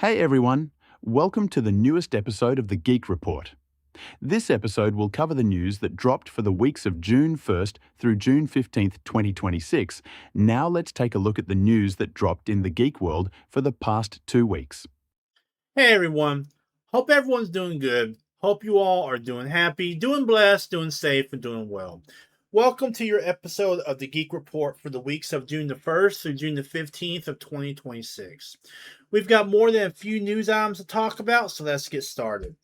Hey everyone, welcome to the newest episode of the Geek Report. This episode will cover the news that dropped for the weeks of June 1st through June 15th, 2026. Now let's take a look at the news that dropped in the geek world for the past 2 weeks. Hey everyone, hope everyone's doing good. Hope you all are doing happy, doing blessed, doing safe, and doing well. Welcome to your episode of the Geek Report for the weeks of June the 1st through June the 15th of 2026. We've got more than a few news items to talk about, so let's get started.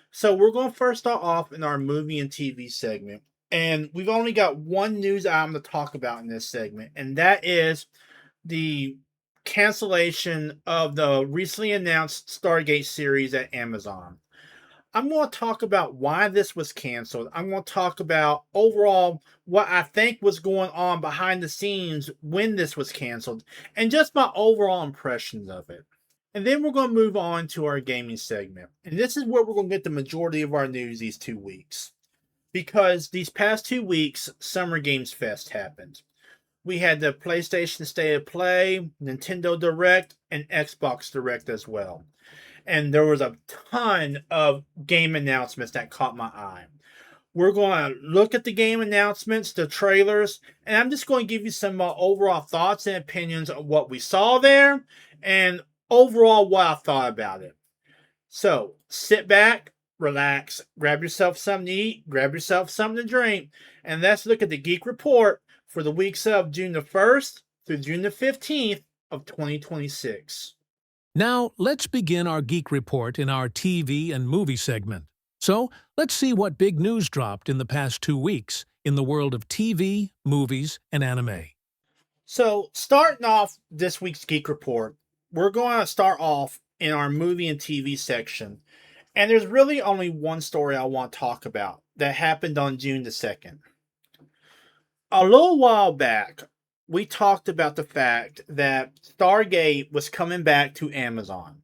So we're going to first start off in our movie and TV segment. And we've only got one news item to talk about in this segment, and that is the cancellation of the recently announced Stargate series at Amazon. I'm going to talk about why this was canceled. I'm going to talk about overall what I think was going on behind the scenes when this was canceled and just my overall impressions of it. And then we're going to move on to our gaming segment. And this is where we're going to get the majority of our news these 2 weeks. Because these past 2 weeks, Summer Games Fest happened. We had the PlayStation State of Play, Nintendo Direct, and Xbox Direct as well. And there was a ton of game announcements that caught my eye. We're going to look at the game announcements, the trailers, and I'm just going to give you some overall thoughts and opinions of what we saw there and overall what I thought about it. So sit back, relax, grab yourself something to eat, grab yourself something to drink, and let's look at the Geek Report for the weeks of June the 1st through June the 15th of 2026. Now, let's begin our Geek Report in our TV and movie segment. So, let's see what big news dropped in the past 2 weeks in the world of TV, movies, and anime. So, starting off this week's Geek Report, we're going to start off in our movie and TV section. And there's really only one story I want to talk about that happened on June the 2nd. A little while back, we talked about the fact that Stargate was coming back to Amazon.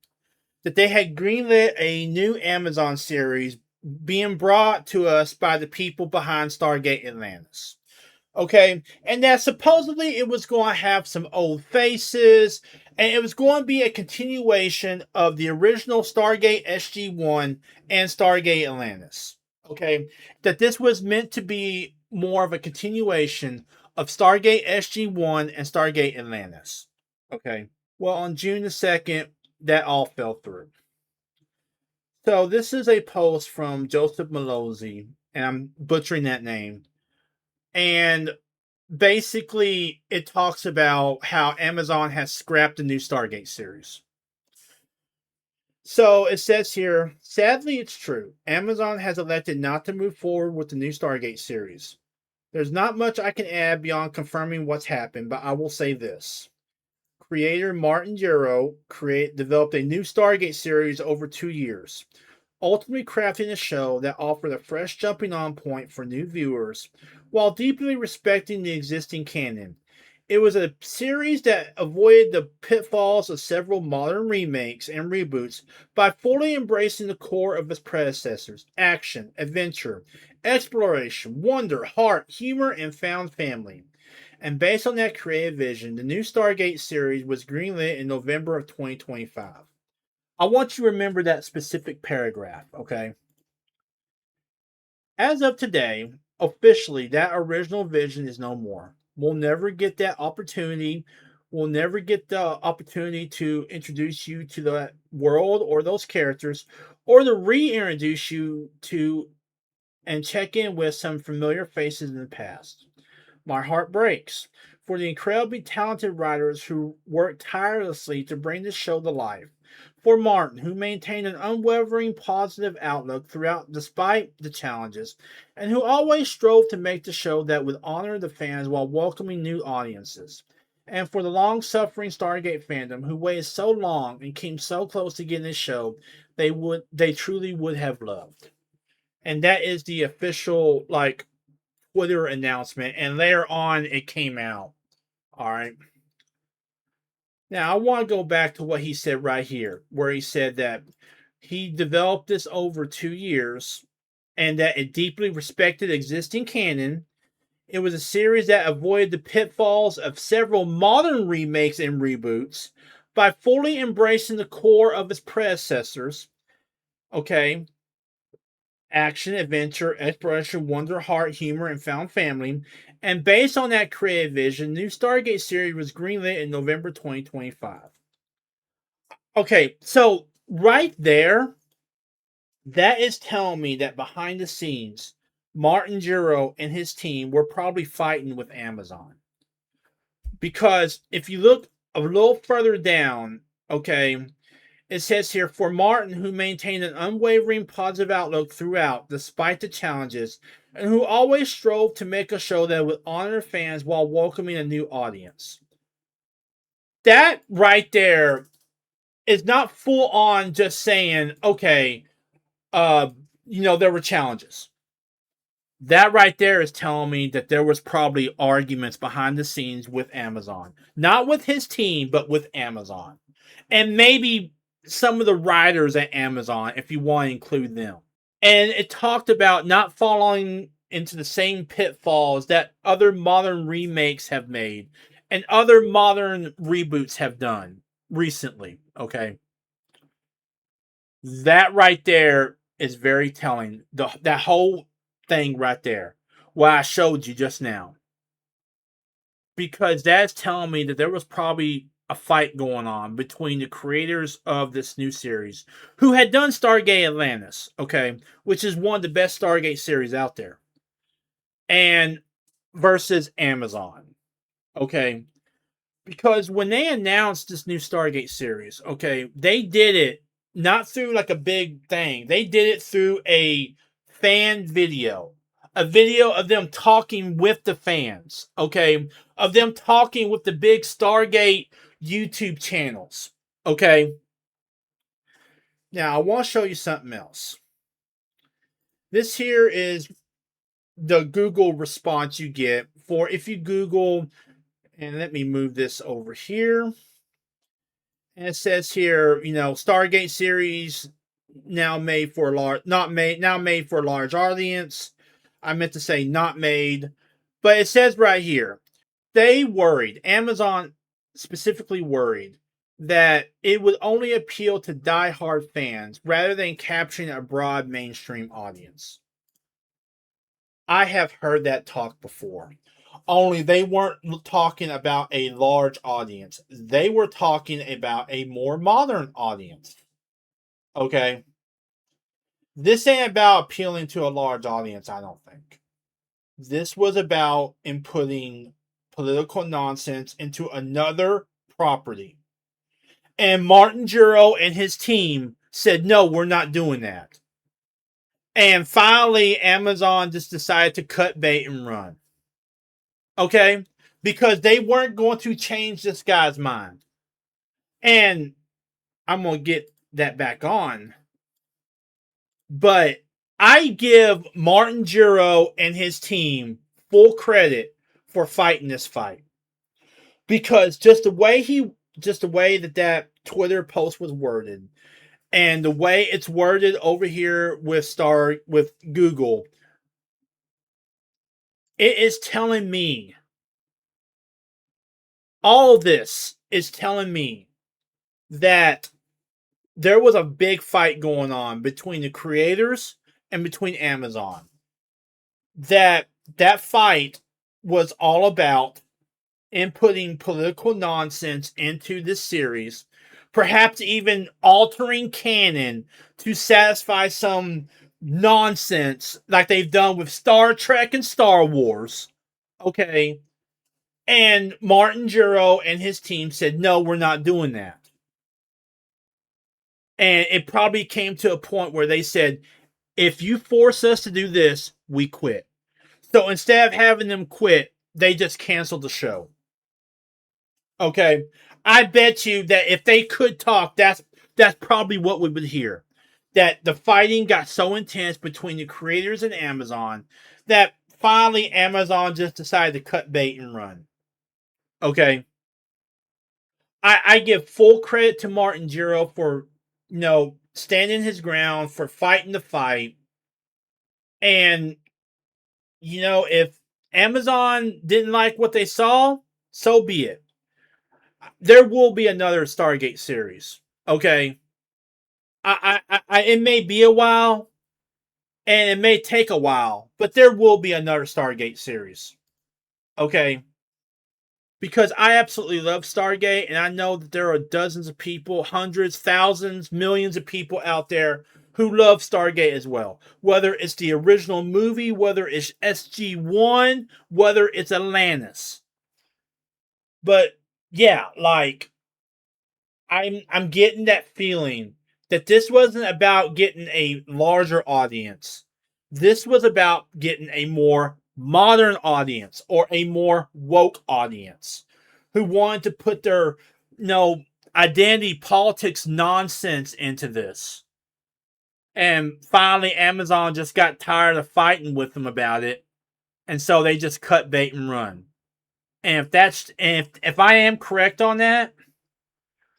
That they had greenlit a new Amazon series being brought to us by the people behind Stargate Atlantis. Okay, and that supposedly it was going to have some old faces, and it was going to be a continuation of the original Stargate SG-1 and Stargate Atlantis. Okay, that this was meant to be more of a continuation of Stargate SG-1 and Stargate Atlantis. Okay, well, on June the 2nd, that all fell through. So this is a post from Joseph Malozzi, and I'm butchering that name. And basically, it talks about how Amazon has scrapped the new Stargate series. So it says here, sadly, it's true. Amazon has elected not to move forward with the new Stargate series. There's not much I can add beyond confirming what's happened, but I will say this. Creator Martin Gero developed a new Stargate series over 2 years, ultimately crafting a show that offered a fresh jumping on point for new viewers while deeply respecting the existing canon. It was a series that avoided the pitfalls of several modern remakes and reboots by fully embracing the core of its predecessors: action, adventure, exploration, wonder, heart, humor, and found family. And based on that creative vision, the new Stargate series was greenlit in November of 2025. I want you to remember that specific paragraph, okay? As of today, officially, that original vision is no more. We'll never get that opportunity. We'll never get the opportunity to introduce you to that world or those characters, or to reintroduce you to and check in with some familiar faces in the past. My heart breaks for the incredibly talented writers who worked tirelessly to bring this show to life. For Martin, who maintained an unwavering positive outlook throughout despite the challenges, and who always strove to make the show that would honor the fans while welcoming new audiences. And for the long-suffering Stargate fandom who waited so long and came so close to getting this show they truly would have loved. And that is the official Twitter announcement, and later on it came out. All right. Now, I want to go back to what he said right here, where he said that he developed this over 2 years and that it deeply respected existing canon. It was a series that avoided the pitfalls of several modern remakes and reboots by fully embracing the core of its predecessors, okay, action, adventure, exploration, wonder, heart, humor, and found family. And based on that creative vision, new Stargate series was greenlit in November 2025. Okay, so right there, that is telling me that behind the scenes, Martin Giro and his team were probably fighting with Amazon. Because if you look a little further down, okay, it says here, for Martin, who maintained an unwavering positive outlook throughout, despite the challenges, and who always strove to make a show that would honor fans while welcoming a new audience. That right there is not full on just saying, okay, there were challenges. That right there is telling me that there was probably arguments behind the scenes with Amazon. Not with his team, but with Amazon. And maybe some of the writers at Amazon, if you want to include them. And it talked about not falling into the same pitfalls that other modern remakes have made and other modern reboots have done recently. Okay. That right there is very telling. That whole thing right there, what I showed you just now. Because that's telling me that there was probably a fight going on between the creators of this new series who had done Stargate Atlantis, okay, which is one of the best Stargate series out there, and versus Amazon, okay. Because when they announced this new Stargate series, okay, they did it not through like a big thing. They did it through a fan video. A video of them talking with the fans, okay? Of them talking with the big Stargate YouTube channels, okay? Now, I want to show you something else. This here is the Google response you get for if you Google, and let me move this over here. And it says here, Stargate series now made for a large, not made, now made for a large audience. I meant to say not made, but it says right here, Amazon specifically worried that it would only appeal to die-hard fans rather than capturing a broad mainstream audience. I have heard that talk before. Only they weren't talking about a large audience. They were talking about a more modern audience. Okay? This ain't about appealing to a large audience, I don't think. This was about inputting political nonsense into another property. And Martin Giro and his team said, no, we're not doing that. And finally, Amazon just decided to cut bait and run. Okay? Because they weren't going to change this guy's mind. And I'm going to get that back on. But I give Martin Giro and his team full credit for fighting this fight. Because just the way that Twitter post was worded, and the way it's worded over here with Google, it is telling me, all of this is telling me that there was a big fight going on between the creators and between Amazon. That fight was all about inputting political nonsense into this series, perhaps even altering canon to satisfy some nonsense like they've done with Star Trek and Star Wars. Okay. And Martin Giro and his team said, no, we're not doing that. And it probably came to a point where they said, if you force us to do this, we quit. So instead of having them quit, they just canceled the show. Okay. I bet you that if they could talk, that's probably what we would hear. That the fighting got so intense between the creators and Amazon that finally Amazon just decided to cut bait and run. Okay. I give full credit to Martin Giro for, standing his ground, for fighting the fight. And, if Amazon didn't like what they saw, so be it. there will be another Stargate series. Okay, it may be a while, and it may take a while, but there will be another Stargate series. Okay, because I absolutely love Stargate, and I know that there are dozens of people, hundreds, thousands, millions of people out there who love Stargate as well. Whether it's the original movie, whether it's SG-1, whether it's Atlantis. But yeah, like I'm getting that feeling that this wasn't about getting a larger audience. This was about getting a more modern audience or a more woke audience who wanted to put their identity politics nonsense into this. And finally Amazon just got tired of fighting with them about it, and so they just cut bait and run. And if I am correct on that,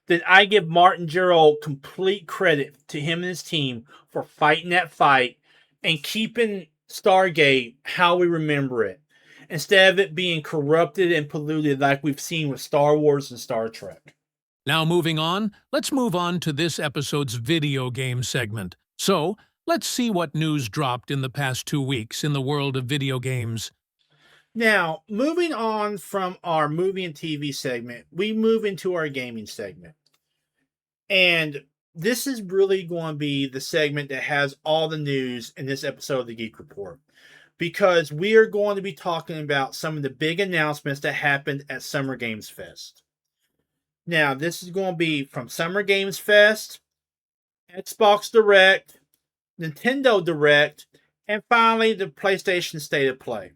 then I give Martin Gerald complete credit to him and his team for fighting that fight and keeping Stargate how we remember it, instead of it being corrupted and polluted like we've seen with Star Wars and Star Trek. Now moving on, let's move on to this episode's video game segment. So, let's see what news dropped in the past 2 weeks in the world of video games. Now, moving on from our movie and TV segment, we move into our gaming segment. And this is really going to be the segment that has all the news in this episode of the Geek Report, because we are going to be talking about some of the big announcements that happened at Summer Games Fest. Now, this is going to be from Summer Games Fest, Xbox Direct, Nintendo Direct, and finally the PlayStation State of Play.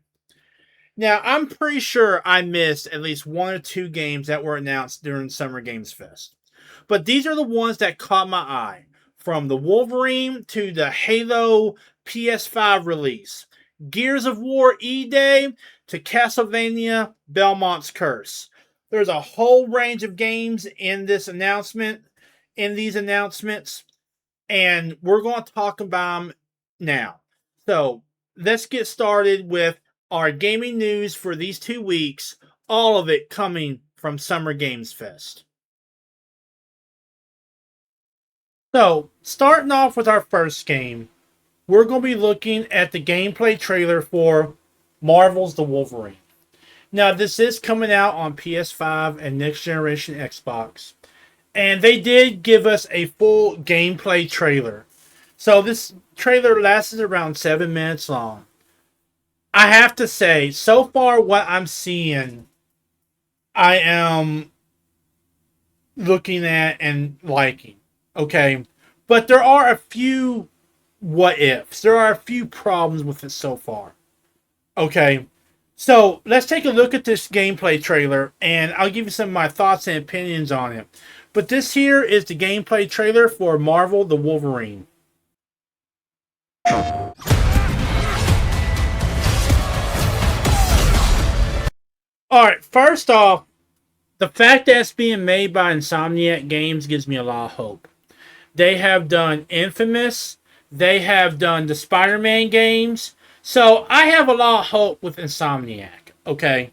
Now, I'm pretty sure I missed at least one or two games that were announced during Summer Games Fest. But these are the ones that caught my eye. From the Wolverine to the Halo PS5 release. Gears of War E-Day to Castlevania Belmont's Curse. There's a whole range of games in these announcements. And we're going to talk about them now. So, let's get started with our gaming news for these 2 weeks. All of it coming from Summer Games Fest. So, starting off with our first game, we're going to be looking at the gameplay trailer for Marvel's The Wolverine. Now, this is coming out on PS5 and next generation Xbox. And they did give us a full gameplay trailer. So, this trailer lasted around 7 minutes long. I have to say, so far what I'm seeing, I am looking at and liking. Okay, but there are a few what ifs. There are a few problems with it so far. Okay, so let's take a look at this gameplay trailer, and I'll give you some of my thoughts and opinions on it. But this here is the gameplay trailer for Marvel the Wolverine. Alright, first off, the fact that it's being made by Insomniac Games gives me a lot of hope. They have done Infamous. They have done the Spider-Man games. So I have a lot of hope with Insomniac. Okay.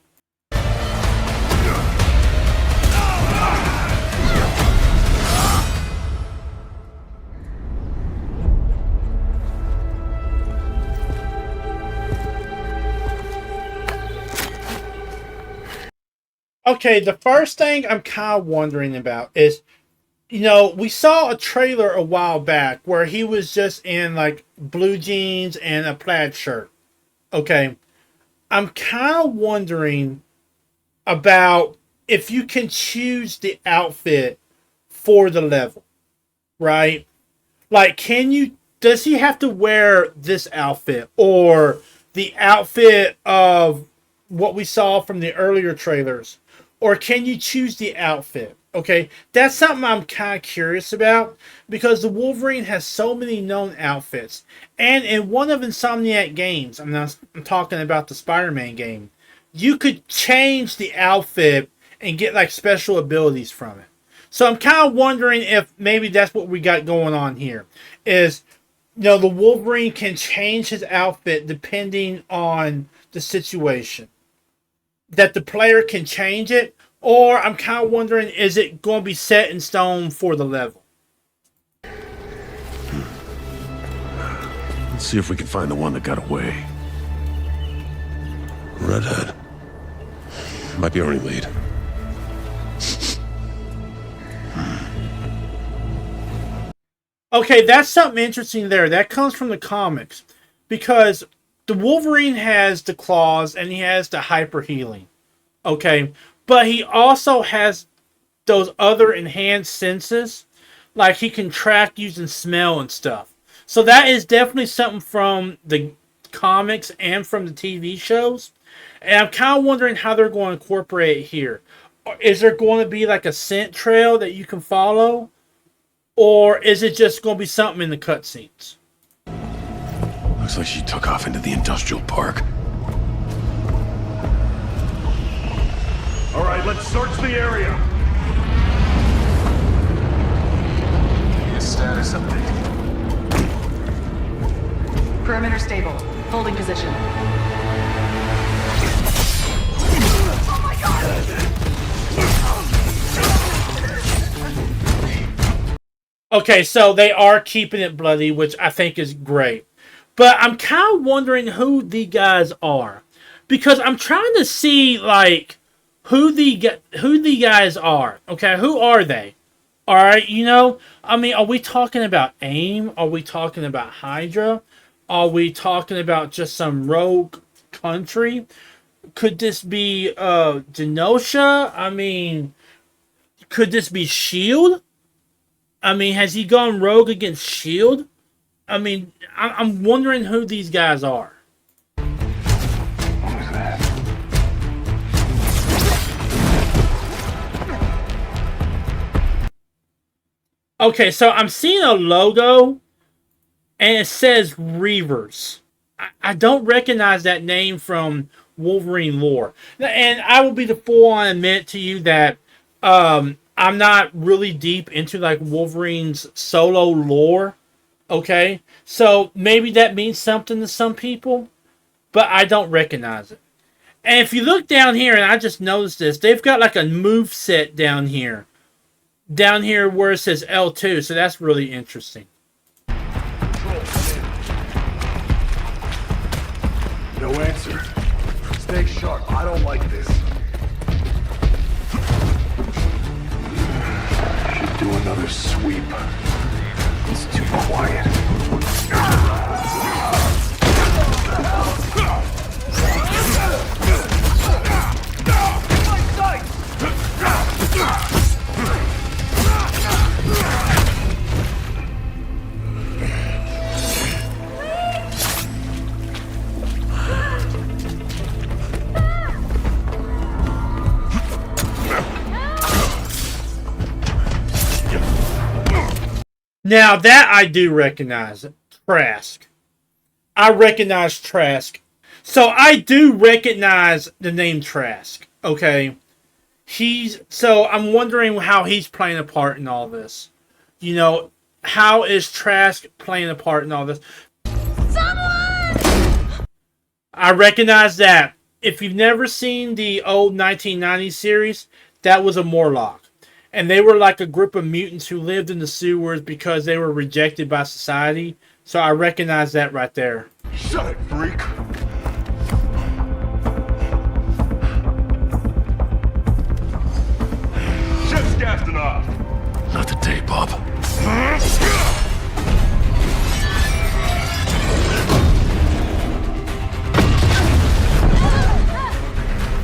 Okay, the first thing I'm kind of wondering about is, we saw a trailer a while back where he was just in like blue jeans and a plaid shirt. Okay. I'm kind of wondering about if you can choose the outfit for the level, right? Like, does he have to wear this outfit or the outfit of what we saw from the earlier trailers? Or can you choose the outfit? Okay, that's something I'm kind of curious about, because the Wolverine has so many known outfits. And in one of Insomniac games, I'm talking about the Spider-Man game, you could change the outfit and get like special abilities from it. So I'm kind of wondering if maybe that's what we got going on here. Is, the Wolverine can change his outfit depending on the situation. That the player can change it, Or I'm kind of wondering, is it going to be set in stone for the level? Let's see if we can find the one that got away. Redhead. Might be our only lead. Okay, that's something interesting there. That comes from the comics. Because the Wolverine has the claws and he has the hyper healing. Okay, but he also has those other enhanced senses. Like he can track using smell and stuff. So that is definitely something from the comics and from the TV shows. And I'm kind of wondering how they're going to incorporate it here. Is there going to be like a scent trail that you can follow? Or is it just going to be something in the cutscenes? Looks like she took off into the industrial park. All right, let's search the area. Status update. Perimeter stable. Holding position. Okay, so they are keeping it bloody, which I think is great. But I'm kind of wondering who the guys are. Because I'm trying to see, like, who the guys are. Okay, who are they? Alright, I mean, are we talking about AIM? Are we talking about Hydra? Are we talking about just some rogue country? Could this be Genosha? I mean, could this be S.H.I.E.L.D.? I mean, has he gone rogue against S.H.I.E.L.D.? I mean, I'm wondering who these guys are. Okay, so I'm seeing a logo, and it says Reavers. I don't recognize that name from Wolverine lore. And I will be the fool and admit to you that I'm not really deep into like Wolverine's solo lore. Okay, so maybe that means something to some people, but I don't recognize it. And if you look down here, and I just noticed this, they've got like a move set down here. Down here where it says L2, so that's really interesting. No answer. Stay sharp. I don't like this. Should do another sweep. It's too quiet. Now that I do recognize it. Trask. I recognize Trask. So I do recognize the name Trask. Okay. So I'm wondering how he's playing a part in all this. How is Trask playing a part in all this? Someone! I recognize that. If you've never seen the old 1990s series, that was a Morlock. And they were like a group of mutants who lived in the sewers because they were rejected by society. So I recognize that right there. Shut it, freak! Ship's gassing off! Not today, Bob.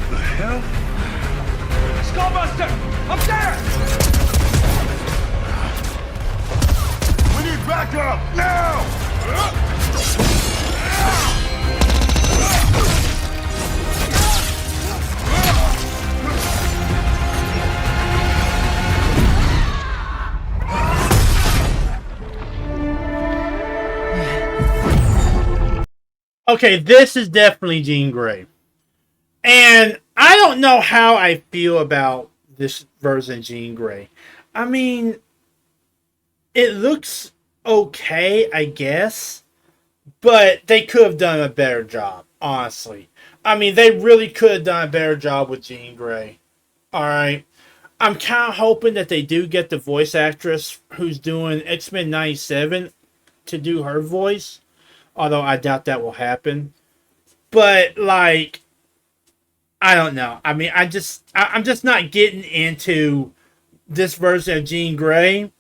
The hell? Skullbuster! Up there! We need backup! Now! Okay, this is definitely Jean Grey. And I don't know how I feel about this version of Jean Grey. I mean, it looks okay, I guess. But they could have done a better job, honestly. I mean, they really could have done a better job with Jean Grey. All right. I'm kind of hoping that they do get the voice actress who's doing X-Men 97 to do her voice, although I doubt that will happen. But like, I don't know. I mean, I'm just not getting into this version of Jean Grey.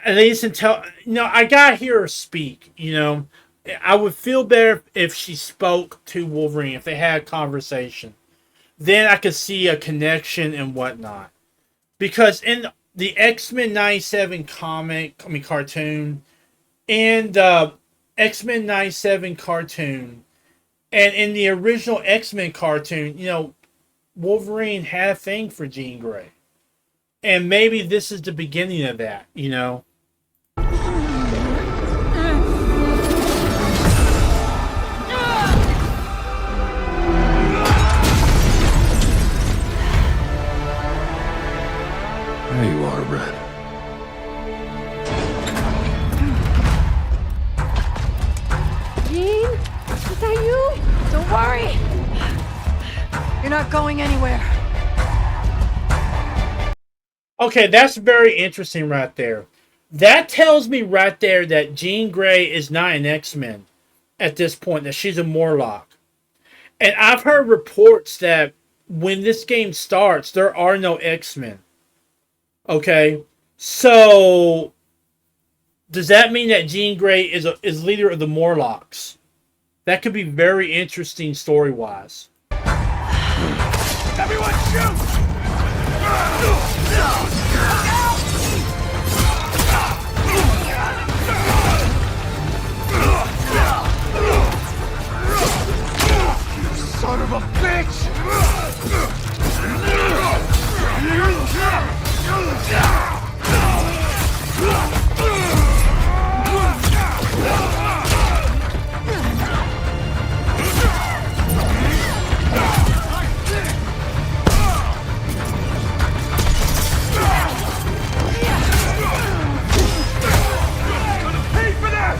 At least until I gotta hear her speak. I would feel better if she spoke to Wolverine, if they had a conversation. Then I could see a connection and whatnot. Because in the X-Men 97 cartoon, and X-Men 97 cartoon, and in the original X-Men cartoon, Wolverine had a thing for Jean Grey. And maybe this is the beginning of that. There you are, Red. Jean? Is that you? Don't worry. You're not going anywhere. Okay, that's very interesting right there. That tells me right there that Jean Grey is not an X-Men at this point, that she's a Morlock. And I've heard reports that when this game starts, there are no X-Men. Okay? So, does that mean that Jean Grey is leader of the Morlocks? That could be very interesting story-wise. Everyone shoot! Son of a bitch! Pay for that!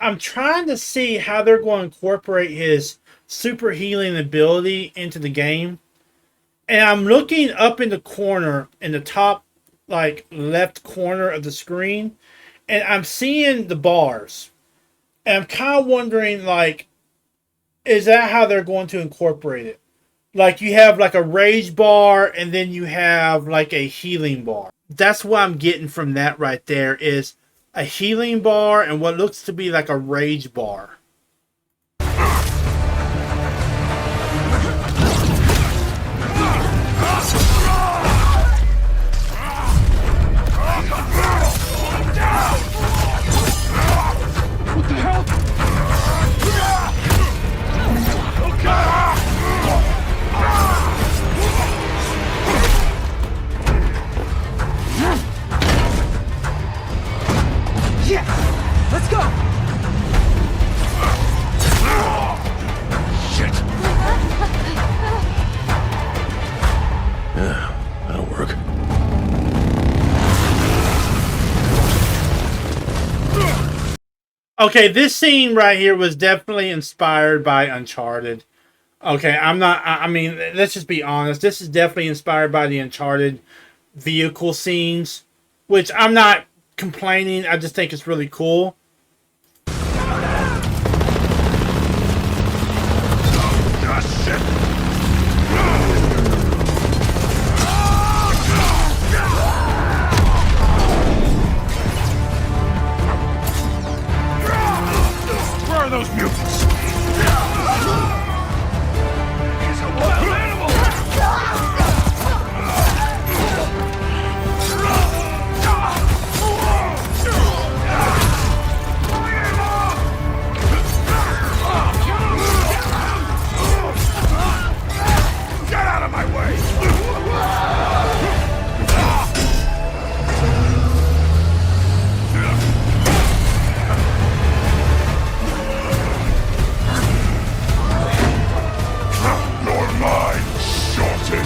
I'm trying to see how they're going to incorporate his super healing ability into the game. And I'm looking up in the corner, in the top, left corner of the screen, and I'm seeing the bars. And I'm kind of wondering, is that how they're going to incorporate it? You have, a rage bar, and then you have, a healing bar. That's what I'm getting from that right there, is a healing bar and what looks to be like a rage bar. What the hell? Yes! Let's go! Shit! Yeah, that'll work. Okay, this scene right here was definitely inspired by Uncharted. Okay, I mean, let's just be honest. This is definitely inspired by the Uncharted vehicle scenes, which I'm not complaining. I just think it's really cool. Where are those mutants? He's a wild animal! Get out of my way! You're mine, shorty!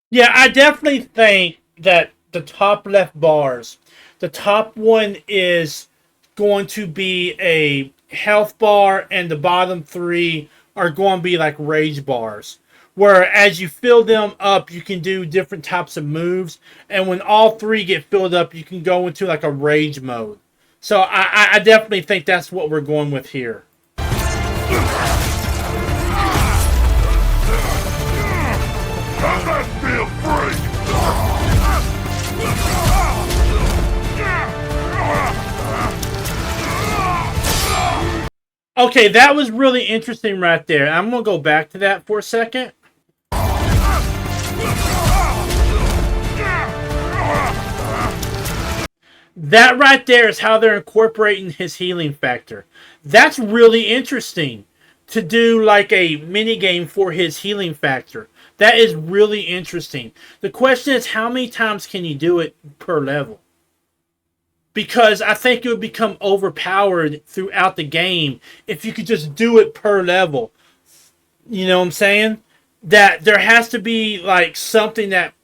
Yeah, I definitely think that the top left bars, The top one is going to be a health bar, and the bottom 3 are going to be like rage bars, where as you fill them up, you can do different types of moves, and when all 3 get filled up, you can go into like a rage mode. So I definitely think that's what we're going with here. How's that feel, freak? Okay, that was really interesting right there. I'm going to go back to that for a second. That right there is how they're incorporating his healing factor. That's really interesting to do like a mini game for his healing factor. That is really interesting. The question is, how many times can you do it per level? Because I think it would become overpowered throughout the game if you could just do it per level. You know what I'm saying? That there has to be like something that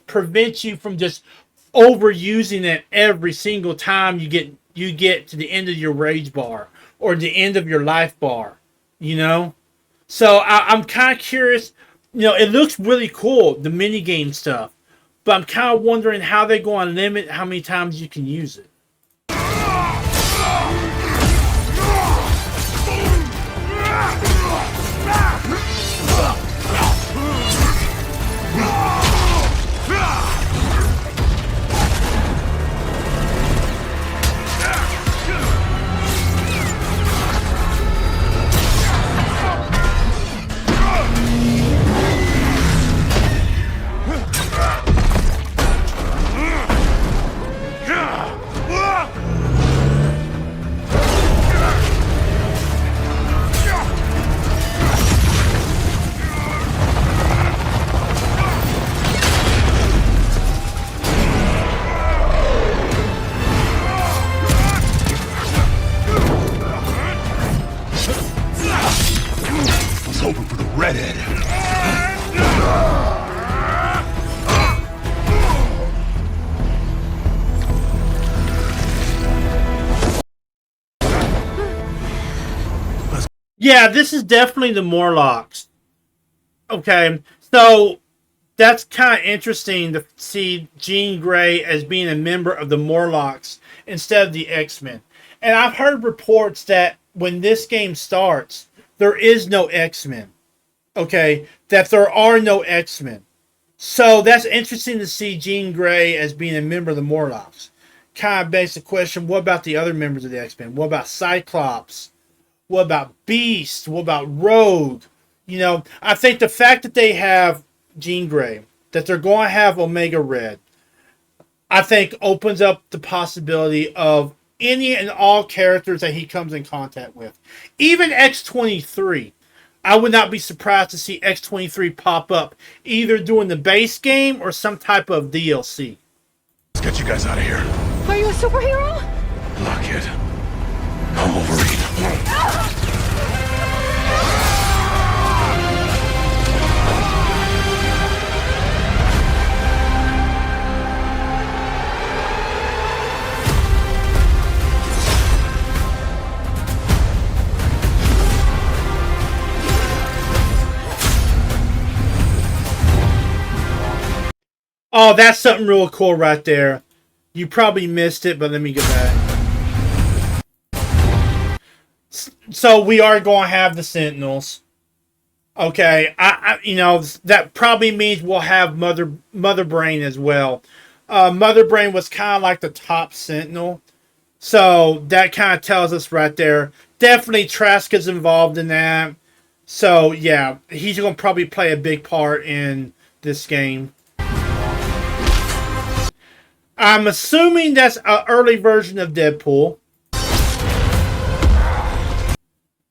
prevents you from just overusing it every single time you get to the end of your rage bar or the end of your life bar. You know? So I'm kind of curious. You know, it looks really cool, the minigame stuff. But I'm kind of wondering how they're going to limit how many times you can use it. Yeah, this is definitely the Morlocks. Okay, so that's kind of interesting to see Jean Grey as being a member of the Morlocks instead of the X-Men. And I've heard reports that when this game starts, there is no X-Men. Okay, that there are no X-Men. So that's interesting to see Jean Grey as being a member of the Morlocks. Kind of begs the question, what about the other members of the X-Men? What about Cyclops? What about Beast? What about Rogue? You know, I think the fact that they have Jean Grey, that they're going to have Omega Red, I think opens up the possibility of any and all characters that he comes in contact with. Even X-23. I would not be surprised to see X-23 pop up either during the base game or some type of DLC. Let's get you guys out of here. Are you a superhero? Look, kid. I'm Wolverine. Oh, that's something real cool right there. You probably missed it, but let me get back. So we are going to have the Sentinels. Okay, you know, that probably means we'll have Mother Brain as well. Mother Brain was kind of like the top Sentinel. So that kind of tells us right there. Definitely Traska's involved in that. So yeah, he's going to probably play a big part in this game. I'm assuming that's an early version of Deadpool.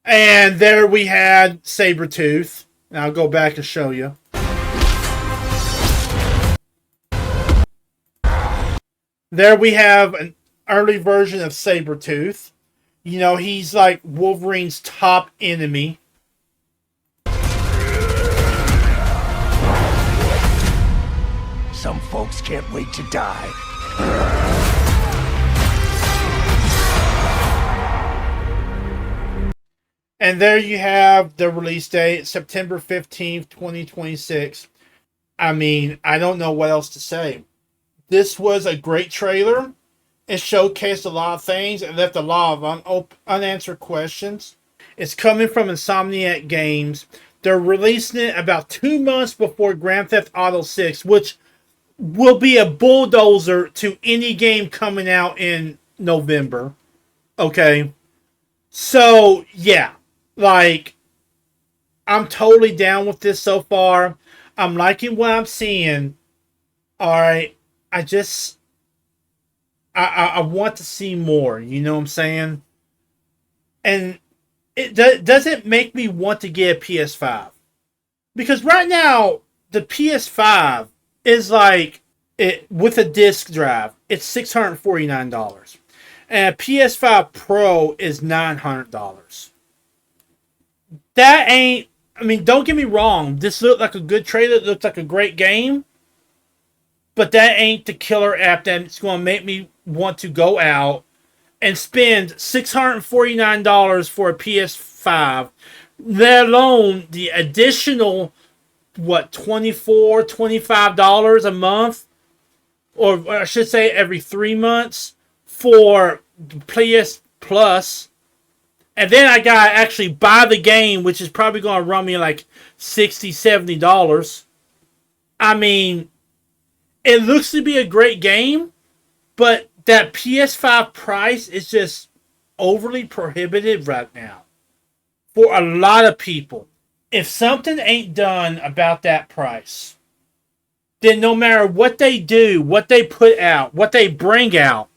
And there we had Sabretooth. Now I'll go back and show you. There we have an early version of Sabretooth. You know, he's like Wolverine's top enemy. Some folks can't wait to die. And there you have the release date, September 15th, 2026. I mean, I don't know what else to say. This was a great trailer. It showcased a lot of things and left a lot of unanswered questions. It's coming from Insomniac Games. They're releasing it about 2 months before Grand Theft Auto 6, which will be a bulldozer to any game coming out in November. Okay? So, yeah. Like, I'm totally down with this so far. I'm liking what I'm seeing. Alright. I want to see more. You know what I'm saying? And it doesn't make me want to get a PS5. Because right now, the PS5 is like, with a disc drive, it's $649. And a PS5 Pro is $900. That ain't, I mean, don't get me wrong. This looked like a good trailer. It looked like a great game. But that ain't the killer app that's going to make me want to go out and spend $649 for a PS5. Let alone the additional, $24, $25 a month? Or I should say every 3 months for PS Plus. And then I got to actually buy the game, which is probably going to run me like $60, $70. I mean, it looks to be a great game, but that PS5 price is just overly prohibitive right now for a lot of people. If something ain't done about that price, then no matter what they do, what they put out, what they bring out,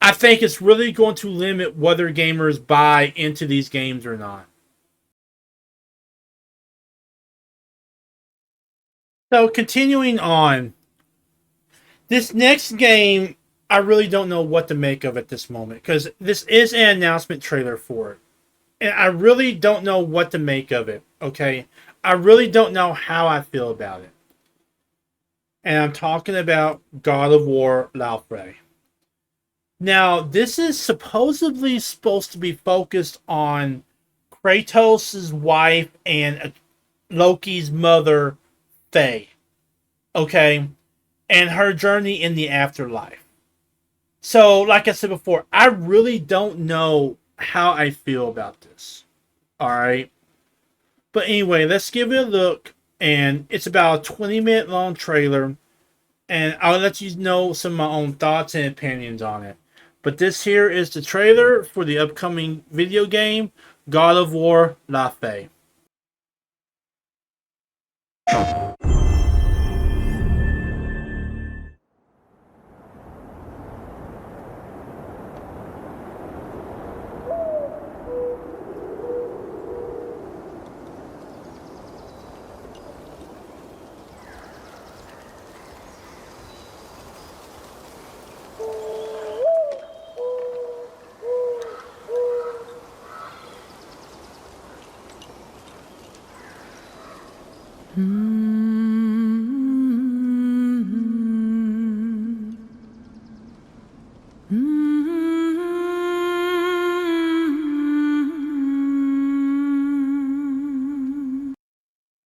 I think it's really going to limit whether gamers buy into these games or not. So continuing on, this next game, I really don't know what to make of at this moment, because this is an announcement trailer for it. And I really don't know what to make of it, okay? I really don't know how I feel about it. And I'm talking about God of War Laufey. Now, this is supposedly supposed to be focused on Kratos' wife and Loki's mother, Faye. Okay? And her journey in the afterlife. So, like I said before, I really don't know how I feel about this. Alright? But anyway, let's give it a look. And it's about a 20-minute long trailer. And I'll let you know some of my own thoughts and opinions on it. But this here is the trailer for the upcoming video game, God of War Laufey.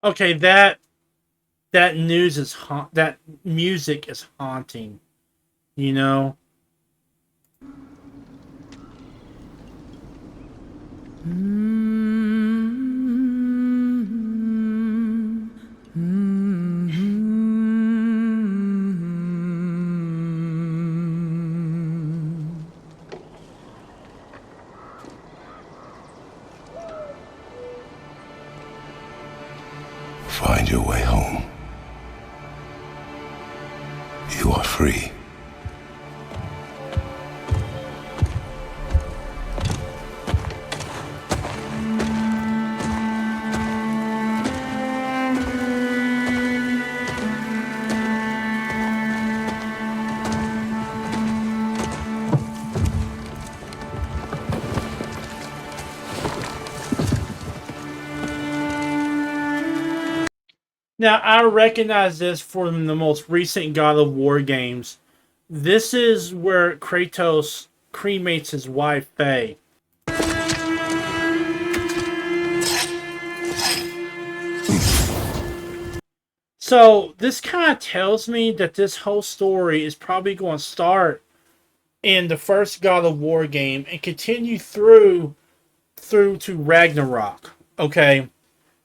Okay, that news is that music is haunting, you know. Find your way home. You are free. Now, I recognize this from the most recent God of War games. This is where Kratos cremates his wife, Faye. So this kind of tells me that this whole story is probably going to start in the first God of War game and continue through to Ragnarok. Okay,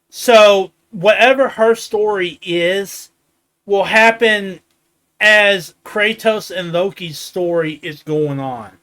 so whatever her story is will happen as Kratos and Loki's story is going on.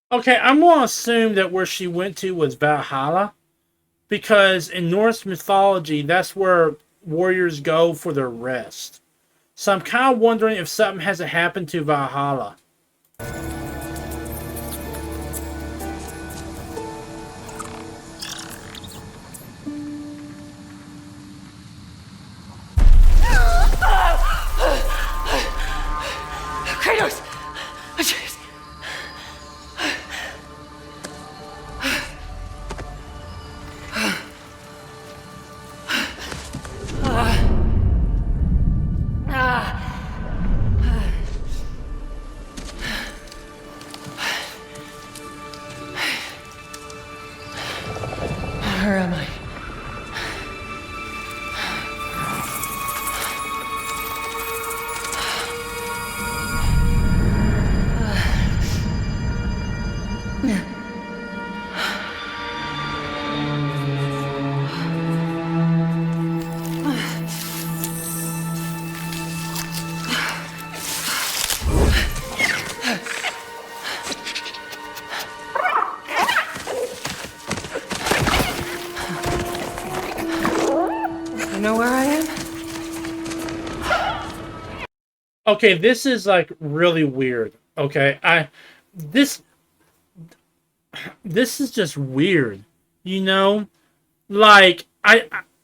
Okay, I'm going to assume that where she went to was Valhalla, because in Norse mythology, that's where warriors go for their rest. So I'm kind of wondering if something hasn't happened to Valhalla. Kratos! Where am I? You know where I am? Okay, this is like really weird. Okay, this is just weird. You know, like I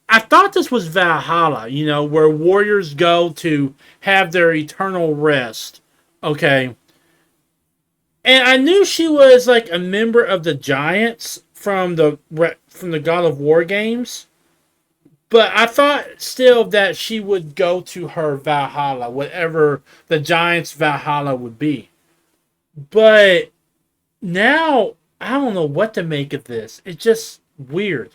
thought this was Valhalla. You know, where warriors go to have their eternal rest. Okay, and I knew she was like a member of the Giants from the God of War games. But I thought still that she would go to her Valhalla, whatever the Giants' Valhalla would be. But now, I don't know what to make of this. It's just weird.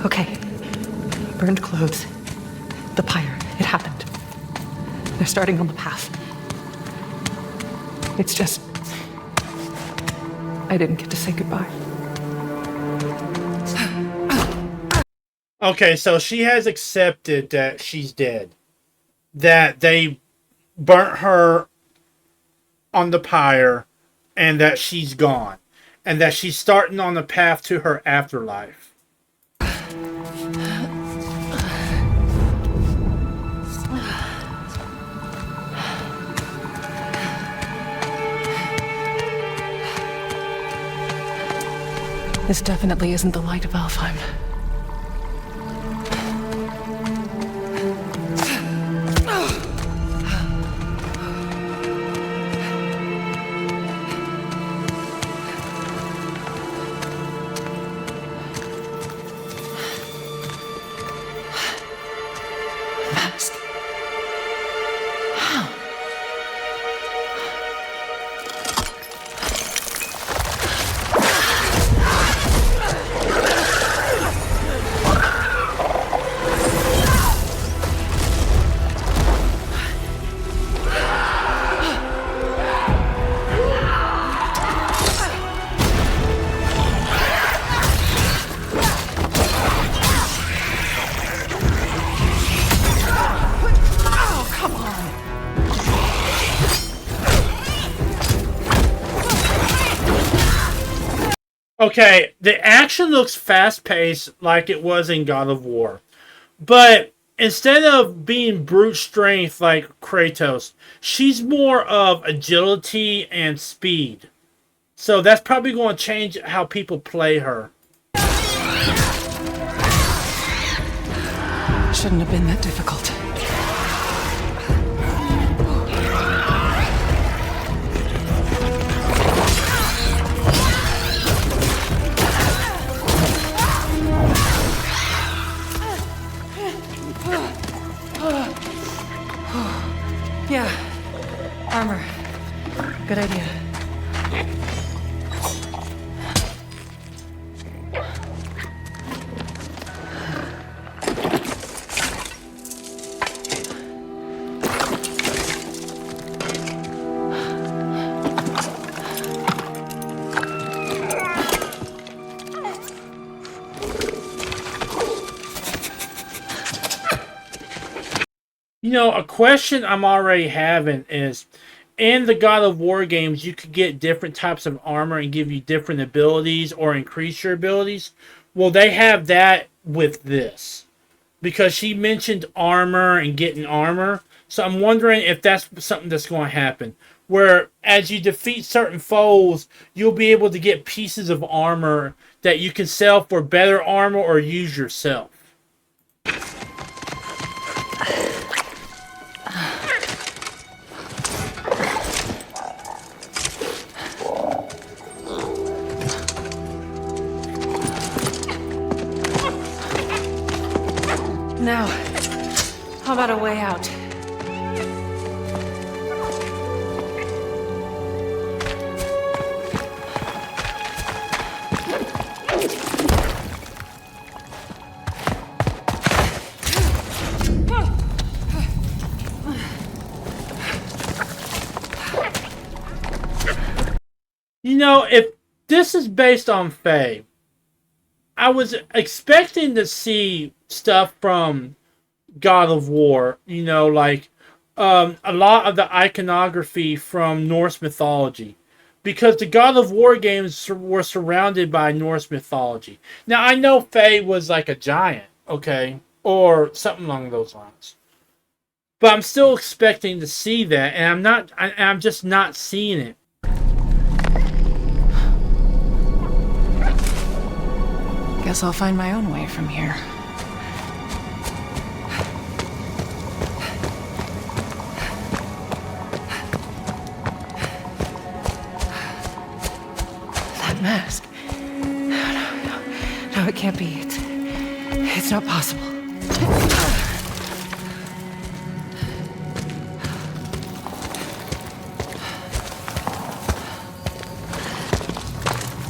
Okay. Burned clothes. The pyre. It happened. They're starting on the path. It's just... I didn't get to say goodbye. Okay, so she has accepted that she's dead. That they burnt her on the pyre, and that she's gone. And that she's starting on the path to her afterlife. This definitely isn't the light of Alfheim. Mask. How? Okay, the action looks fast-paced like it was in God of War. But instead of being brute strength like Kratos, she's more of agility and speed. So that's probably going to change how people play her. Shouldn't have been that difficult. Yeah, armor. Good idea. You know, a question I'm already having is, in the God of War games, you could get different types of armor and give you different abilities or increase your abilities. Will they have that with this? Because she mentioned armor and getting armor. So I'm wondering if that's something that's going to happen. Where as you defeat certain foes, you'll be able to get pieces of armor that you can sell for better armor or use yourself. Now, how about a way out? You know, if this is based on Faye, I was expecting to see stuff from God of War, you know, like a lot of the iconography from Norse mythology. Because the God of War games were surrounded by Norse mythology. Now, I know Faye was like a giant, okay? Or something along those lines. But I'm still expecting to see that, and I'm just not seeing it. Guess I'll find my own way from here. That mask. No, it can't be. It's not possible.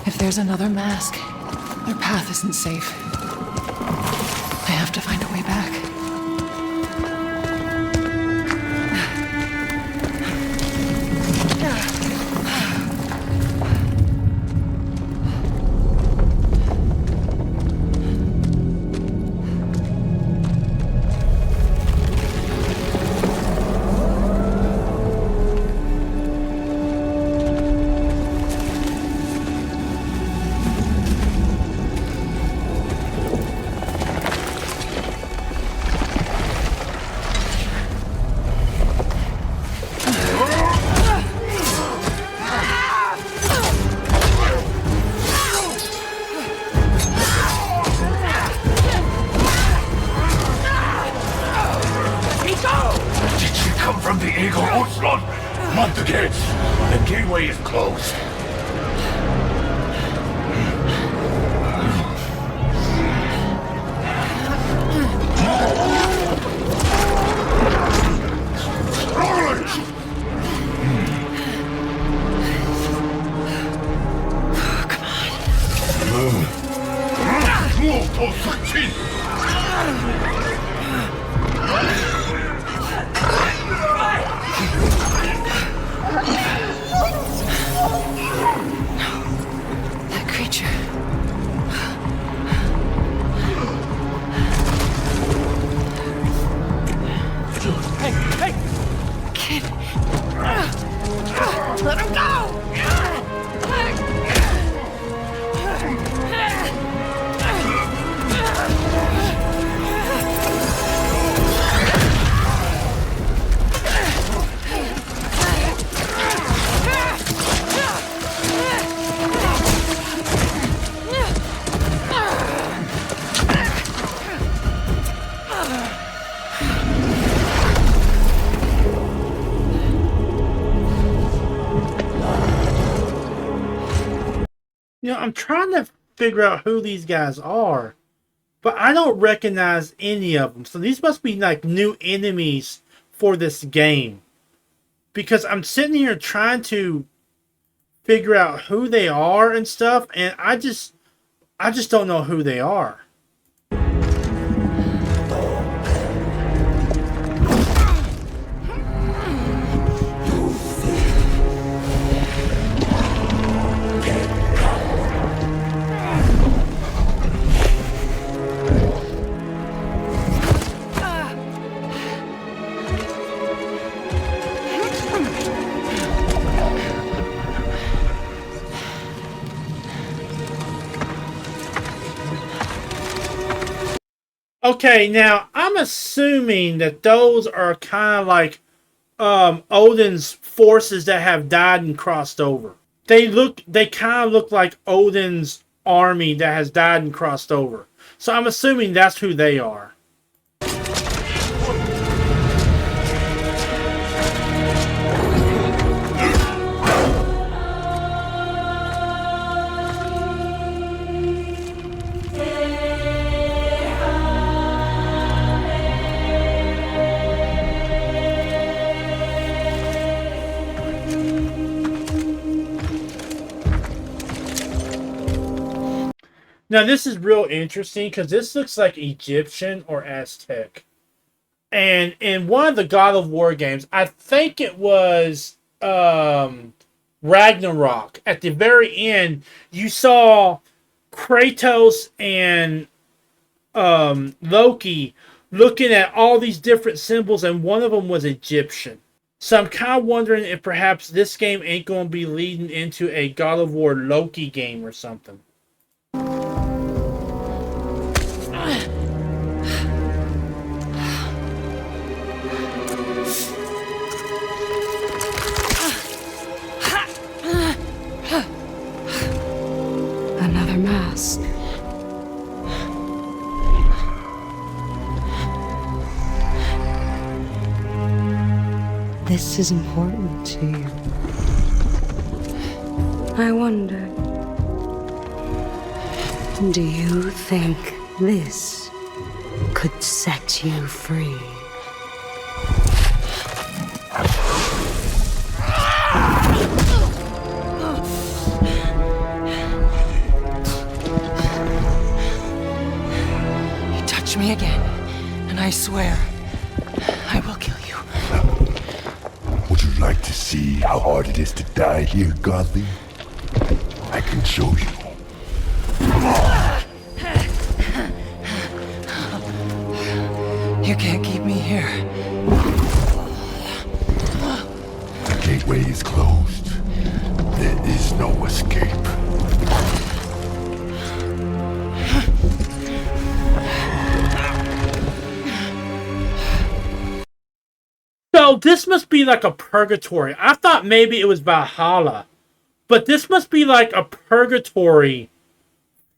If there's another mask, their path isn't safe. I have to find a way back. Let him go! I'm trying to figure out who these guys are, but I don't recognize any of them. So these must be like new enemies for this game, because I'm sitting here trying to figure out who they are and stuff, and I just don't know who they are. Okay, now I'm assuming that those are kind of like Odin's forces that have died and crossed over. They kind of look like Odin's army that has died and crossed over. So I'm assuming that's who they are. Now this is real interesting because this looks like Egyptian or Aztec. And in one of the God of War games, I think it was Ragnarok, at the very end, you saw Kratos and Loki looking at all these different symbols, and one of them was Egyptian. So I'm kind of wondering if perhaps this game ain't going to be leading into a God of War Loki game or something. Another mask. This is important to you. I wonder, do you think this could set you free? You touch me again, and I swear, I will kill you. Would you like to see how hard it is to die here, Godly? I can show you. You can't keep me here. The gateway is closed. There is no escape. So this must be like a purgatory. I thought maybe it was Valhalla, but this must be like a purgatory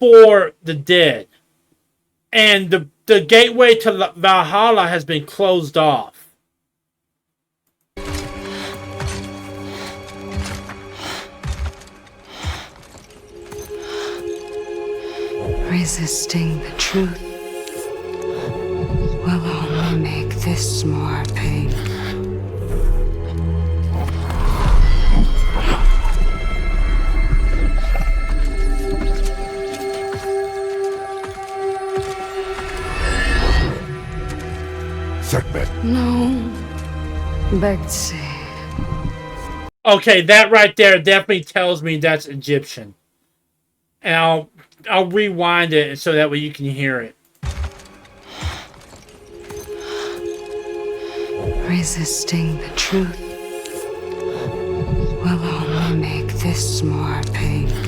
for the dead. And the gateway to Valhalla has been closed off. Resisting the truth will only make this more painful. Segment. No, Betsy. Okay, that right there definitely tells me that's Egyptian. And I'll rewind it so that way you can hear it. Resisting the truth will only make this more painful.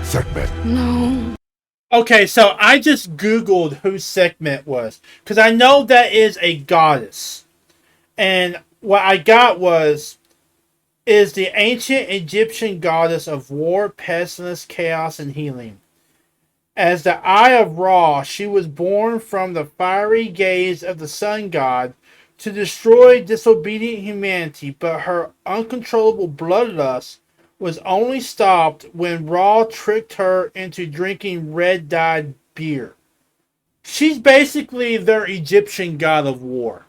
Segment. No. Okay, so I just Googled who Sekhmet was, because I know that is a goddess. And what I got is the ancient Egyptian goddess of war, pestilence, chaos, and healing. As the Eye of Ra, she was born from the fiery gaze of the sun god to destroy disobedient humanity, but her uncontrollable bloodlust was only stopped when Ra tricked her into drinking red-dyed beer. She's basically their Egyptian god of war.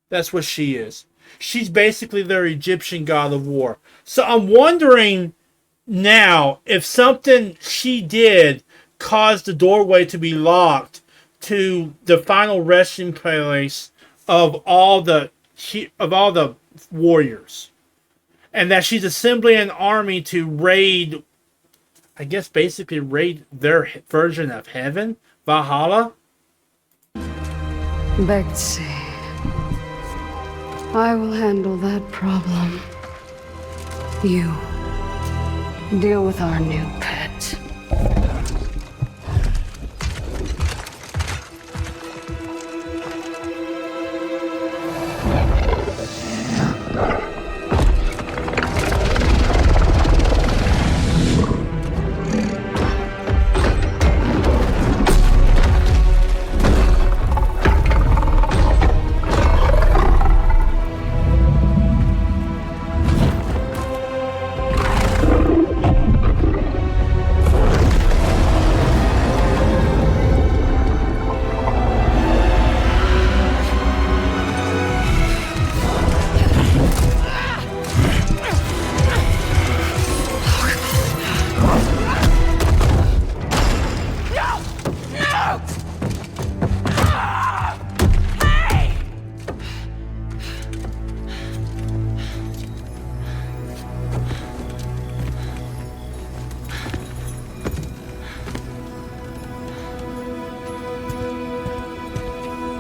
That's what she is. She's basically their Egyptian god of war. So I'm wondering now if something she did caused the doorway to be locked to the final resting place of all the warriors, and that she's assembling an army to raid, I guess basically raid their version of heaven, Valhalla. Betsy, I will handle that problem. You deal with our new pet.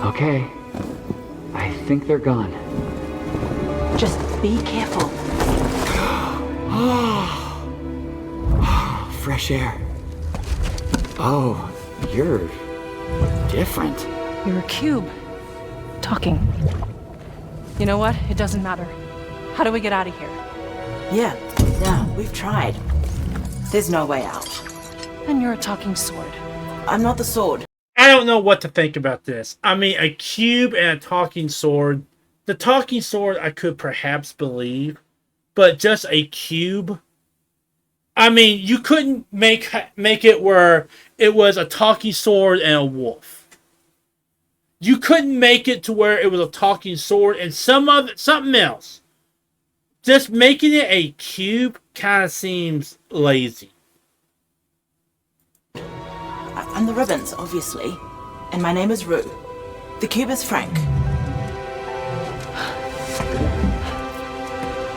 Okay. I think they're gone. Just be careful. Fresh air. Oh, you're different. You're a cube. Talking. You know what? It doesn't matter. How do we get out of here? Yeah, we've tried. There's no way out. And you're a talking sword. I'm not the sword. I don't know what to think about this. I mean, a cube and a talking sword. The talking sword I could perhaps believe, but just a cube? I mean, you couldn't make it where it was a talking sword and a wolf. You couldn't make it to where it was a talking sword and something else. Just making it a cube kind of seems lazy. I'm the ribbons, obviously. And my name is Rue. The cube is Frank.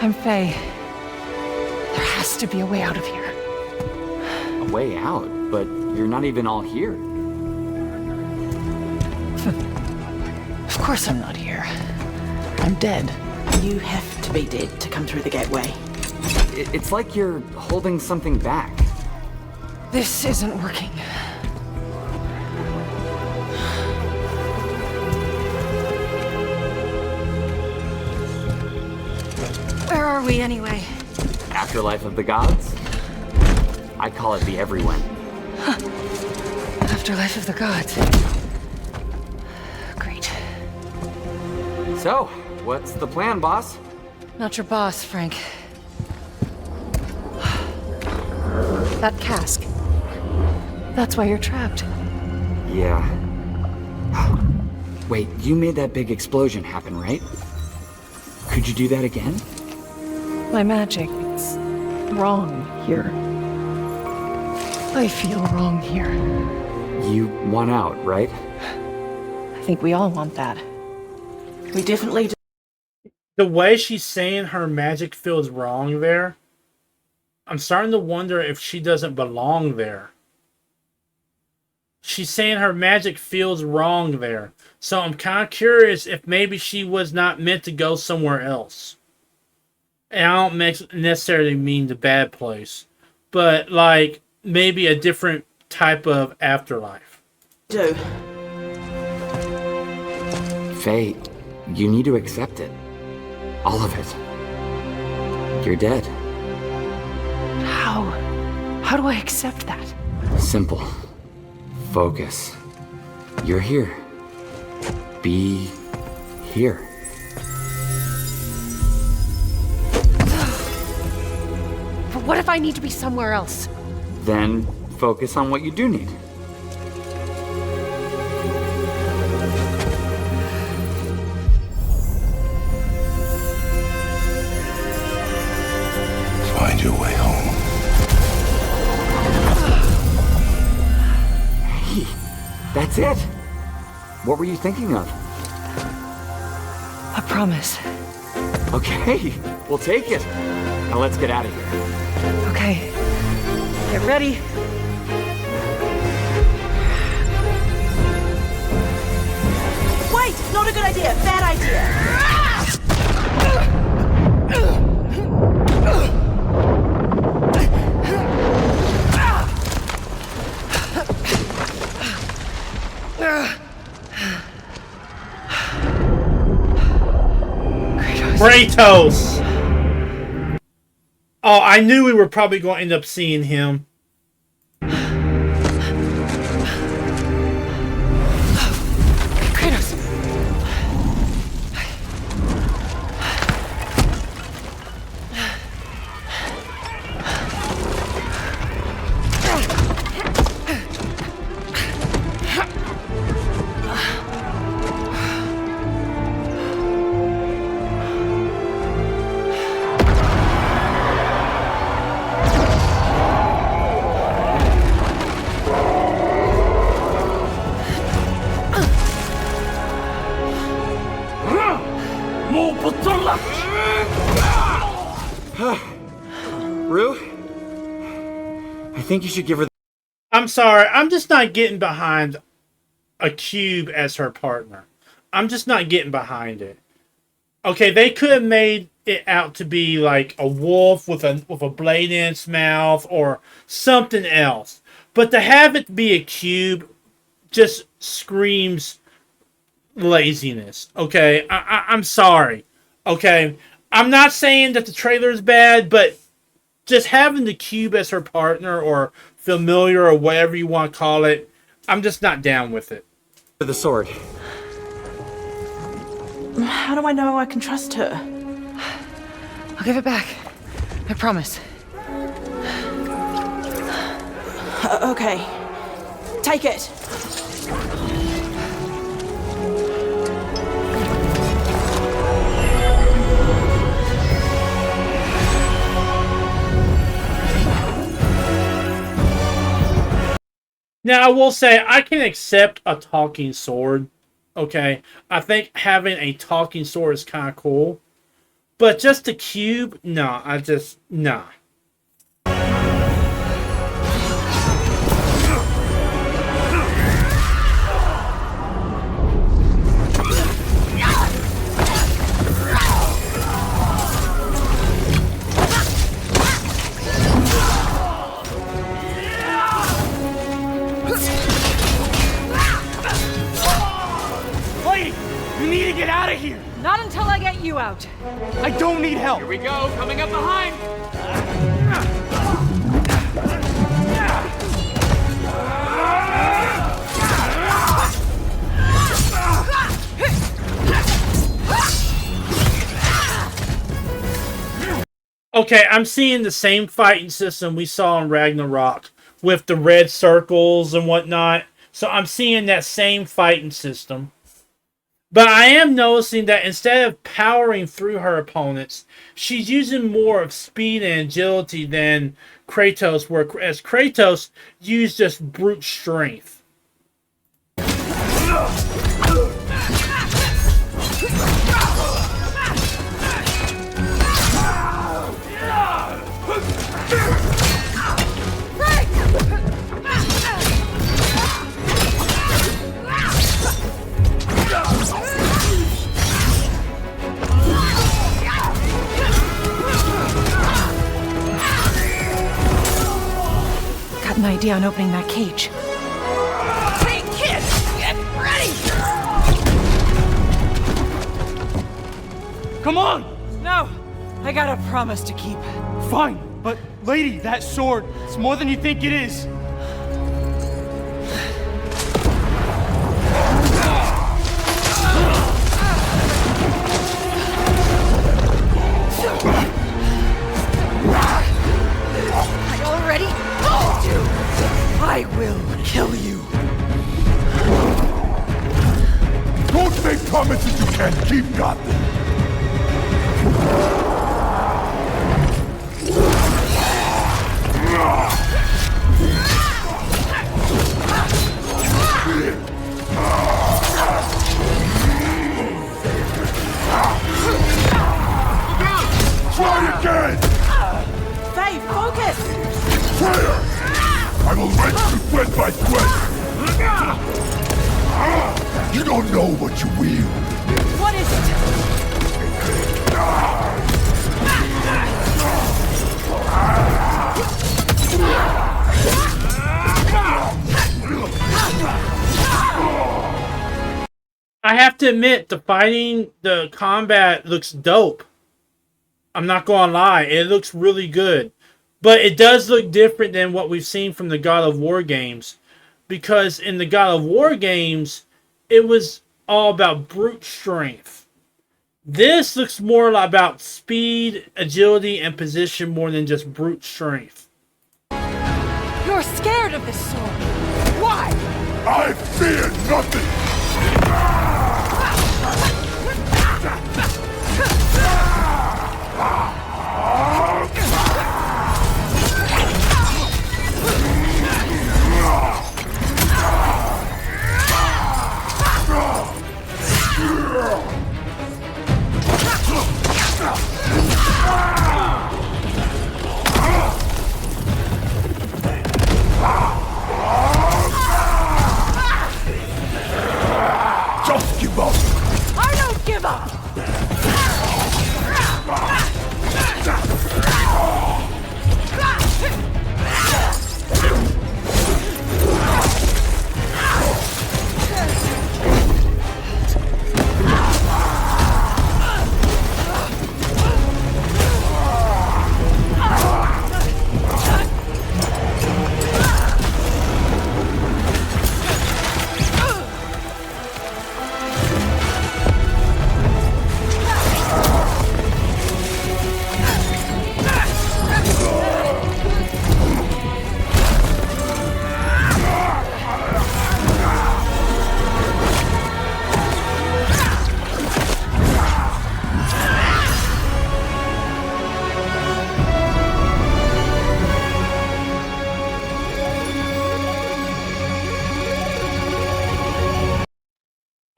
I'm Faye. There has to be a way out of here. A way out? But you're not even all here. Of course I'm not here. I'm dead. You have to be dead to come through the gateway. It's like you're holding something back. This isn't working. Where are we anyway? Afterlife of the gods? I call it the everyone. Afterlife of the gods. Great. So, what's the plan, boss? Not your boss, Frank. That cask. That's why you're trapped. Yeah. Wait, you made that big explosion happen, right? Could you do that again? My magic, it's wrong here. I feel wrong here. You want out, right? I think we all want that. We definitely do. The way she's saying her magic feels wrong there, I'm starting to wonder if she doesn't belong there. She's saying her magic feels wrong there. So I'm kind of curious if maybe she was not meant to go somewhere else. And I don't necessarily mean the bad place, but like maybe a different type of afterlife. Do. Faye, you need to accept it. All of it. You're dead. How? How do I accept that? Simple. Focus. You're here. Be here. But what if I need to be somewhere else? Then focus on what you do need. Find your way home. Hey, that's it. What were you thinking of? A promise. Okay, we'll take it. Now let's get out of here. Okay. Get ready. Wait! Not a good idea. Bad idea. Kratos! Oh, I knew we were probably going to end up seeing him. Kratos! Rue? I think you should give her I'm sorry, I'm just not getting behind a cube as her partner. I'm just not getting behind it. Okay, they could have made it out to be like a wolf with a blade in its mouth or something else. But to have it be a cube just screams laziness. Okay, I'm sorry. Okay, I'm not saying that the trailer is bad, but just having the cube as her partner or familiar or whatever you want to call it, I'm just not down with it. the sword. How do I know I can trust her? I'll give it back. I promise. Okay. Take it. Now, I will say, I can accept a talking sword, okay? I think having a talking sword is kind of cool. But just a cube? No, nah. Get out of here! Not until I get you out. I don't need help! Here we go, coming up behind! Okay, I'm seeing the same fighting system we saw in Ragnarok with the red circles and whatnot. So I'm seeing that same fighting system. But I am noticing that instead of powering through her opponents, she's using more of speed and agility than Kratos, whereas Kratos used just brute strength. Got an idea on opening that cage. Hey, kid! Get ready! Come on! No! I got a promise to keep. Fine, but lady, that sword, it's more than you think it is. Don't make promises you can't keep, Gotham. Try again! Faye, focus! Prayer! I will wrench you sweat by sweat! You don't know what you wield. What is it? I have to admit, the combat looks dope. I'm not gonna lie, it looks really good. But it does look different than what we've seen from the God of War games. Because in the God of War games, it was all about brute strength. This looks more about speed, agility, and position more than just brute strength. You're scared of this sword. Why? I fear nothing! Just give up! I don't give up!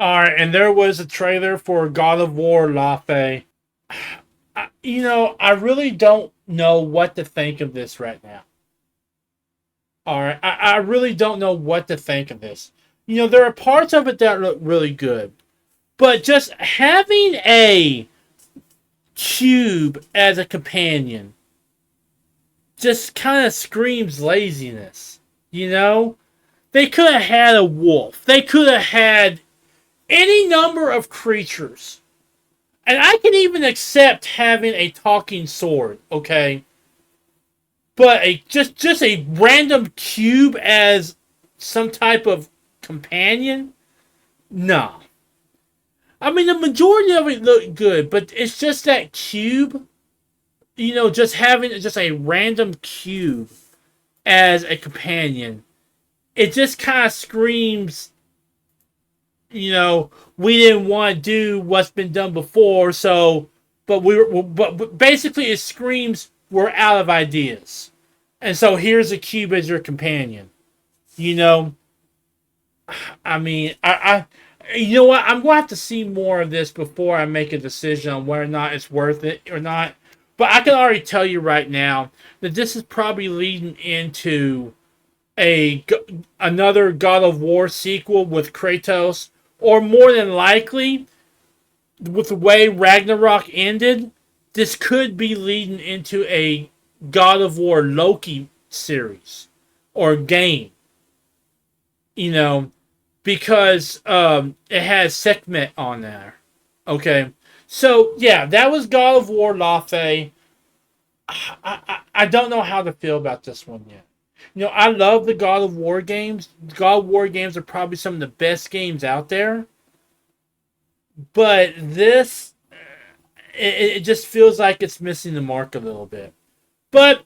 Alright, and there was a trailer for God of War Laufey. I really don't know what to think of this right now. Alright, I really don't know what to think of this. There are parts of it that look really good. But just having a cube as a companion just kind of screams laziness. They could have had a wolf. They could have had any number of creatures. And I can even accept having a talking sword, okay? But just a random cube as some type of companion? No. I mean, the majority of it looked good, but it's just that cube, just having just a random cube as a companion. It just kind of screams, we didn't want to do what's been done before, but basically it screams we're out of ideas. And so here's a cube as your companion. I mean, you know what? I'm going to have to see more of this before I make a decision on whether or not it's worth it or not. But I can already tell you right now that this is probably leading into another God of War sequel with Kratos. Or more than likely, with the way Ragnarok ended, this could be leading into a God of War Loki series or game. Because it has Sekhmet on there. Okay. So, yeah, that was God of War Laufey. I don't know how to feel about this one yet. I love the God of War games. God of War games are probably some of the best games out there. But this, it just feels like it's missing the mark a little bit. But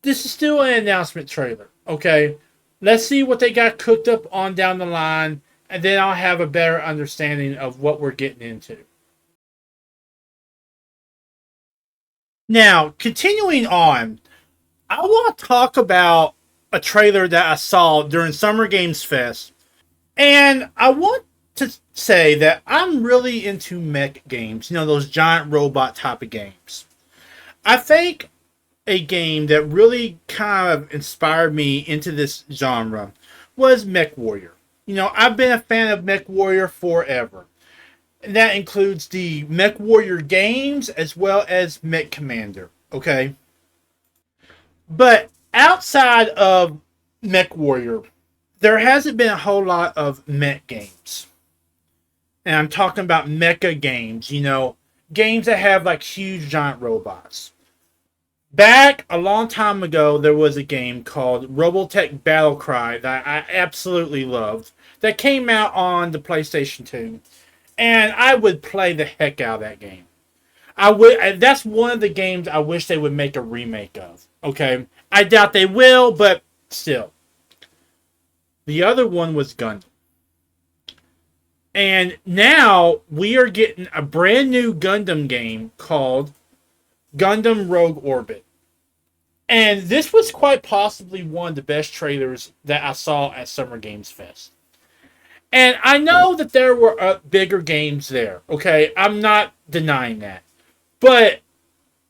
this is still an announcement trailer, okay? Let's see what they got cooked up on down the line. and then I'll have a better understanding of what we're getting into. Now, continuing on, I want to talk about a trailer that I saw during Summer Games Fest. And I want to say that I'm really into mech games, those giant robot type of games. I think a game that really kind of inspired me into this genre was Mech Warrior. I've been a fan of Mech Warrior forever. And that includes the Mech Warrior games as well as Mech Commander, okay? But outside of Mech Warrior, there hasn't been a whole lot of mech games. And I'm talking about mecha games, games that have like huge giant robots. Back a long time ago, there was a game called Robotech Battlecry that I absolutely loved that came out on the PlayStation 2. And I would play the heck out of that game. That's one of the games I wish they would make a remake of. Okay? I doubt they will, but still. The other one was Gundam. And now we are getting a brand new Gundam game called Gundam Rogue Orbit. And this was quite possibly one of the best trailers that I saw at Summer Games Fest. And I know that there were bigger games there, okay? I'm not denying that. But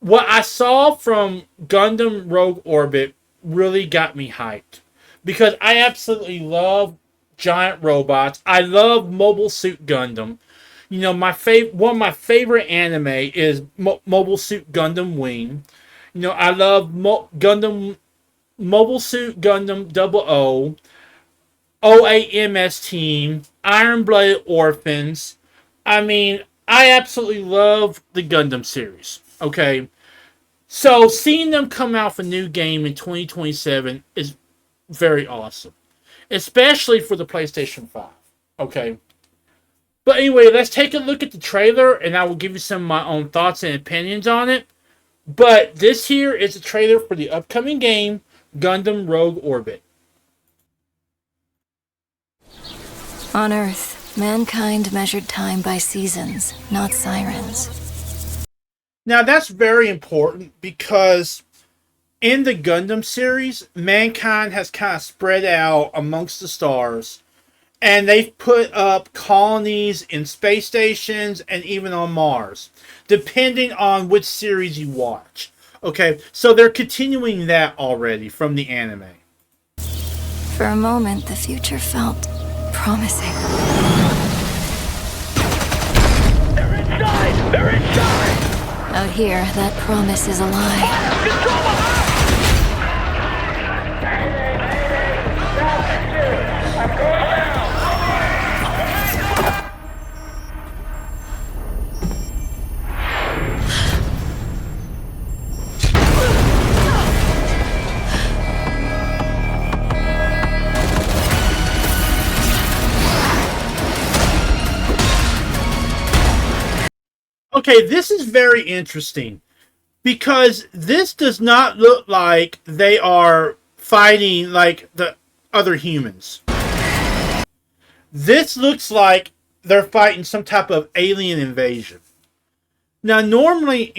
what I saw from Gundam Rogue Orbit really got me hyped. Because I absolutely love giant robots. I love Mobile Suit Gundam. One of my favorite anime is Mobile Suit Gundam Wing. I love Gundam Mobile Suit Gundam 00, OAMS Team, Iron Blooded Orphans. I absolutely love the Gundam series. Okay, so seeing them come out with a new game in 2027 is very awesome, especially for the PlayStation 5. Okay. But anyway, let's take a look at the trailer, and I will give you some of my own thoughts and opinions on it. But this here is a trailer for the upcoming game, Gundam Rogue Orbit. On Earth, mankind measured time by seasons, not sirens. Now that's very important because in the Gundam series, mankind has kind of spread out amongst the stars. And they've put up colonies in space stations and even on Mars, depending on which series you watch. Okay, so they're continuing that already from the anime. For a moment, the future felt promising. They're inside! They're inside! Out here, that promise is a lie. Okay, this is very interesting because this does not look like they are fighting like the other humans. This looks like they're fighting some type of alien invasion. Now, normally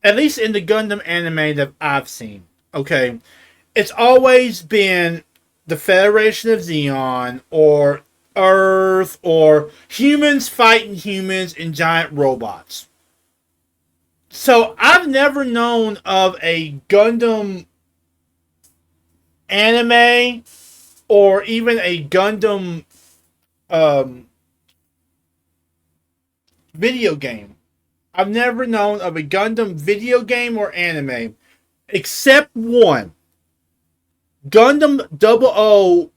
at least in the Gundam anime that I've seen, okay, it's always been the Federation of Zeon or Earth or humans fighting humans in giant robots. So I've never known of a Gundam anime or even a Gundam video game. I've never known of a Gundam video game or anime except one. Gundam 00,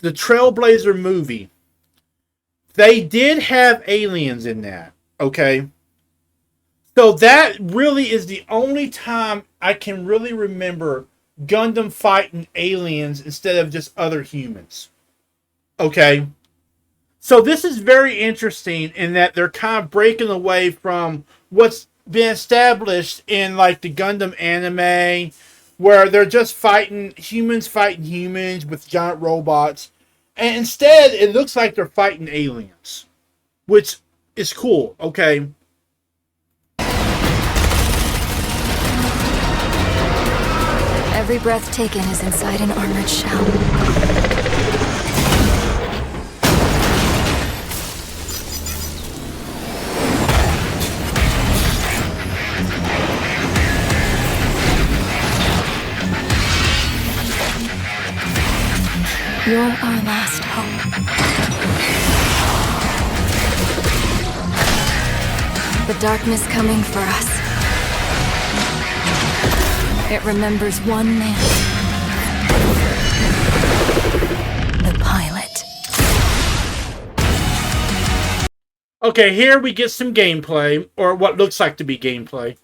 the Trailblazer movie. They did have aliens in that, okay? So that really is the only time I can really remember Gundam fighting aliens instead of just other humans. Okay? So this is very interesting in that they're kind of breaking away from what's been established in like the Gundam anime, where they're just fighting humans with giant robots. And instead, it looks like they're fighting aliens, which is cool, okay? Every breath taken is inside an armored shell. You're our last hope. The darkness coming for us. It remembers one man. The pilot. Okay, here we get some gameplay, or what looks like to be gameplay.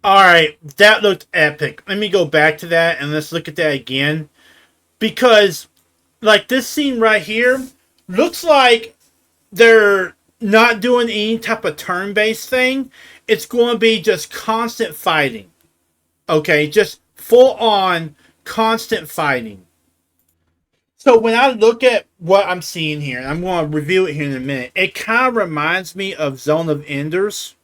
Alright, that looked epic. Let me go back to that and let's look at that again. Because, like, this scene right here looks like they're not doing any type of turn-based thing. It's going to be just constant fighting. Okay, just full-on constant fighting. So when I look at what I'm seeing here, and I'm going to review it here in a minute, it kind of reminds me of Zone of Enders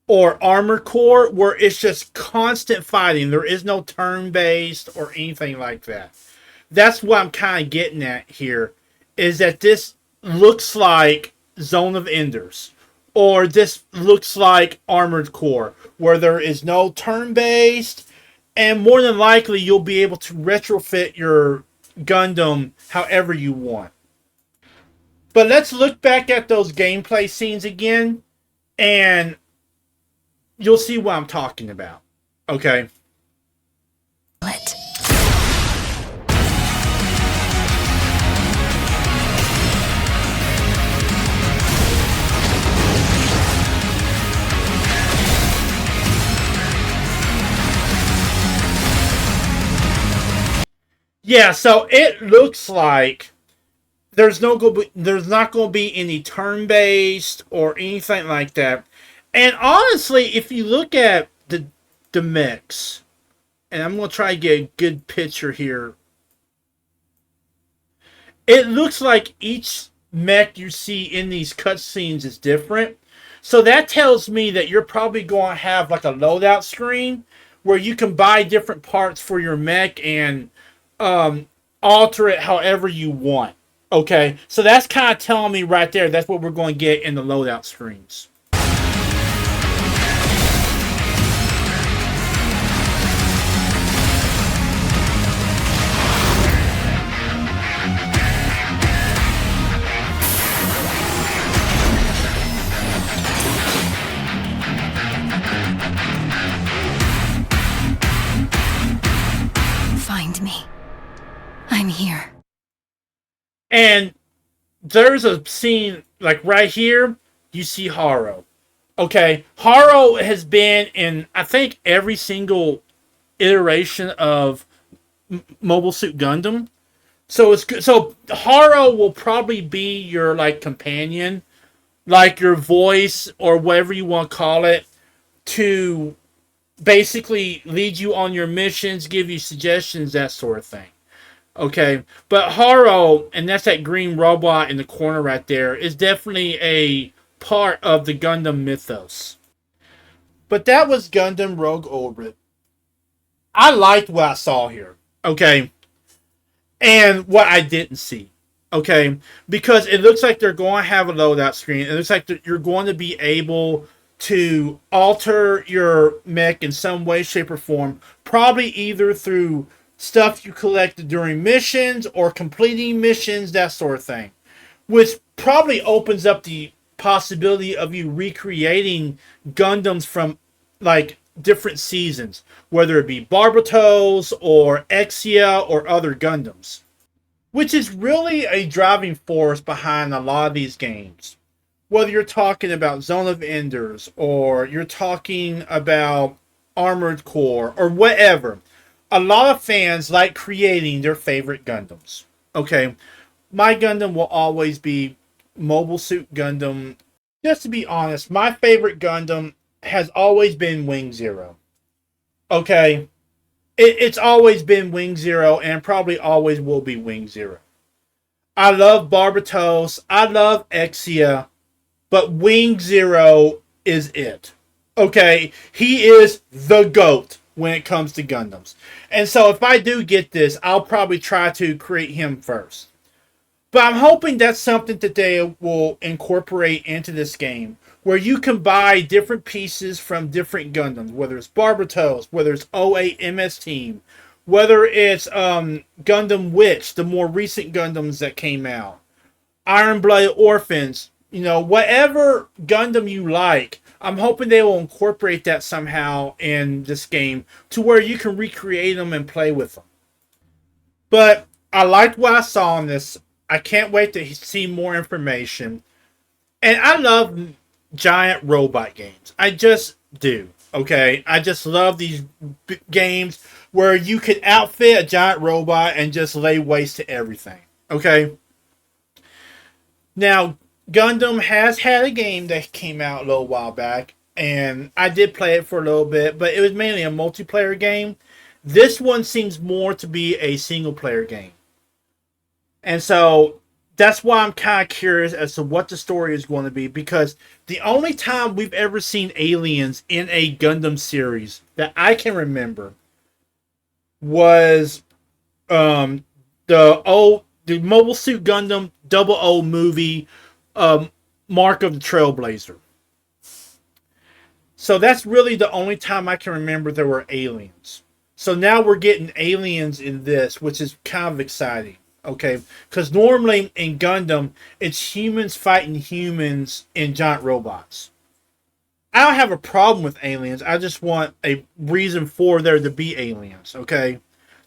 or Armored Core, where it's just constant fighting. There is no turn-based or anything like that. That's what I'm kind of getting at here, is that this looks like Zone of Enders, or this looks like Armored Core, where there is no turn-based, and more than likely you'll be able to retrofit your Gundam however you want. But let's look back at those gameplay scenes again, and you'll see what I'm talking about. Okay. Yeah, so it looks like there's not going to be any turn-based or anything like that. And honestly, if you look at the mix, and I'm going to try to get a good picture here, it looks like each mech you see in these cutscenes is different. So that tells me that you're probably going to have like a loadout screen where you can buy different parts for your mech and alter it however you want. Okay, so that's kind of telling me right there that's what we're going to get in the loadout screens. Find me. I'm here. And there's a scene, like right here, you see Haro. Okay, Haro has been in, I think, every single iteration of Mobile Suit Gundam. So it's good. So Haro will probably be your like companion, like your voice or whatever you want to call it, to basically lead you on your missions, give you suggestions, that sort of thing. Okay, but Haro, and that's that green robot in the corner right there, is definitely a part of the Gundam mythos. But that was Gundam Rogue Orbit. I liked what I saw here, okay? And what I didn't see, okay? Because it looks like they're going to have a loadout screen. It looks like you're going to be able to alter your mech in some way, shape, or form. Probably either through stuff you collected during missions or completing missions, that sort of thing. Which probably opens up the possibility of you recreating Gundams from like different seasons, whether it be Barbatos or Exia or other Gundams, which is really a driving force behind a lot of these games. Whether you're talking about Zone of Enders or you're talking about Armored Core or whatever, a lot of fans like creating their favorite Gundams. Okay, my Gundam will always be Mobile Suit Gundam. Just to be honest, my favorite Gundam has always been Wing Zero. Okay, it's always been Wing Zero and probably always will be Wing Zero. I love Barbatos, I love Exia, but Wing Zero is it. Okay, he is the GOAT when it comes to Gundams. And so if I do get this, I'll probably try to create him first. But I'm hoping that's something that they will incorporate into this game, where you can buy different pieces from different Gundams, whether it's Barbatos, whether it's O8 MS Team, whether it's Gundam Witch, the more recent Gundams that came out, Iron Blood Orphans, you know, whatever Gundam you like, I'm hoping they will incorporate that somehow in this game to where you can recreate them and play with them. But I liked what I saw in this. I can't wait to see more information. And I love giant robot games. I just do. Okay? I just love these games where you can outfit a giant robot and just lay waste to everything. Okay? Now, Gundam has had a game that came out a little while back, and I did play it for a little bit, but it was mainly a multiplayer game. This one seems more to be a single-player game. And so that's why I'm kind of curious as to what the story is going to be, because the only time we've ever seen aliens in a Gundam series that I can remember was the Mobile Suit Gundam 00 movie, Mark of the Trailblazer. So that's really the only time I can remember there were aliens. So now we're getting aliens in this, which is kind of exciting. Okay, because normally in Gundam, it's humans fighting humans in giant robots. I don't have a problem with aliens. I just want a reason for there to be aliens, okay?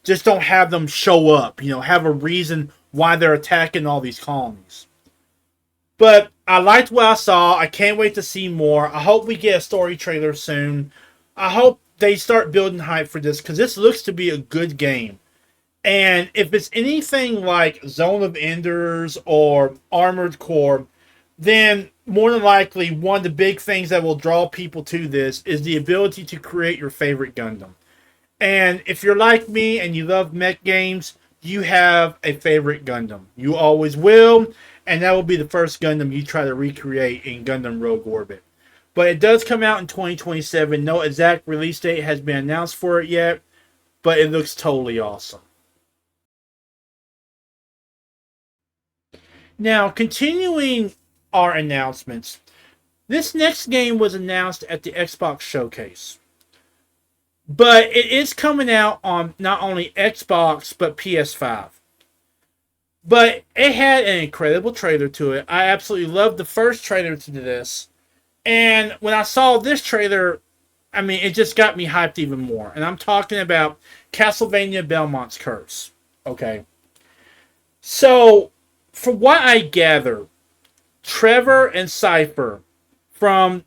Just don't have them show up, you know, have a reason why they're attacking all these colonies. But I liked what I saw. I can't wait to see more. I hope we get a story trailer soon. I hope they start building hype for this, because this looks to be a good game. And if it's anything like Zone of Enders or Armored Core, then more than likely one of the big things that will draw people to this is the ability to create your favorite Gundam. And if you're like me and you love mech games, you have a favorite Gundam. You always will, and that will be the first Gundam you try to recreate in Gundam Rogue Orbit. But it does come out in 2027. No exact release date has been announced for it yet, but it looks totally awesome. Now, continuing our announcements, this next game was announced at the Xbox Showcase. But it is coming out on not only Xbox, but PS5. But it had an incredible trailer to it. I absolutely loved the first trailer to this. And when I saw this trailer, I mean, it just got me hyped even more. And I'm talking about Castlevania Belmont's Curse. Okay. So, from what I gather, Trevor and Cypher from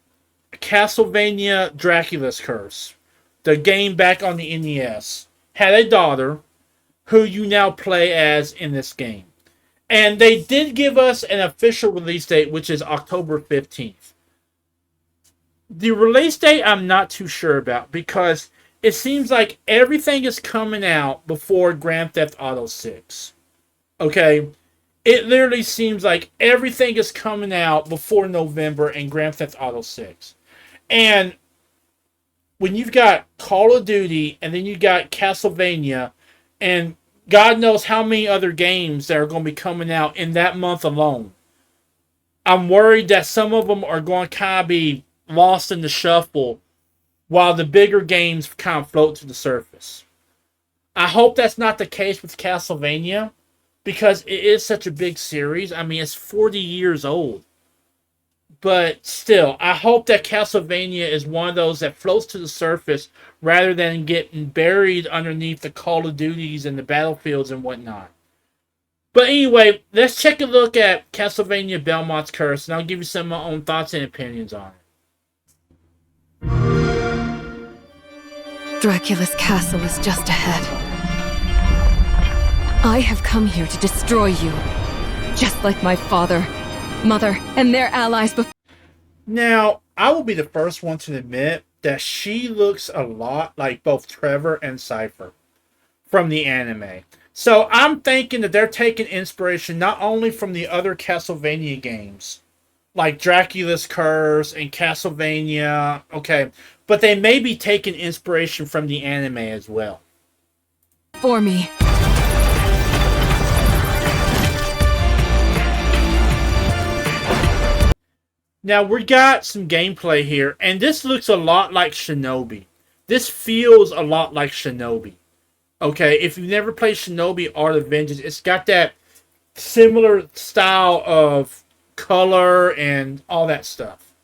Castlevania Dracula's Curse, the game back on the NES, had a daughter who you now play as in this game. And they did give us an official release date, which is October 15th. The release date I'm not too sure about, because it seems like everything is coming out before Grand Theft Auto 6. Okay? It literally seems like everything is coming out before November in Grand Theft Auto 6. And when you've got Call of Duty, and then you got Castlevania, and God knows how many other games that are going to be coming out in that month alone, I'm worried that some of them are going to kind of be lost in the shuffle while the bigger games kind of float to the surface. I hope that's not the case with Castlevania, because it is such a big series. I mean, it's 40 years old. But still, I hope that Castlevania is one of those that floats to the surface rather than getting buried underneath the Call of Duties and the Battlefields and whatnot. But anyway, let's take a look at Castlevania Belmont's Curse, and I'll give you some of my own thoughts and opinions on it. Dracula's castle is just ahead. I have come here to destroy you. Just like my father, mother, and their allies before. Now, I will be the first one to admit that she looks a lot like both Trevor and Cypher from the anime. So I'm thinking that they're taking inspiration not only from the other Castlevania games, like Dracula's Curse and Castlevania, okay, but they may be taking inspiration from the anime as well. For me. Now, we got some gameplay here, and this looks a lot like Shinobi. This feels a lot like Shinobi. Okay, if you've never played Shinobi Art of Vengeance, it's got that similar style of color and all that stuff.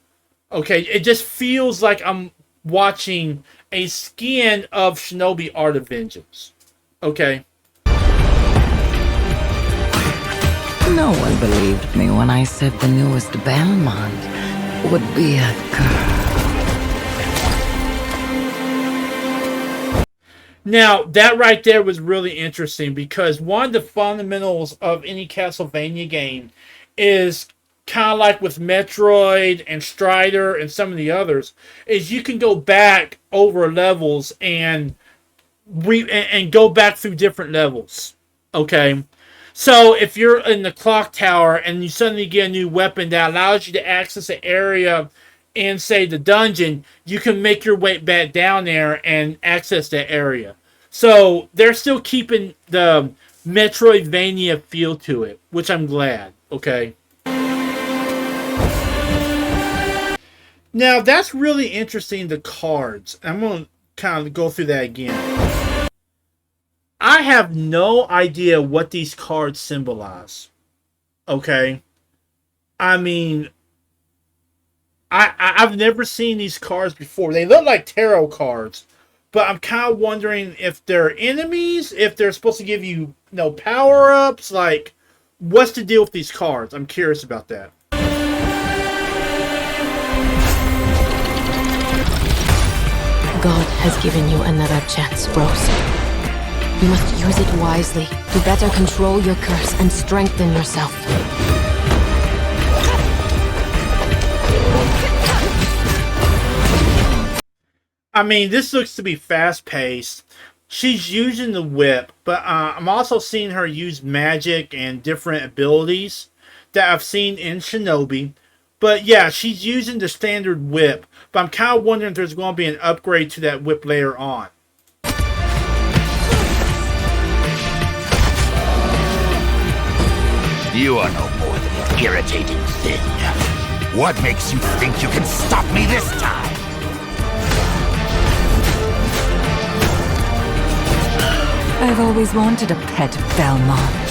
Okay, it just feels like I'm watching a skin of Shinobi Art of Vengeance. Okay. No one believed me when I said the newest Belmont would be a girl. Now, that right there was really interesting because one of the fundamentals of any Castlevania game is kind of like with Metroid and Strider and some of the others, is you can go back over levels and go back through different levels. Okay? So if you're in the clock tower and you suddenly get a new weapon that allows you to access an area in, say, the dungeon, you can make your way back down there and access that area. So they're still keeping the Metroidvania feel to it, which I'm glad. Okay. Now that's really interesting, the cards. I'm going to kind of go through that again. I have no idea what these cards symbolize. Okay? I mean, I've never seen these cards before. They look like tarot cards, but I'm kind of wondering if they're enemies, if they're supposed to give you, power-ups. Like, what's the deal with these cards? I'm curious about that. God has given you another chance, Rose. You must use it wisely to better control your curse and strengthen yourself. I mean, this looks to be fast-paced. She's using the whip, but I'm also seeing her use magic and different abilities that I've seen in Shinobi. But yeah, she's using the standard whip, but I'm kind of wondering if there's going to be an upgrade to that whip later on. You are no more than an irritating thing. What makes you think you can stop me this time? I've always wanted a pet Belmont.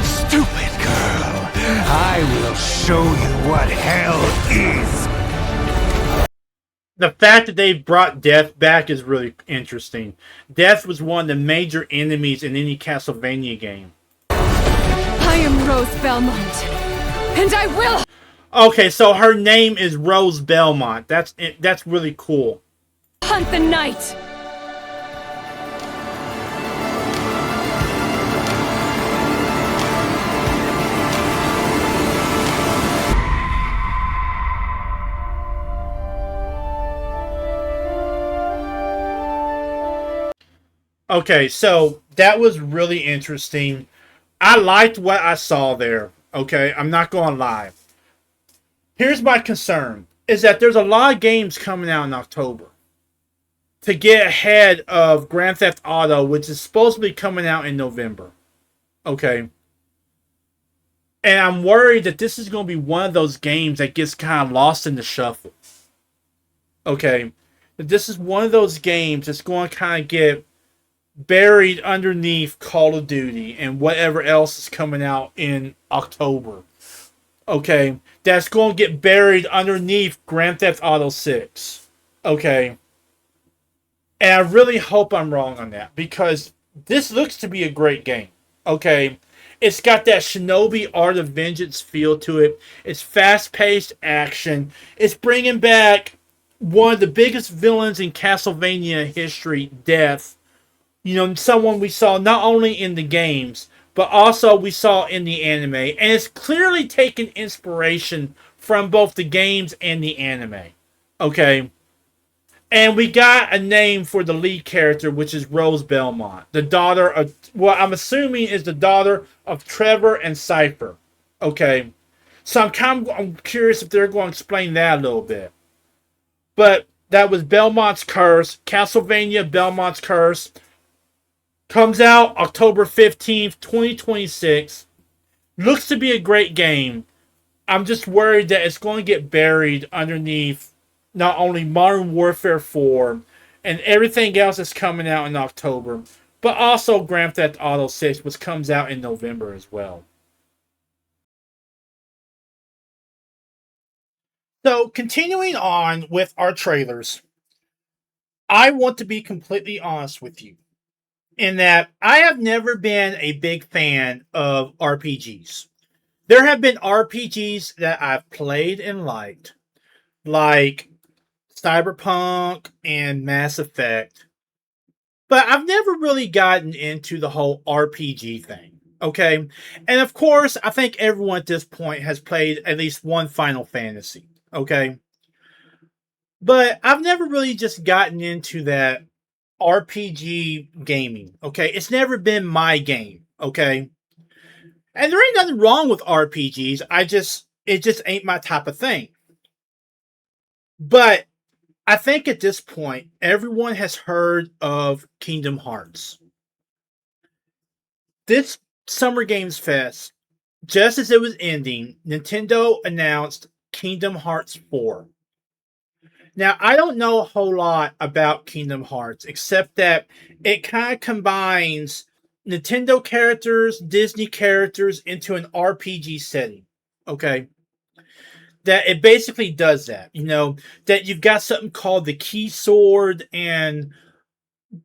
Stupid girl. I will show you what hell is. The fact that they've brought Death back is really interesting. Death was one of the major enemies in any Castlevania game. I am Rose Belmont, and I will... Okay, so her name is Rose Belmont. That's really cool. Hunt the night! Okay, so that was really interesting. I liked what I saw there. Okay, I'm not going to lie. Here's my concern, is that there's a lot of games coming out in October to get ahead of Grand Theft Auto, which is supposed to be coming out in November. Okay. And I'm worried that this is going to be one of those games that gets kind of lost in the shuffle. Okay. That this is one of those games that's going to kind of get buried underneath Call of Duty and whatever else is coming out in October. Okay. That's going to get buried underneath Grand Theft Auto 6. Okay. And I really hope I'm wrong on that, because this looks to be a great game. Okay. It's got that Shinobi Art of Vengeance feel to it. It's fast-paced action. It's bringing back one of the biggest villains in Castlevania history, Death, You know, someone we saw not only in the games, but also we saw in the anime. And it's clearly taken inspiration from both the games and the anime. Okay? And we got a name for the lead character, which is Rose Belmont. The daughter of, well, I'm assuming is the daughter of Trevor and Cypher. Okay? So I'm curious if they're going to explain that a little bit. But that was Belmont's Curse. Castlevania Belmont's Curse. Comes out October 15th, 2026. Looks to be a great game. I'm just worried that it's going to get buried underneath not only Modern Warfare 4 and everything else that's coming out in October, but also Grand Theft Auto 6, which comes out in November as well. So, continuing on with our trailers, I want to be completely honest with you in that I have never been a big fan of RPGs. There have been RPGs that I've played and liked, like Cyberpunk and Mass Effect, but I've never really gotten into the whole RPG thing. Okay? And of course, I think everyone at this point has played at least one Final Fantasy. Okay? But I've never really just gotten into that RPG gaming. Okay? It's never been my game. Okay? And there ain't nothing wrong with RPGs. It just ain't my type of thing. But I think at this point, everyone has heard of Kingdom Hearts. This Summer Games Fest, just as it was ending, Nintendo announced Kingdom Hearts 4. Now, I don't know a whole lot about Kingdom Hearts, except that it kind of combines Nintendo characters, Disney characters into an RPG setting. Okay? That it basically does that. You know, that you've got something called the Key Sword, and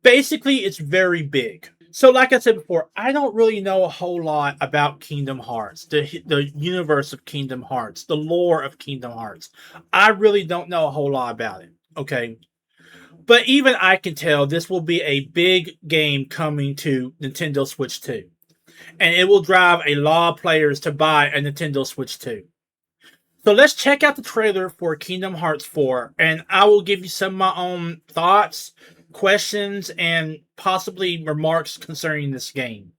basically it's very big. So like I said before, I don't really know a whole lot about Kingdom Hearts, the universe of Kingdom Hearts, the lore of Kingdom Hearts. I really don't know a whole lot about it, okay? But even I can tell this will be a big game coming to Nintendo Switch 2. And it will drive a lot of players to buy a Nintendo Switch 2. So let's check out the trailer for Kingdom Hearts 4, and I will give you some of my own thoughts, questions, and possibly remarks concerning this game.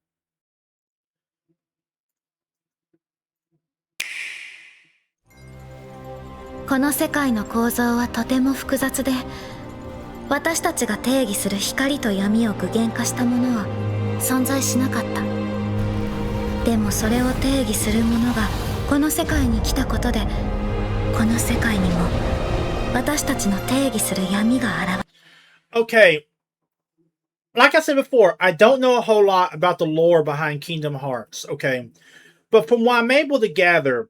この世界の構造はとても複雑で、私たちが定義する光と闇を具現化したものは存在しなかった。でもそれを定義するものがこの世界に来たことで、この世界にも私たちの定義する闇が現れ。Okay, like I said before, I don't know a whole lot about the lore behind Kingdom Hearts, okay? But from what I'm able to gather,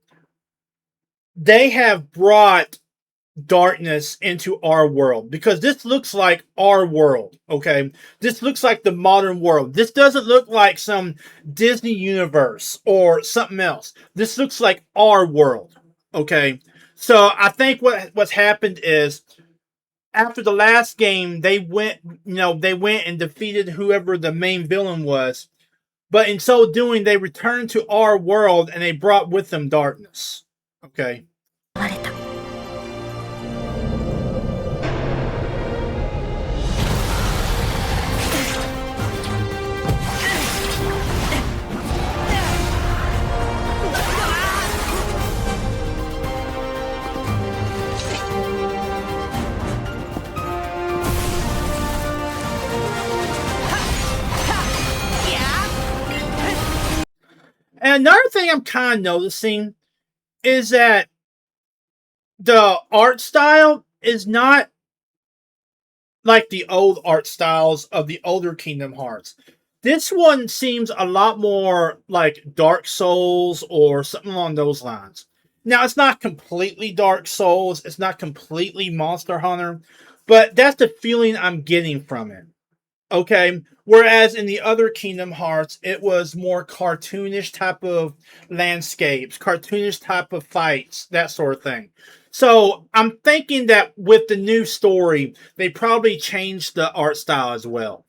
they have brought darkness into our world, because this looks like our world, okay? This looks like the modern world. This doesn't look like some Disney universe or something else. This looks like our world, okay? So I think what's happened is, after the last game, they went and defeated whoever the main villain was. But in so doing, they returned to our world and they brought with them darkness. Okay. And another thing I'm kind of noticing is that the art style is not like the old art styles of the older Kingdom Hearts. This one seems a lot more like Dark Souls or something along those lines. Now, it's not completely Dark Souls, it's not completely Monster Hunter, but that's the feeling I'm getting from it. Okay, whereas in the other Kingdom Hearts, it was more cartoonish type of landscapes, cartoonish type of fights, that sort of thing. So I'm thinking that with the new story, they probably changed the art style as well.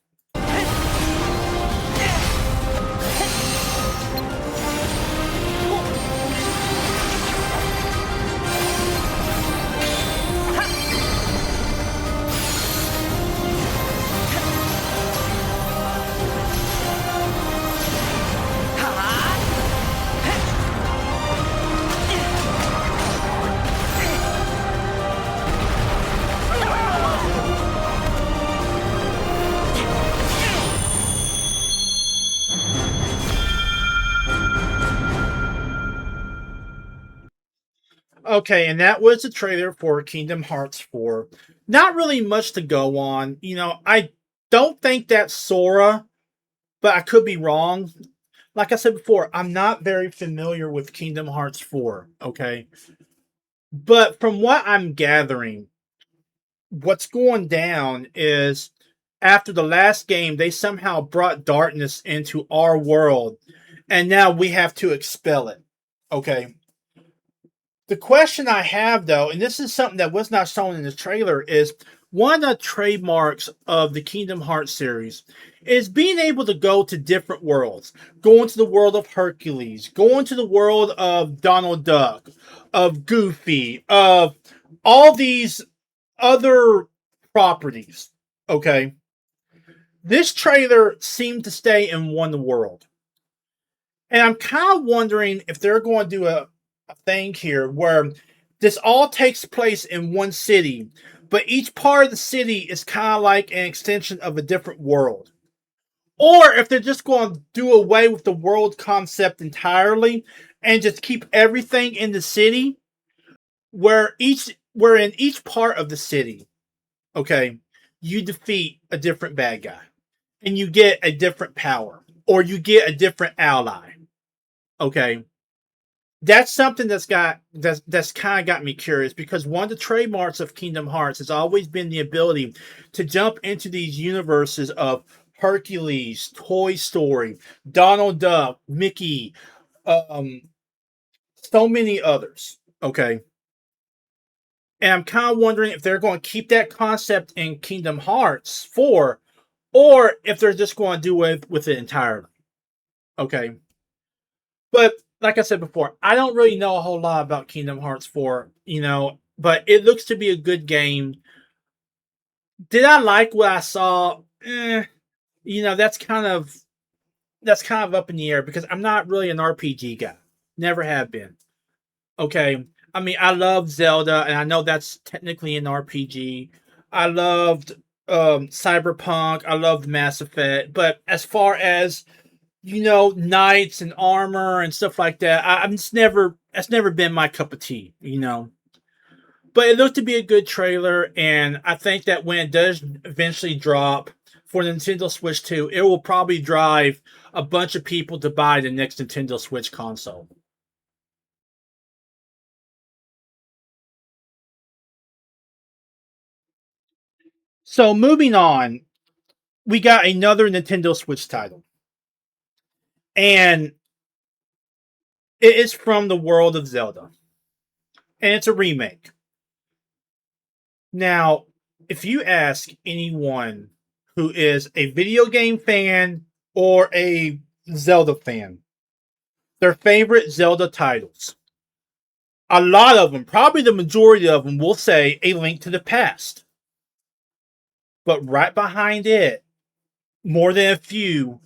Okay, and that was the trailer for Kingdom Hearts 4. Not really much to go on. I don't think that's Sora, but I could be wrong. Like I said before, I'm not very familiar with Kingdom Hearts 4, okay? But from what I'm gathering, what's going down is after the last game, they somehow brought darkness into our world, and now we have to expel it, okay? The question I have, though, and this is something that was not shown in the trailer, is one of the trademarks of the Kingdom Hearts series is being able to go to different worlds. Going to the world of Hercules, going to the world of Donald Duck, of Goofy, of all these other properties. Okay? This trailer seemed to stay in one world. And I'm kind of wondering if they're going to do a thing here where this all takes place in one city, but each part of the city is kind of like an extension of a different world. Or if they're just going to do away with the world concept entirely and just keep everything in the city, where in each part of the city, okay, you defeat a different bad guy and you get a different power or you get a different ally. Okay. That's something that's kind of got me curious, because one of the trademarks of Kingdom Hearts has always been the ability to jump into these universes of Hercules, Toy Story, Donald Duck, Mickey, so many others. Okay. And I'm kind of wondering if they're going to keep that concept in Kingdom Hearts 4, or if they're just going to do away with it entirely. Okay. But like I said before, I don't really know a whole lot about Kingdom Hearts 4, but it looks to be a good game. Did I like what I saw? That's kind of up in the air, because I'm not really an RPG guy. Never have been. Okay. I mean, I love Zelda, and I know that's technically an RPG. I loved Cyberpunk. I loved Mass Effect. But as far as knights and armor and stuff like that, that's never been my cup of tea, But it looked to be a good trailer, and I think that when it does eventually drop for the Nintendo Switch 2, it will probably drive a bunch of people to buy the next Nintendo Switch console. So moving on, we got another Nintendo Switch title. And it is from the world of Zelda. And it's a remake. Now, if you ask anyone who is a video game fan or a Zelda fan, their favorite Zelda titles, a lot of them, probably the majority of them, will say A Link to the Past. But right behind it, more than a few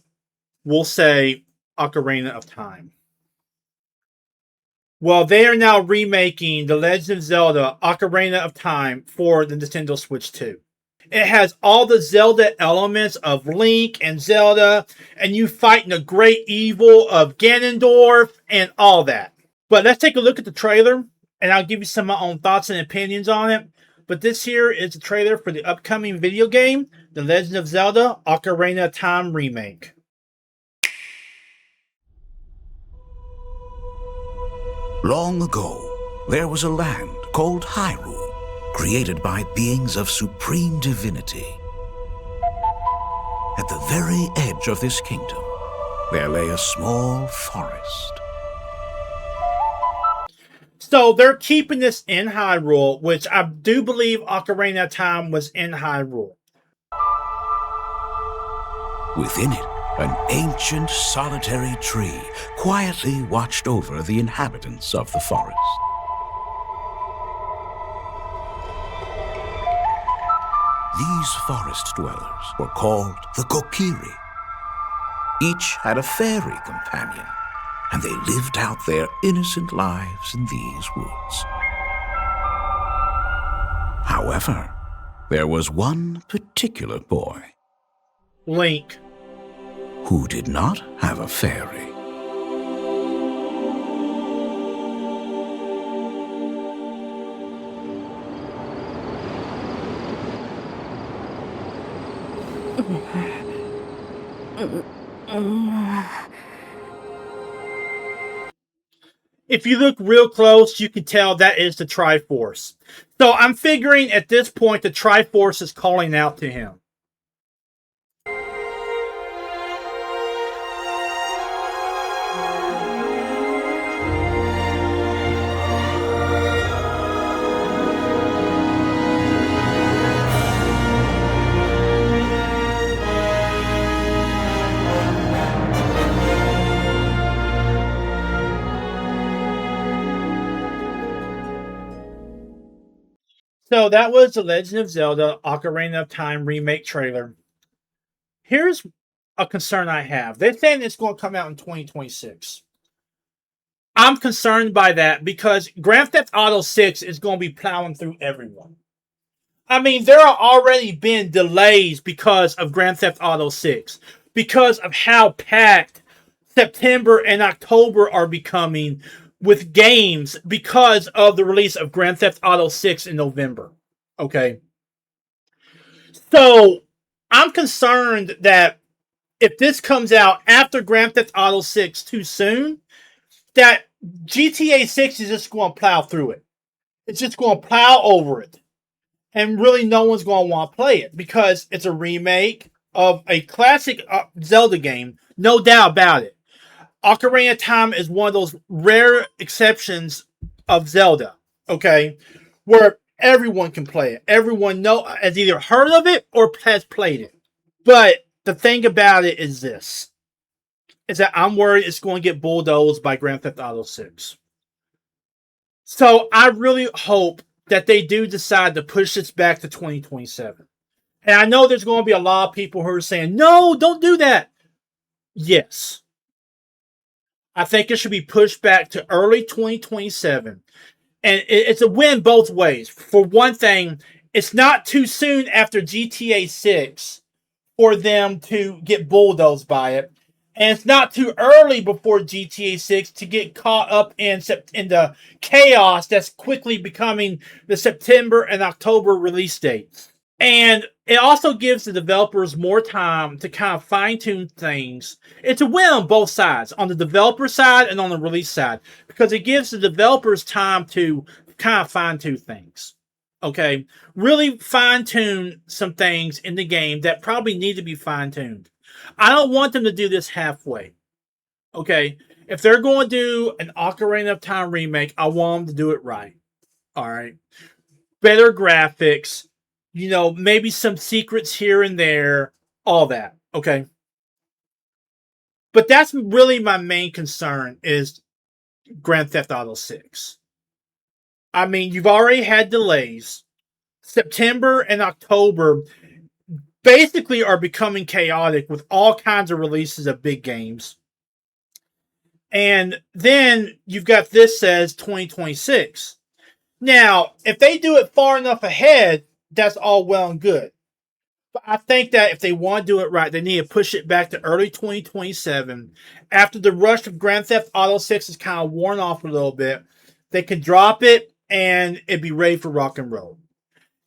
will say Ocarina of Time. Well, they are now remaking The Legend of Zelda Ocarina of Time for the Nintendo Switch 2. It has all the Zelda elements of Link and Zelda, and you fighting the great evil of Ganondorf and all that. But let's take a look at the trailer, and I'll give you some of my own thoughts and opinions on it. But this here is the trailer for the upcoming video game, The Legend of Zelda Ocarina of Time Remake. Long ago, there was a land called Hyrule, created by beings of supreme divinity. At the very edge of this kingdom, there lay a small forest. So they're keeping this in Hyrule, which I do believe Ocarina of Time was in Hyrule. Within it, an ancient solitary tree quietly watched over the inhabitants of the forest. These forest dwellers were called the Kokiri. Each had a fairy companion, and they lived out their innocent lives in these woods. However, there was one particular boy, Link, who did not have a fairy. If you look real close, you can tell that is the Triforce. So I'm figuring at this point the Triforce is calling out to him. So that was the Legend of Zelda Ocarina of Time remake trailer. Here's a concern I have. They're saying it's going to come out in 2026. I'm concerned by that because Grand Theft Auto 6 is going to be plowing through everyone. I mean, there are already been delays because of Grand Theft Auto 6. Because of how packed September and October are becoming with games because of the release of Grand Theft Auto 6 in November. Okay. So, I'm concerned that if this comes out after Grand Theft Auto 6 too soon, that GTA 6 is just going to plow through it. It's just going to plow over it. And really no one's going to want to play it because it's a remake of a classic Zelda game. No doubt about it. Ocarina of Time is one of those rare exceptions of Zelda, okay, where everyone can play it. Everyone has either heard of it or has played it. But the thing about it is this, is that I'm worried it's going to get bulldozed by Grand Theft Auto 6. So I really hope that they do decide to push this back to 2027. And I know there's going to be a lot of people who are saying, no, don't do that. Yes. I think it should be pushed back to early 2027. And it's a win both ways. For one thing, it's not too soon after GTA 6 for them to get bulldozed by it. And it's not too early before GTA 6 to get caught up in the chaos that's quickly becoming the September and October release dates. And it also gives the developers more time to kind of fine-tune things. It's a win on both sides, on the developer side and on the release side, because it gives the developers time to kind of fine-tune things. Okay? Really fine-tune some things in the game that probably need to be fine-tuned. I don't want them to do this halfway. Okay? If they're going to do an Ocarina of Time remake, I want them to do it right. Alright? Better graphics. You know, maybe some secrets here and there. All that. Okay? But that's really my main concern is Grand Theft Auto 6. I mean, you've already had delays. September and October basically are becoming chaotic with all kinds of releases of big games. And then you've got this says 2026. Now, if they do it far enough ahead, that's all well and good. But I think that if they want to do it right, they need to push it back to early 2027. After the rush of Grand Theft Auto 6 is kind of worn off a little bit, they can drop it and it'd be ready for rock and roll.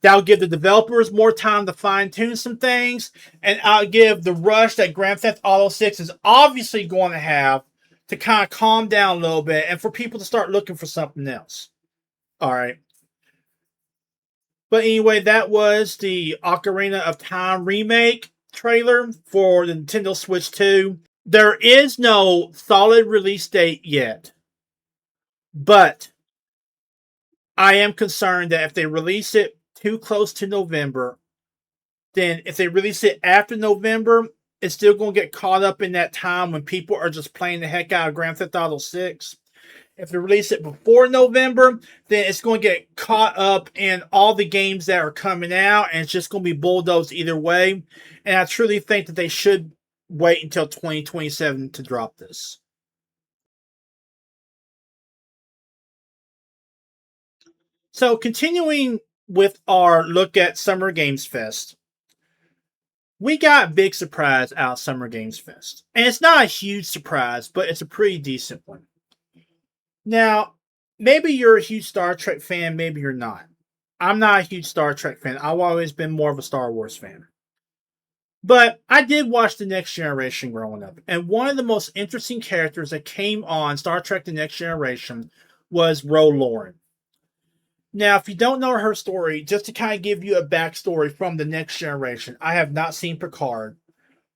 That'll give the developers more time to fine-tune some things, and I'll give the rush that Grand Theft Auto 6 is obviously going to have to kind of calm down a little bit and for people to start looking for something else. All right. But anyway, that was the Ocarina of Time remake trailer for the Nintendo Switch 2. There is no solid release date yet. But I am concerned that if they release it too close to November, then if they release it after November, it's still going to get caught up in that time when people are just playing the heck out of Grand Theft Auto 6. If they release it before November, then it's going to get caught up in all the games that are coming out, and it's just going to be bulldozed either way. And I truly think that they should wait until 2027 to drop this. So, continuing with our look at Summer Games Fest, we got a big surprise out of Summer Games Fest. And it's not a huge surprise, but it's a pretty decent one. Now, maybe you're a huge Star Trek fan, maybe you're not. I'm not a huge Star Trek fan. I've always been more of a Star Wars fan. But I did watch The Next Generation growing up, and one of the most interesting characters that came on Star Trek The Next Generation was Ro Lauren. Now, if you don't know her story, just to kind of give you a backstory from The Next Generation, I have not seen Picard,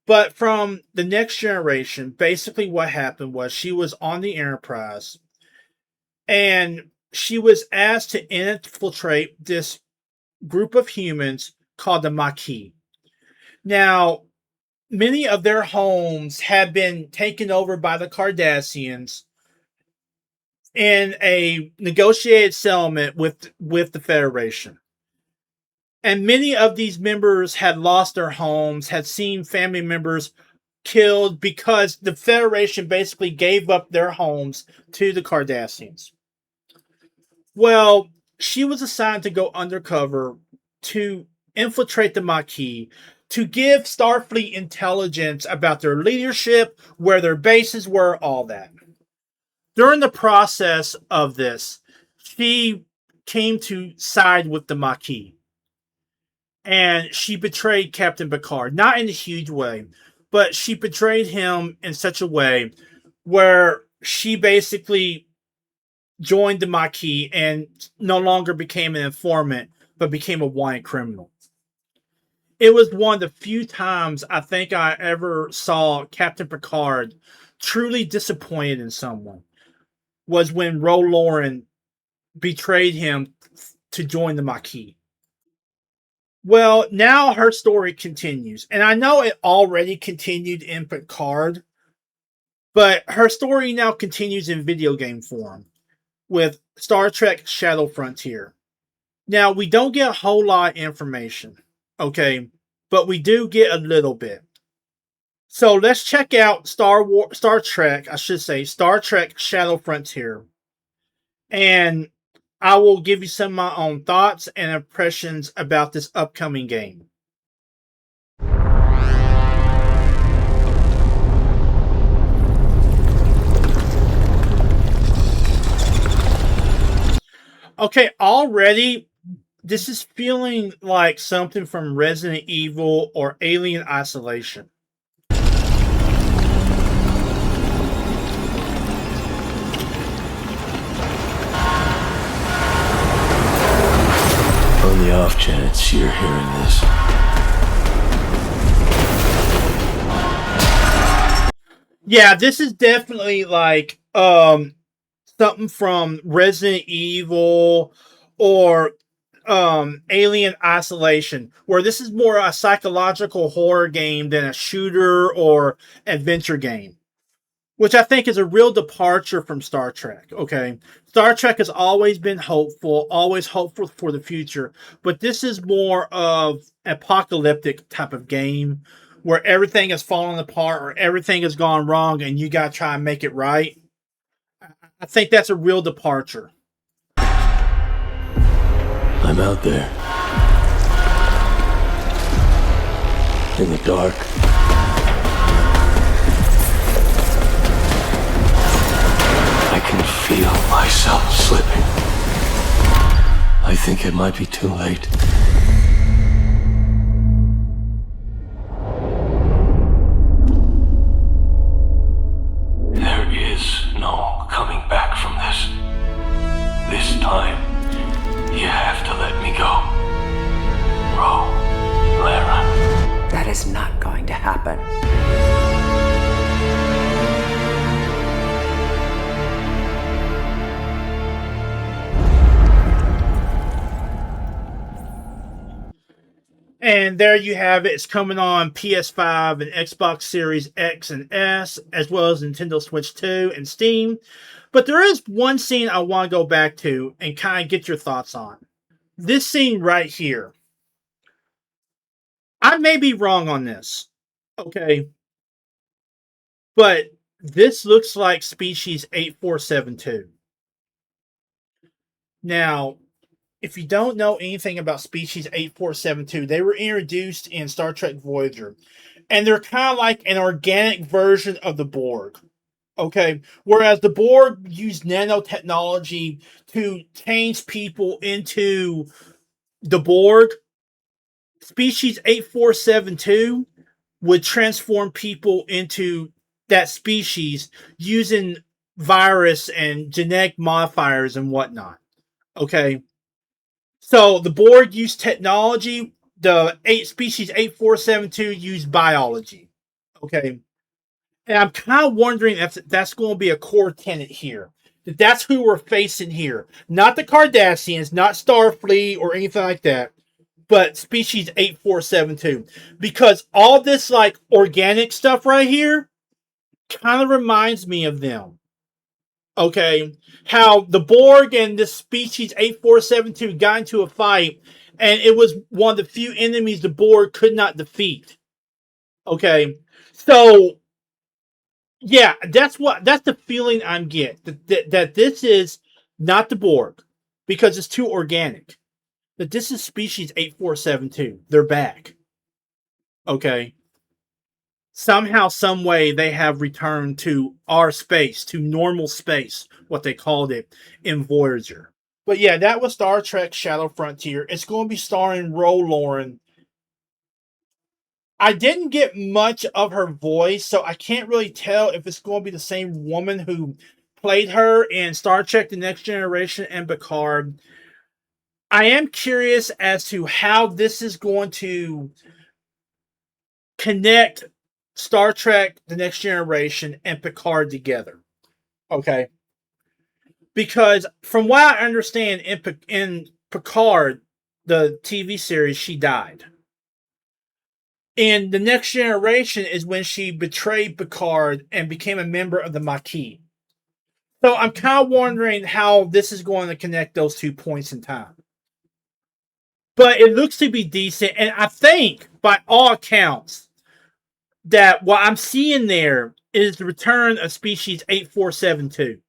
but from The Next Generation, basically what happened was she was on the Enterprise, and she was asked to infiltrate this group of humans called the Maquis. Now, many of their homes have been taken over by the Cardassians in a negotiated settlement with the Federation. And many of these members had lost their homes, had seen family members killed because the Federation basically gave up their homes to the Cardassians. Well, she was assigned to go undercover to infiltrate the Maquis, to give Starfleet intelligence about their leadership, where their bases were, all that. During the process of this, she came to side with the Maquis. And she betrayed Captain Picard. Not in a huge way, but she betrayed him in such a way where she basically joined the Maquis and no longer became an informant, but became a wanted criminal. It was one of the few times I think I ever saw Captain Picard truly disappointed in someone, was when Ro Lauren betrayed him to join the Maquis. Well, now her story continues, and I know it already continued in Picard, but her story now continues in video game form with Star Trek Shadow Frontier. Now, we don't get a whole lot of information, okay, but we do get a little bit. So let's check out Star Trek Shadow Frontier, and I will give you some of my own thoughts and impressions about this upcoming game. Okay, already this is feeling like something from Resident Evil or Alien Isolation. On the off chance you're hearing this. Yeah, this is definitely like something from Resident Evil or Alien Isolation, where this is more a psychological horror game than a shooter or adventure game, which I think is a real departure from Star Trek. Okay, Star Trek has always been hopeful, always hopeful for the future, but this is more of apocalyptic type of game where everything has fallen apart or everything has gone wrong and you got to try and make it right. I think that's a real departure. I'm out there. In the dark. I can feel myself slipping. I think it might be too late. There is no coming back from this. This time, you have to let me go. Ro, Lara. That is not going to happen. And there you have it. It's coming on PS5 and Xbox Series X and S, as well as Nintendo Switch 2 and Steam. But there is one scene I want to go back to and kind of get your thoughts on. This scene right here. I may be wrong on this, okay? But this looks like Species 8472. Now, if you don't know anything about Species 8472, they were introduced in Star Trek Voyager. And they're kind of like an organic version of the Borg. Okay? Whereas the Borg used nanotechnology to change people into the Borg, Species 8472 would transform people into that species using virus and genetic modifiers and whatnot. Okay. So the Borg used technology. The species 8472 used biology. Okay. And I'm kind of wondering if that's going to be a core tenet here. That's who we're facing here. Not the Cardassians, not Starfleet or anything like that, but species 8472. Because all this like organic stuff right here kind of reminds me of them. Okay. How the Borg and this species 8472 got into a fight, and it was one of the few enemies the Borg could not defeat. Okay. So yeah, that's the feeling I'm getting. That this is not the Borg because it's too organic. That this is species 8472. They're back. Okay. Somehow, some way, they have returned to our space, to normal space, what they called it in Voyager. But yeah, that was Star Trek Shadow Frontier. It's going to be starring Ro Lauren. I didn't get much of her voice, so I can't really tell if it's going to be the same woman who played her in Star Trek The Next Generation and Picard. I am curious as to how this is going to connect Star Trek The Next Generation and Picard together. Okay. Because from what I understand, in Picard, the TV series, she died. And The Next Generation is when she betrayed Picard and became a member of the Maquis. So I'm kind of wondering how this is going to connect those 2 points in time. But it looks to be decent. And I think, by all accounts, that what I'm seeing there is the return of species 8472.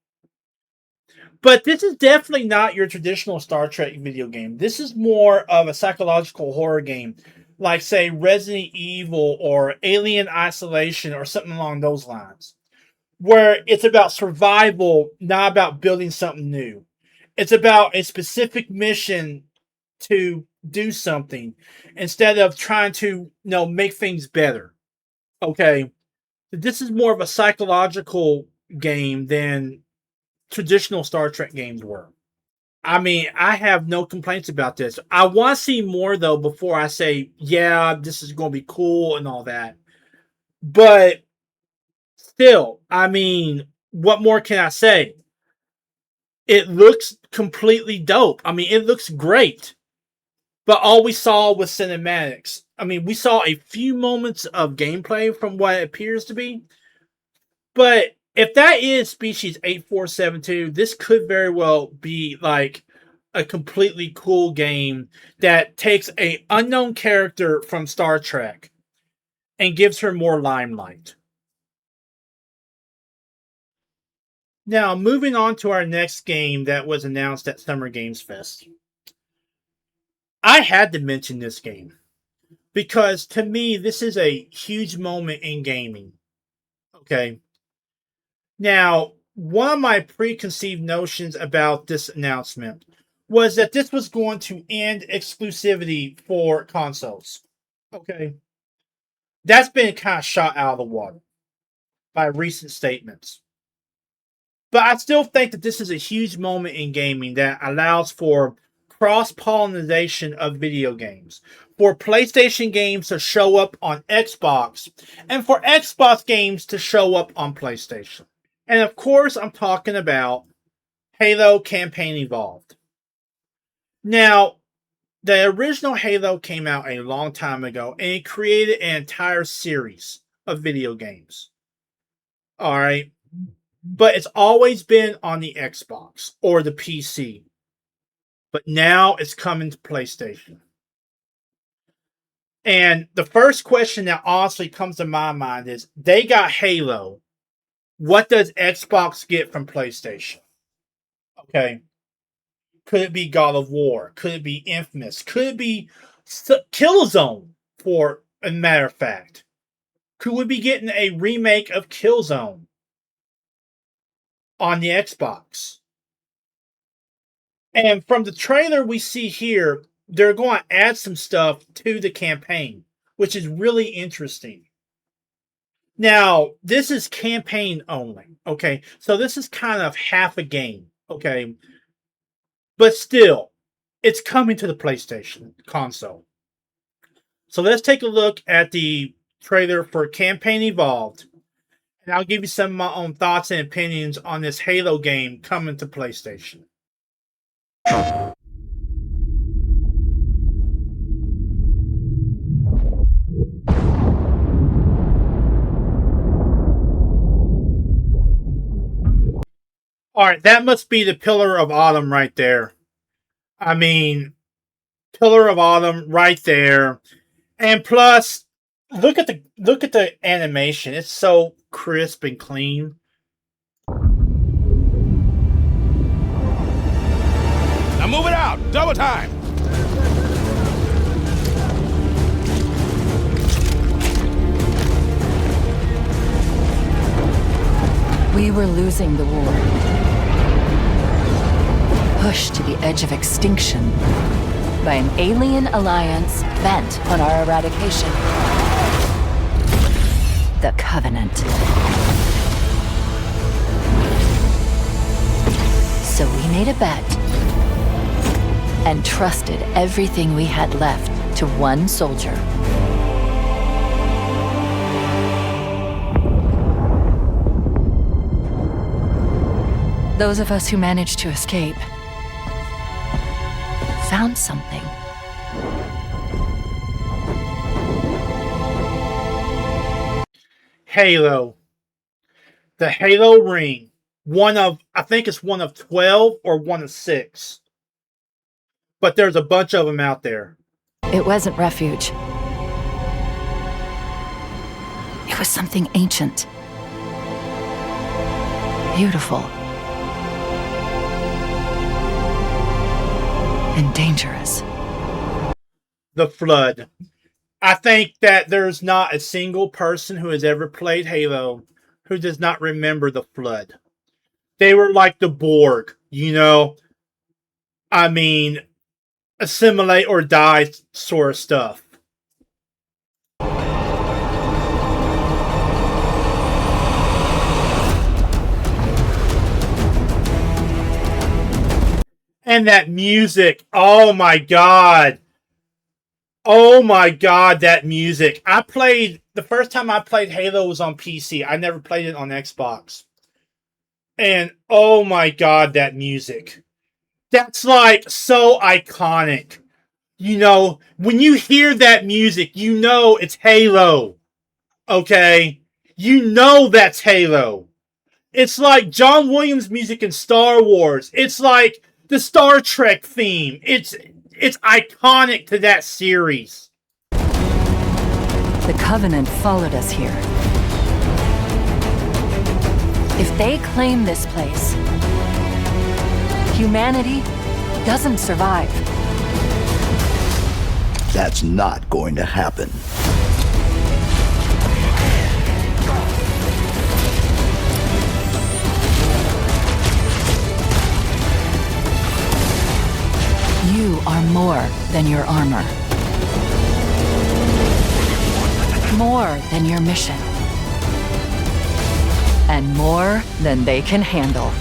But this is definitely not your traditional Star Trek video game. This is more of a psychological horror game, like, say, Resident Evil or Alien Isolation or something along those lines, where it's about survival, not about building something new. It's about a specific mission to do something instead of trying to, make things better. Okay, this is more of a psychological game than traditional Star Trek games were. I mean, I have no complaints about this. I want to see more, though, before I say, yeah, this is going to be cool and all that. But still, I mean, what more can I say? It looks completely dope. I mean, it looks great. But all we saw was cinematics. I mean, we saw a few moments of gameplay from what it appears to be. But if that is species 8472, this could very well be like a completely cool game that takes an unknown character from Star Trek and gives her more limelight. Now, moving on to our next game that was announced at Summer Games Fest. I had to mention this game because to me, this is a huge moment in gaming. Okay. Now, one of my preconceived notions about this announcement was that this was going to end exclusivity for consoles. Okay. That's been kind of shot out of the water by recent statements. But I still think that this is a huge moment in gaming that allows for cross-pollination of video games. For PlayStation games to show up on Xbox, and for Xbox games to show up on PlayStation. And of course, I'm talking about Halo Campaign Evolved. Now, the original Halo came out a long time ago, and it created an entire series of video games. Alright? But it's always been on the Xbox or the PC. But now it's coming to PlayStation. And the first question that honestly comes to my mind is, they got Halo. What does Xbox get from PlayStation? Okay. Could it be God of War? Could it be Infamous? Could it be Killzone, for a matter of fact? Could we be getting a remake of Killzone on the Xbox? And from the trailer we see here, they're going to add some stuff to the campaign, which is really interesting. Now, this is campaign only, okay? So this is kind of half a game, okay? But still, it's coming to the PlayStation console. So let's take a look at the trailer for Campaign Evolved. And I'll give you some of my own thoughts and opinions on this Halo game coming to PlayStation. Alright, that must be the Pillar of Autumn right there. I mean, Pillar of Autumn right there. And plus, look at the animation. It's so crisp and clean. Now move it out! Double time! We were losing the war. Pushed to the edge of extinction by an alien alliance bent on our eradication. The Covenant. So we made a bet and trusted everything we had left to one soldier. Those of us who managed to escape found something. Halo. The Halo ring. I think it's one of 12 or one of 6. But there's a bunch of them out there. It wasn't refuge. It was something ancient. Beautiful. And dangerous. The Flood. I think that there's not a single person who has ever played Halo who does not remember the Flood. They were like the Borg, you know? I mean, assimilate or die sort of stuff. And that music, oh my god. Oh my god, that music. The first time I played Halo was on PC. I never played it on Xbox. And oh my god, that music. That's like so iconic. You know, when you hear that music, you know it's Halo. Okay? You know that's Halo. It's like John Williams' music in Star Wars. It's like the Star Trek theme. It's iconic to that series. The Covenant followed us here. If they claim this place, humanity doesn't survive. That's not going to happen. You are more than your armor. More than your mission. And more than they can handle.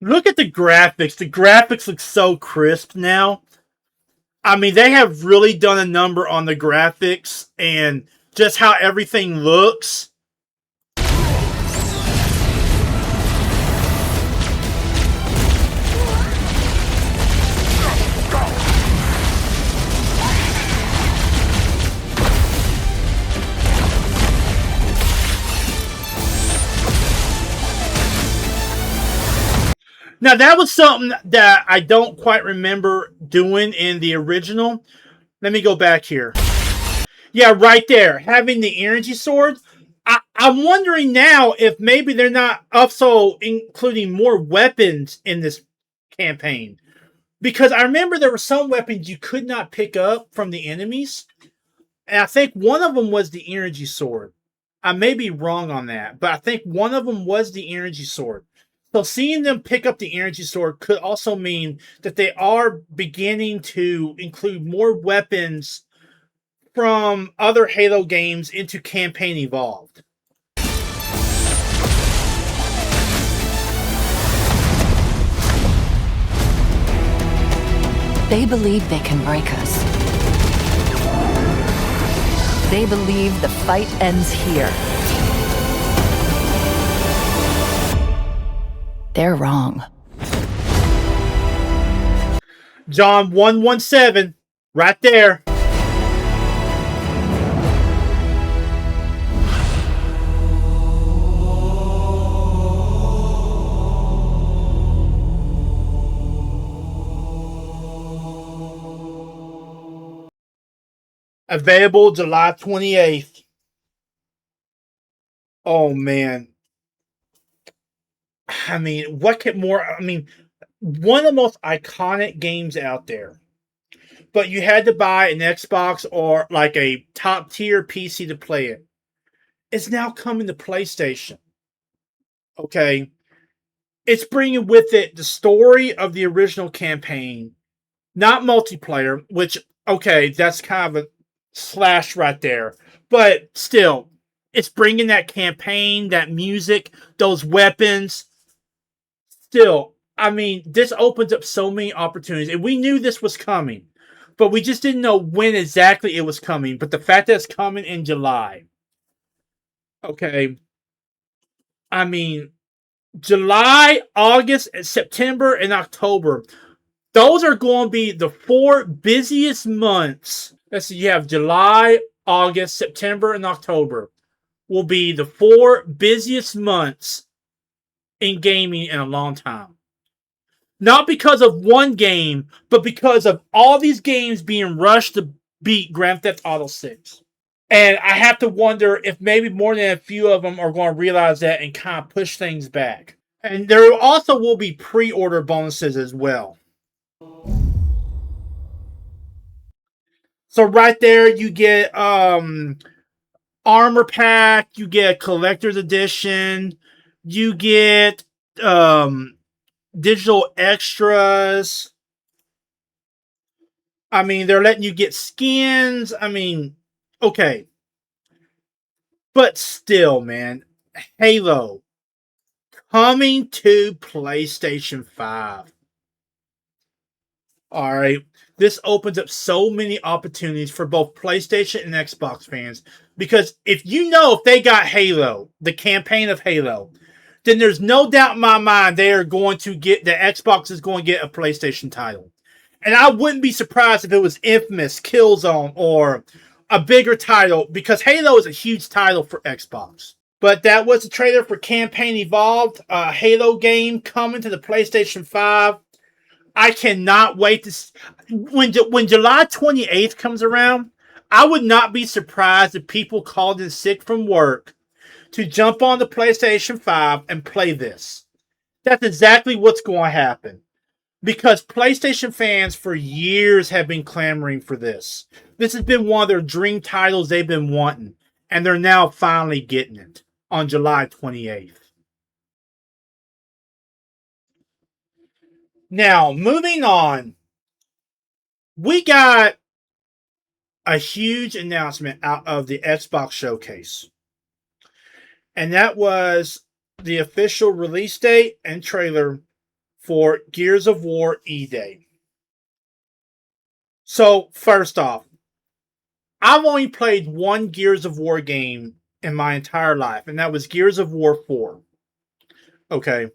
Look at the graphics. The graphics look so crisp now. I mean, they have really done a number on the graphics and just how everything looks. Now, that was something that I don't quite remember doing in the original. Let me go back here. Yeah, right there. Having the energy sword. I'm wondering now if maybe they're not also including more weapons in this campaign. Because I remember there were some weapons you could not pick up from the enemies. And I think one of them was the energy sword. I may be wrong on that. But I think one of them was the energy sword. So seeing them pick up the energy sword could also mean that they are beginning to include more weapons from other Halo games into Campaign Evolved. They believe they can break us. They believe the fight ends here. They're wrong. John 1:17, right there. Available July 28th. Oh, man. I mean, what could more... I mean, one of the most iconic games out there. But you had to buy an Xbox or like a top-tier PC to play it. It's now coming to PlayStation. Okay? It's bringing with it the story of the original campaign. Not multiplayer, which, okay, that's kind of a slash right there. But still, it's bringing that campaign, that music, those weapons. Still, I mean, this opens up so many opportunities. And we knew this was coming, but we just didn't know when exactly it was coming. But the fact that it's coming in July. Okay. I mean, July, August, September, and October. Those are going to be the 4 busiest months. Let's see, you have July, August, September, and October will be the 4 busiest months in gaming in a long time. Not because of one game, but because of all these games being rushed to beat Grand Theft Auto 6. And I have to wonder if maybe more than a few of them are going to realize that and kind of push things back. And there also will be pre-order bonuses as well. So right there, you get armor pack, you get a collector's edition, you get digital extras. I mean, they're letting you get skins. I mean, okay. But still, man, Halo coming to PlayStation 5. All right. This opens up so many opportunities for both PlayStation and Xbox fans. Because if they got Halo, the campaign of Halo, then there's no doubt in my mind the Xbox is going to get a PlayStation title. And I wouldn't be surprised if it was Infamous, Killzone, or a bigger title, because Halo is a huge title for Xbox. But that was the trailer for Campaign Evolved, a Halo game coming to the PlayStation 5. I cannot wait to see. When July 28th comes around, I would not be surprised if people called in sick from work to jump on the PlayStation 5 and play this. That's exactly what's going to happen. Because PlayStation fans for years have been clamoring for this. This has been one of their dream titles they've been wanting. And they're now finally getting it on July 28th. Now, moving on. We got a huge announcement out of the Xbox Showcase. And that was the official release date and trailer for Gears of War E-Day. So, first off, I've only played one Gears of War game in my entire life, and that was Gears of War 4. Okay.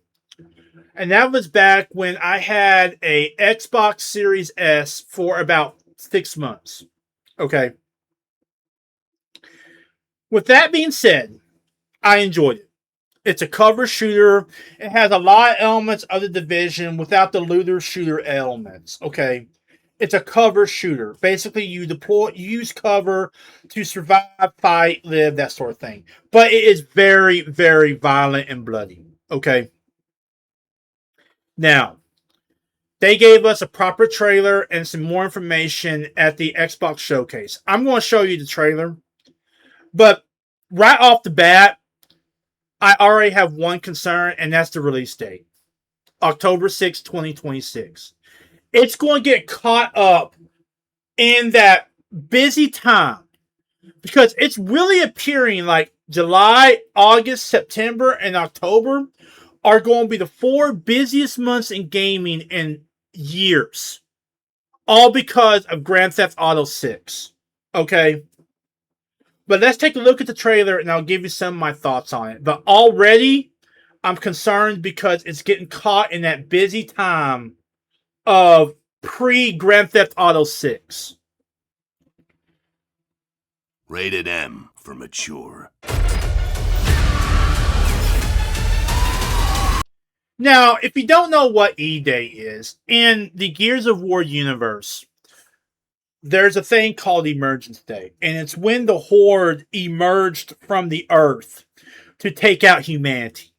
And that was back when I had a Xbox Series S for about 6 months. Okay. With that being said, I enjoyed it. It's a cover shooter. It has a lot of elements of the Division without the looter shooter elements. Okay. It's a cover shooter. Basically, you use cover to survive, fight, live, that sort of thing. But it is very, very violent and bloody. Okay. Now, they gave us a proper trailer and some more information at the Xbox Showcase. I'm going to show you the trailer. But right off the bat, I already have one concern, and that's the release date. October 6, 2026. It's going to get caught up in that busy time because it's really appearing like July, August, September, and October are going to be the 4 busiest months in gaming in years. All because of Grand Theft Auto 6. Okay? But let's take a look at the trailer and I'll give you some of my thoughts on it. But already, I'm concerned because it's getting caught in that busy time of pre-Grand Theft Auto 6. Rated M for mature. Now, if you don't know what E-Day is, in the Gears of War universe, there's a thing called Emergence Day. And it's when the Horde emerged from the Earth to take out humanity.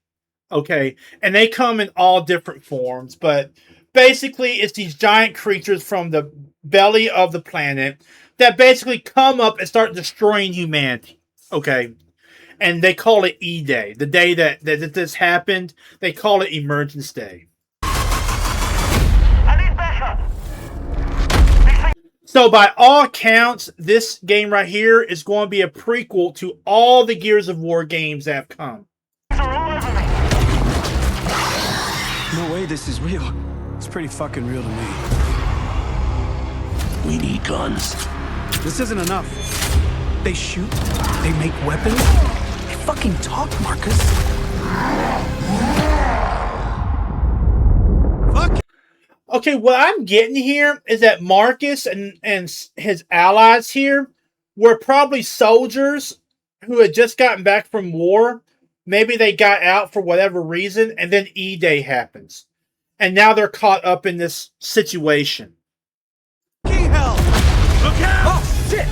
Okay? And they come in all different forms. But basically, it's these giant creatures from the belly of the planet that basically come up and start destroying humanity. Okay? And they call it E-Day. The day that this happened, they call it Emergence Day. So by all accounts, this game right here is going to be a prequel to all the Gears of War games that have come. No way this is real. It's pretty fucking real to me. We need guns. This isn't enough. They shoot. They make weapons. They fucking talk, Marcus. Fuck. Okay, what I'm getting here is that Marcus and his allies here were probably soldiers who had just gotten back from war. Maybe they got out for whatever reason, and then E-Day happens. And now they're caught up in this situation. Hell! Look out! Oh, shit!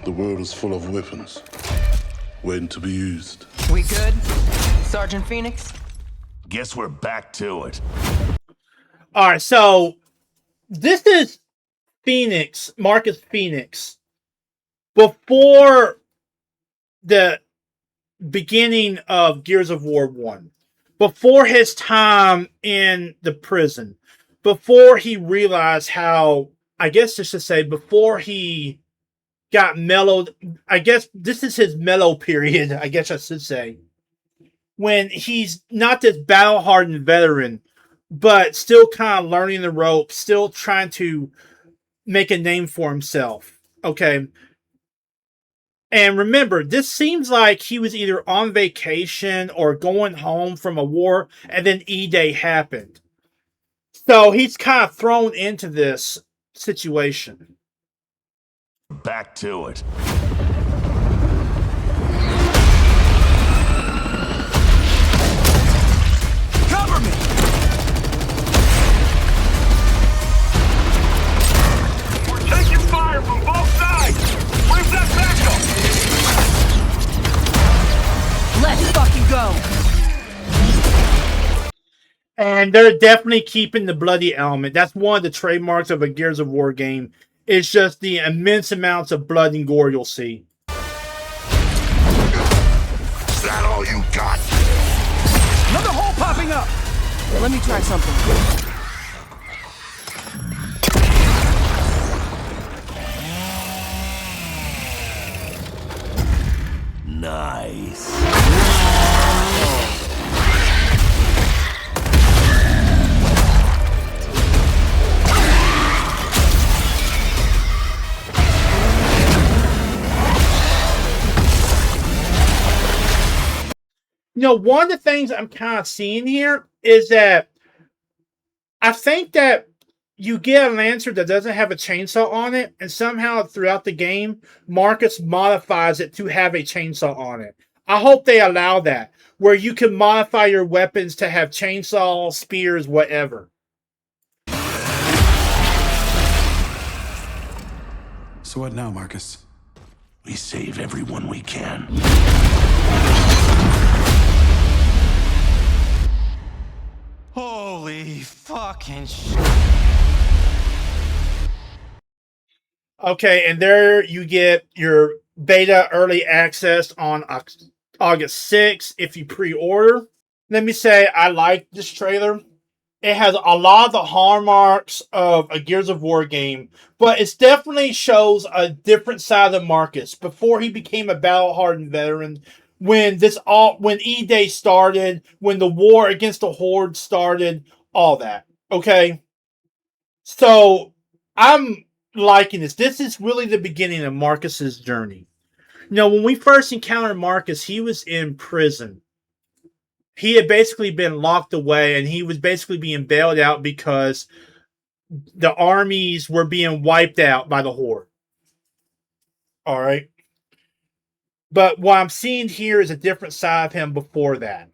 The world is full of weapons, waiting to be used. We good, Sergeant Phoenix? Guess we're back to it. Alright, so this is Phoenix, Marcus Phoenix, before the beginning of Gears of War 1. Before his time in the prison. Before he realized how, I guess just to say, before he got mellowed. I guess this is his mellow period, I guess I should say. When he's not this battle-hardened veteran, but still kind of learning the ropes, still trying to make a name for himself. Okay. And remember, this seems like he was either on vacation or going home from a war, and then E-Day happened. So he's kind of thrown into this situation. Back to it. Cover me! We're taking fire from both sides! Where's that backup? Let's fucking go! And they're definitely keeping the bloody element. That's one of the trademarks of a Gears of War game. It's just the immense amounts of blood and gore you'll see. Is that all you got? Another hole popping up! Let me try something. Nice. You know, one of the things I'm kind of seeing here is that I think that you get an answer that doesn't have a chainsaw on it, and somehow throughout the game, Marcus modifies it to have a chainsaw on it. I hope they allow that, where you can modify your weapons to have chainsaws, spears, whatever. So what now, Marcus? We save everyone we can. Oh, fucking Okay, and there you get your beta early access on August 6th if you pre-order. Let me say, I like this trailer. It has a lot of the hallmarks of a Gears of War game, but it definitely shows a different side of Marcus before he became a battle-hardened veteran. When E-Day started, when the war against the Horde started, all that. Okay, so I'm liking this. This is really the beginning of Marcus's journey. You know, when we first encountered Marcus, he was in prison. He had basically been locked away, and he was basically being bailed out because the armies were being wiped out by the Horde. All right. But what I'm seeing here is a different side of him before that.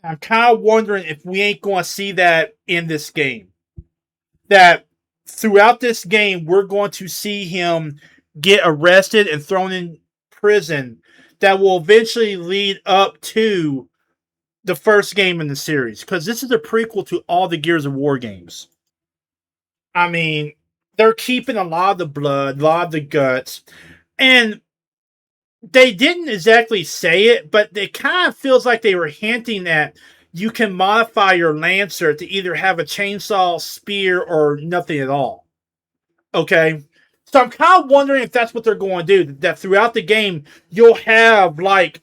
I'm kind of wondering if we ain't going to see that in this game. That throughout this game, we're going to see him get arrested and thrown in prison that will eventually lead up to the first game in the series, because this is a prequel to all the Gears of War games. I mean, they're keeping a lot of the blood, a lot of the guts, and they didn't exactly say it, but it kind of feels like they were hinting that you can modify your Lancer to either have a chainsaw, spear, or nothing at all. Okay? So I'm kind of wondering if that's what they're going to do, that throughout the game, you'll have, like,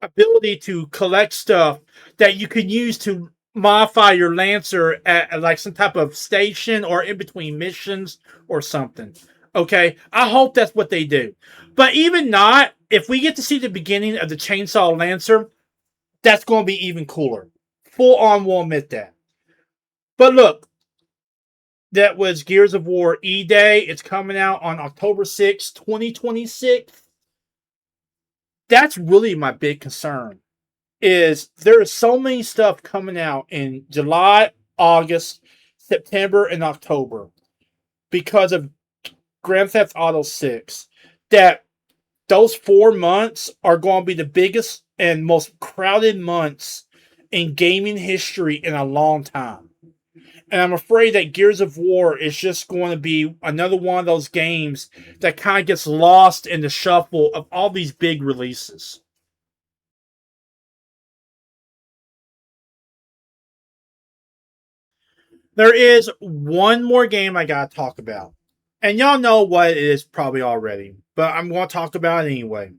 ability to collect stuff that you can use to modify your Lancer at like some type of station or in between missions or something. Okay, I hope that's what they do. But even not, if we get to see the beginning of the Chainsaw Lancer, that's going to be even cooler. Full on, will admit that. But look, that was Gears of War E-Day. It's coming out on October 6th, 2026. That's really my big concern, is there is so many stuff coming out in July, August, September, and October because of Grand Theft Auto 6, that those 4 months are going to be the biggest and most crowded months in gaming history in a long time. And I'm afraid that Gears of War is just going to be another one of those games that kind of gets lost in the shuffle of all these big releases. There is one more game I got to talk about. And y'all know what it is probably already, but I'm going to talk about it anyway.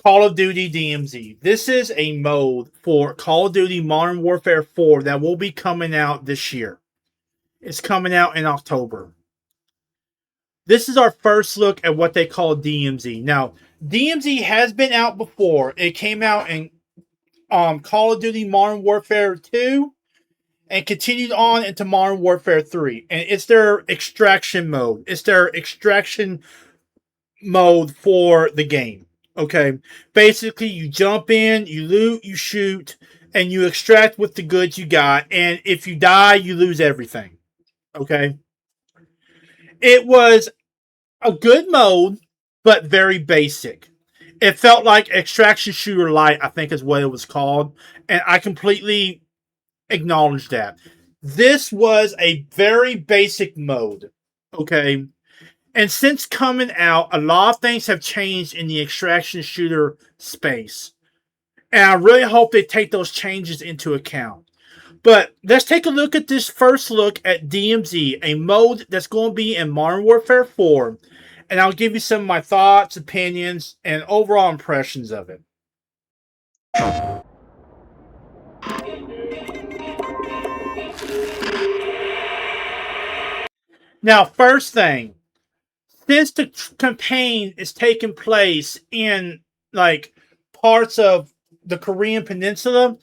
Call of Duty DMZ. This is a mode for Call of Duty Modern Warfare 4 that will be coming out this year. It's coming out in October. This is our first look at what they call DMZ. Now, DMZ has been out before. It came out in Call of Duty Modern Warfare 2 and continued on into Modern Warfare 3. And it's their extraction mode. It's their extraction mode for the game. Okay, basically you jump in, you loot, you shoot, and you extract with the goods you got. And if you die, you lose everything. Okay, it was a good mode, but very basic. It felt like Extraction Shooter Light, I think is what it was called, and I completely acknowledge that. This was a very basic mode. Okay. And since coming out, a lot of things have changed in the extraction shooter space. And I really hope they take those changes into account. But let's take a look at this first look at DMZ, a mode that's going to be in Modern Warfare 4. And I'll give you some of my thoughts, opinions, and overall impressions of it. Now, first thing, since the campaign is taking place in like parts of the Korean Peninsula,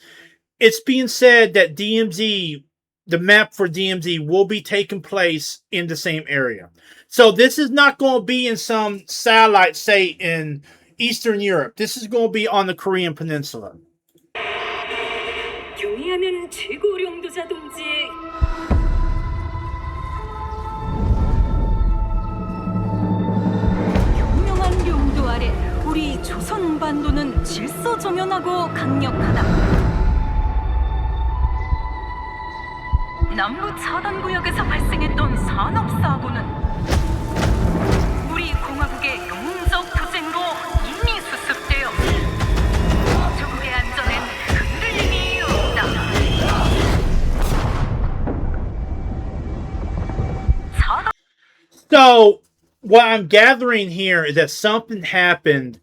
it's being said that DMZ, the map for DMZ, will be taking place in the same area. So this is not going to be in some satellite state in Eastern Europe. This is going to be on the Korean Peninsula. 우리 조선 반도는 질서정연하고 강력하다. 남부 차단 구역에서 발생했던 산업 사고는 우리 공화국의 용적 투쟁으로 이미 수습되어 조국의 안전엔 흔들림이 없다. So, what I'm gathering here is that something happened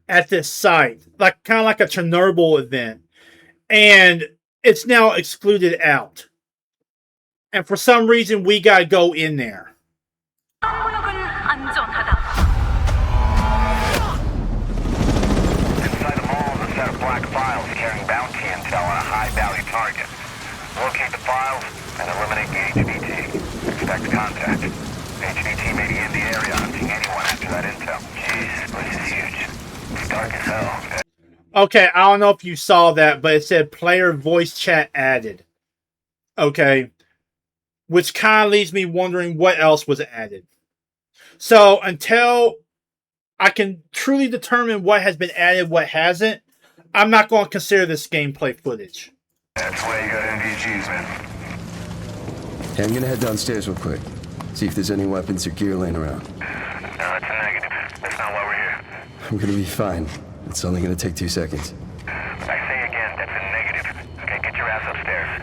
at this site, like kind of like a Chernobyl event, and it's now excluded out. And for some reason, we gotta go in there. 구역은 안전하다. Inside the mall is a set of black files carrying bounty intel on a high-value target. Locate the files and eliminate the HVT. Expect contact. HVT may be in the area hunting anyone after that intel. Jeez, this is huge. It's dark as hell. Okay, I don't know if you saw that, but it said player voice chat added. Okay. Which kind of leaves me wondering what else was added. So until I can truly determine what has been added, what hasn't, I'm not going to consider this gameplay footage. That's why you got NVGs, man. Hey, I'm gonna head downstairs real quick. See if there's any weapons or gear laying around. No, that's a negative. That's not why we're here. I'm gonna be fine. It's only gonna take 2 seconds. I say again, that's a negative. Okay, get your ass upstairs.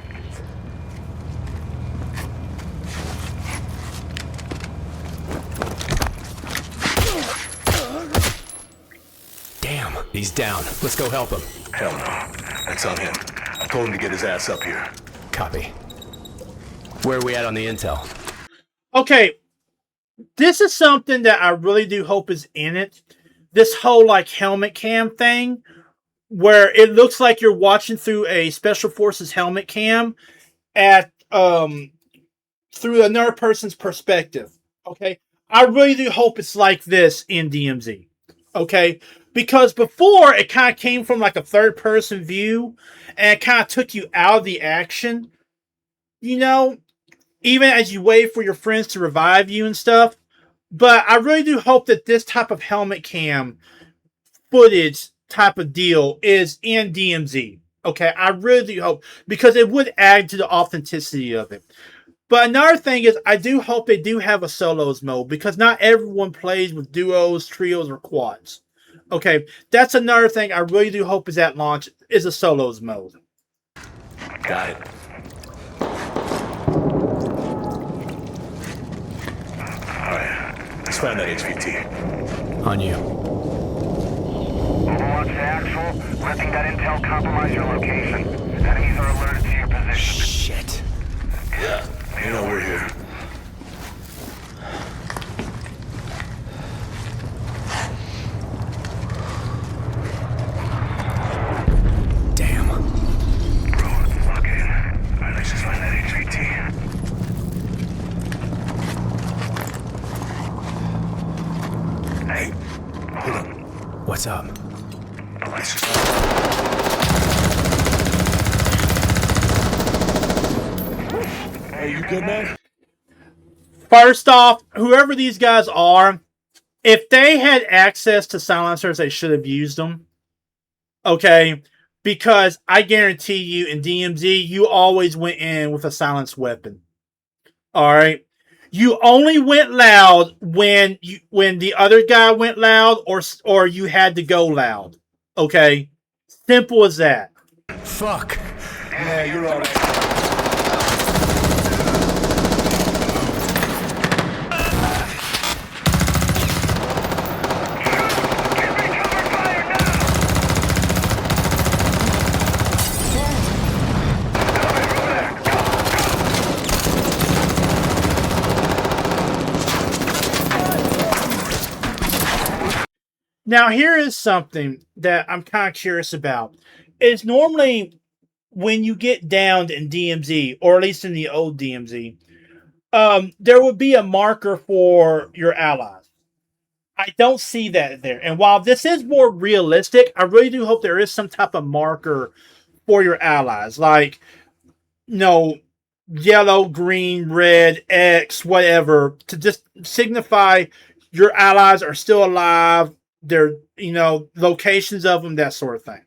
Damn, he's down. Let's go help him. Hell no. That's on him. I told him to get his ass up here. Copy. Where are we at on the intel? Okay, this is something that I really do hope is in it. This whole like helmet cam thing, where it looks like you're watching through a Special Forces helmet cam at through another person's perspective. Okay, I really do hope it's like this in DMZ. Okay, because before it kind of came from like a third person view, and it kind of took you out of the action. You know, even as you wait for your friends to revive you and stuff. But I really do hope that this type of helmet cam footage type of deal is in DMZ. Okay, I really do hope, because it would add to the authenticity of it. But another thing is, I do hope they do have a solos mode, because not everyone plays with duos, trios, or quads. Okay, that's another thing I really do hope is at launch, is a solos mode. Got it. Alright, let's find that HVT. On you. Overwatch to actual. Letting that intel compromise your location. Enemies are alerted to your position. Shit. Yeah, you know we're here. Damn. Bro, okay. Alright, let's just find that HVT. Hey, hold on. What's up? Let's just... Hey, you good, man? First off, whoever these guys are, if they had access to silencers, they should have used them. Okay? Because I guarantee you, in DMZ, you always went in with a silenced weapon. Alright? You only went loud when the other guy went loud, or you had to go loud. Okay? Simple as that. Fuck. Yeah, you're all right. Now, here is something that I'm kind of curious about. Is normally when you get downed in DMZ, or at least in the old DMZ, there would be a marker for your allies. I don't see that there. And while this is more realistic, I really do hope there is some type of marker for your allies. Like, yellow, green, red, X, whatever, to just signify your allies are still alive. Their, locations of them, that sort of thing.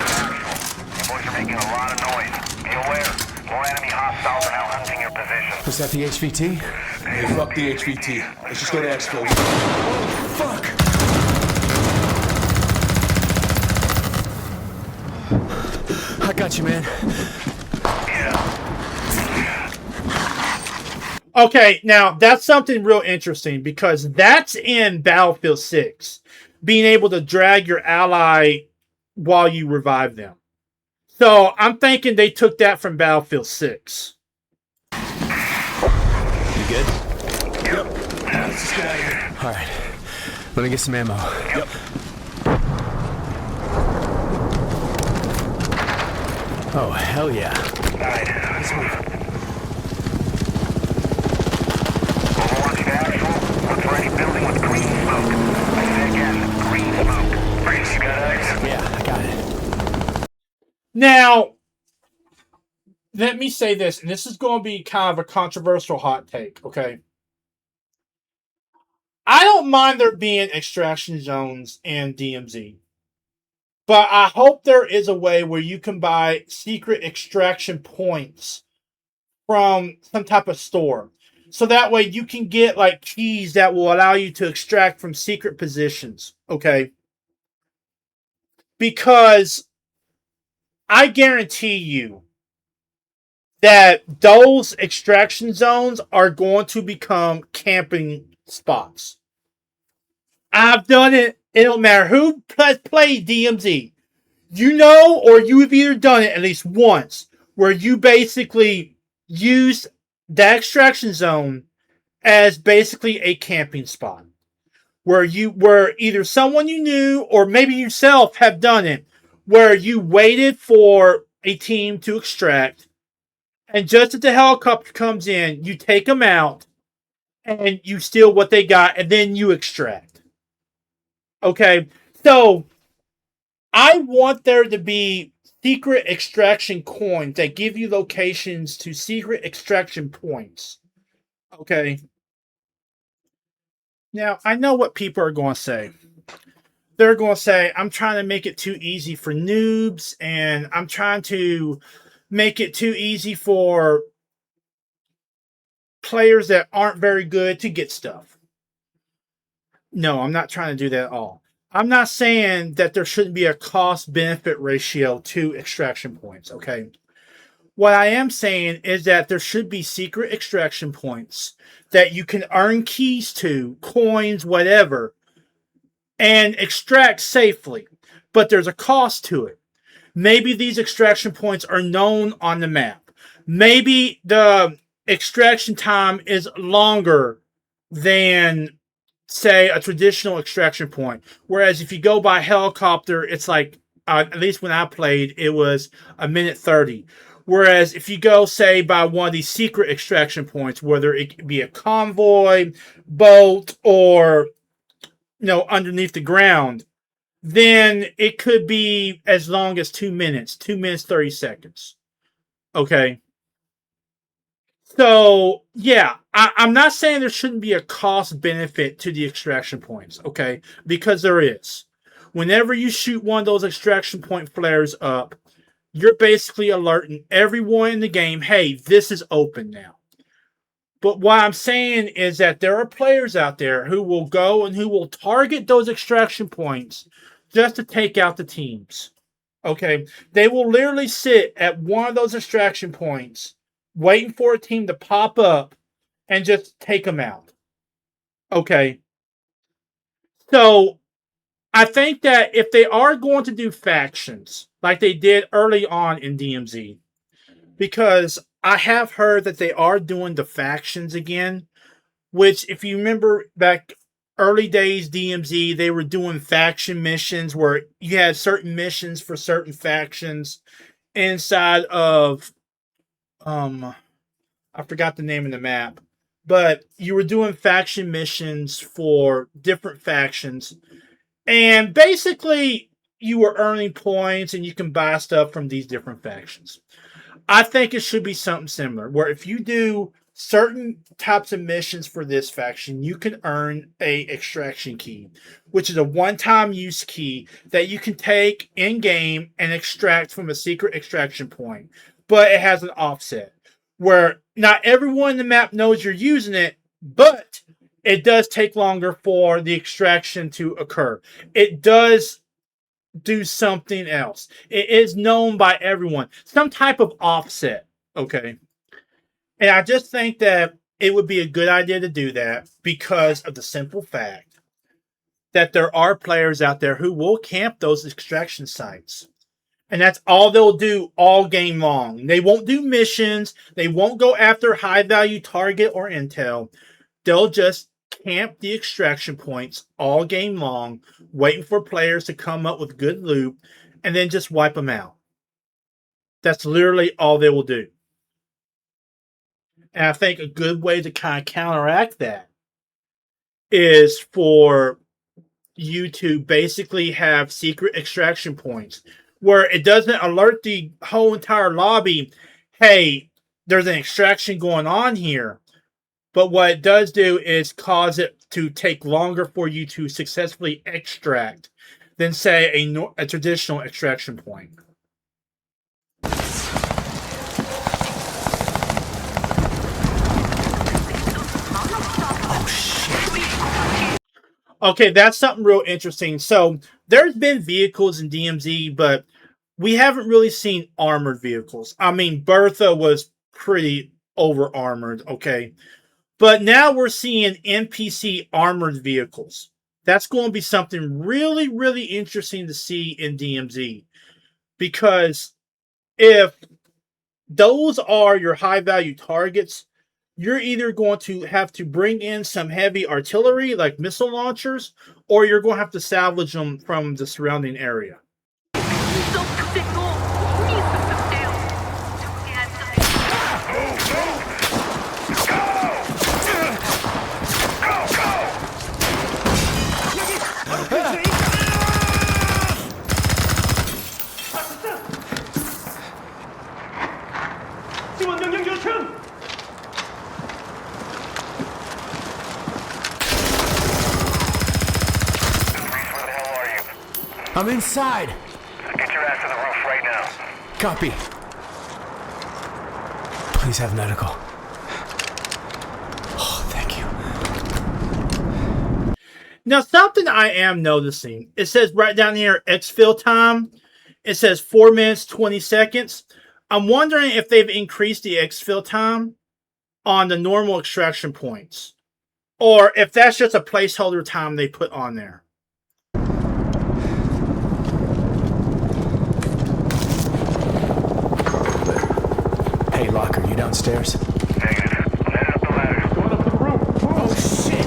You boys are making a lot of noise. Be aware. More enemy hostiles are now hunting your your position. Was that the HVT? Hey, fuck the HVT. Let's just go to exfil. Fuck! I got you, man. Okay, now that's something real interesting because that's in Battlefield 6. Being able to drag your ally while you revive them. So I'm thinking they took that from Battlefield 6. You good? Yep. Let's just get out of here. All right. Let me get some ammo. Yep. Oh, hell yeah. All right, let's move. Overwatch to actual. Look for any building with green smoke. I say again, green smoke. Freeze, you got eyes? Yeah, I got it. Now, let me say this, and this is going to be kind of a controversial hot take, okay? I don't mind there being extraction zones in DMZ. But I hope there is a way where you can buy secret extraction points from some type of store. So that way you can get like keys that will allow you to extract from secret positions. Okay. Because I guarantee you that those extraction zones are going to become camping spots. I've done it. It don't matter who played DMZ. You know, or you have either done it at least once, where you basically used that extraction zone as basically a camping spot. Where you were either someone you knew, or maybe yourself have done it, where you waited for a team to extract, and just as the helicopter comes in, you take them out, and you steal what they got, and then you extract. Okay, so I want there to be secret extraction coins that give you locations to secret extraction points. Okay. Now, I know what people are going to say. They're going to say, I'm trying to make it too easy for noobs, and I'm trying to make it too easy for players that aren't very good to get stuff. No, I'm not trying to do that at all. I'm not saying that there shouldn't be a cost-benefit ratio to extraction points, okay? What I am saying is that there should be secret extraction points that you can earn keys to, coins, whatever, and extract safely. But there's a cost to it. Maybe these extraction points are known on the map. Maybe the extraction time is longer than, say, a traditional extraction point. Whereas if you go by helicopter, it's like, at least when I played, it was a minute 30. Whereas if you go, say, by one of these secret extraction points, whether it be a convoy, boat, or, underneath the ground, then it could be as long as 2 minutes, 2 minutes, 30 seconds. Okay. So, yeah, I'm not saying there shouldn't be a cost benefit to the extraction points, okay? Because there is. Whenever you shoot one of those extraction point flares up, you're basically alerting everyone in the game, hey, this is open now. But what I'm saying is that there are players out there who will go and who will target those extraction points just to take out the teams. Okay? They will literally sit at one of those extraction points waiting for a team to pop up and just take them out. Okay. So, I think that if they are going to do factions, like they did early on in DMZ, because I have heard that they are doing the factions again, which if you remember back early days DMZ, they were doing faction missions where you had certain missions for certain factions inside of, I forgot the name of the map, but you were doing faction missions for different factions, and basically you were earning points and you can buy stuff from these different factions. I think it should be something similar, where if you do certain types of missions for this faction, you can earn a extraction key, which is a one-time use key that you can take in-game and extract from a secret extraction point, but it has an offset. where not everyone in the map knows you're using it, but it does take longer for the extraction to occur. It does do something else. It is known by everyone. Some type of offset, okay? And I just think that it would be a good idea to do that because of the simple fact that there are players out there who will camp those extraction sites. And that's all they'll do all game long. They won't do missions. They won't go after high-value target or intel. They'll just camp the extraction points all game long, waiting for players to come up with good loot, and then just wipe them out. That's literally all they will do. And I think a good way to kind of counteract that is for you to basically have secret extraction points where it doesn't alert the whole entire lobby, hey, there's an extraction going on here. But what it does do is cause it to take longer for you to successfully extract than, say, a traditional extraction point. Okay, that's something real interesting. So there's been vehicles in DMZ, but we haven't really seen armored vehicles. I mean, Bertha was pretty over armored, okay? But now we're seeing NPC armored vehicles. That's going to be something really, really interesting to see in DMZ. Because if those are your high-value targets, you're either going to have to bring in some heavy artillery, like missile launchers, or you're going to have to salvage them from the surrounding area. I'm inside. Get your ass to the roof right now. Copy. Please have medical. Oh, thank you. Now, something I am noticing, it says right down here, exfil time. It says 4 minutes, 20 seconds. I'm wondering if they've increased the exfil time on the normal extraction points, or if that's just a placeholder time they put on there. Hey, Locker, you downstairs? Negative. I'm headed up the ladder. Going up to the roof. Oh, shit!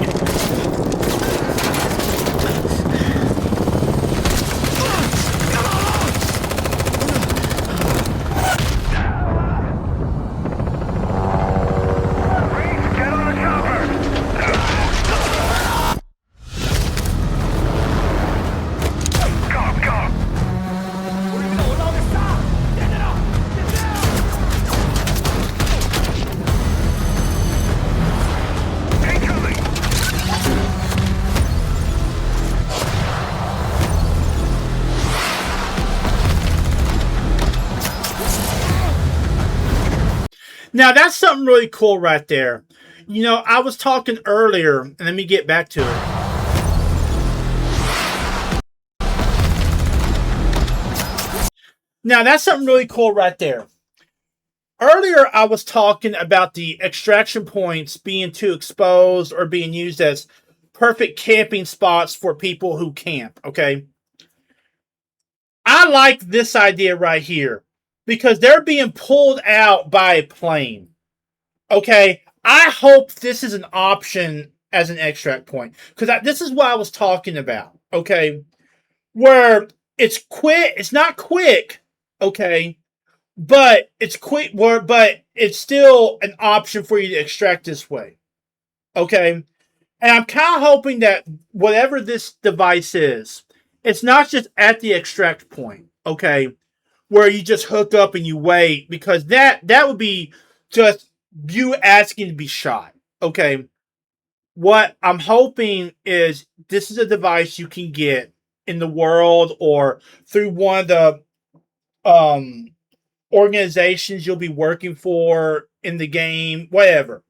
Get on the chopper! Go, go! Now, that's something really cool right there. You know, I was talking earlier, and let me get back to it. Now, that's something really cool right there. Earlier, I was talking about the extraction points being too exposed or being used as perfect camping spots for people who camp, okay? I like this idea right here because they're being pulled out by a plane, okay? I hope this is an option as an extract point because this is what I was talking about, okay? Where it's quick, it's not quick, okay? But it's quick, but it's still an option for you to extract this way. Okay? And I'm kind of hoping that whatever this device is, it's not just at the extract point, okay? Where you just hook up and you wait, because that would be just you asking to be shot, okay? What I'm hoping is this is a device you can get in the world or through one of the organizations you'll be working for in the game, whatever.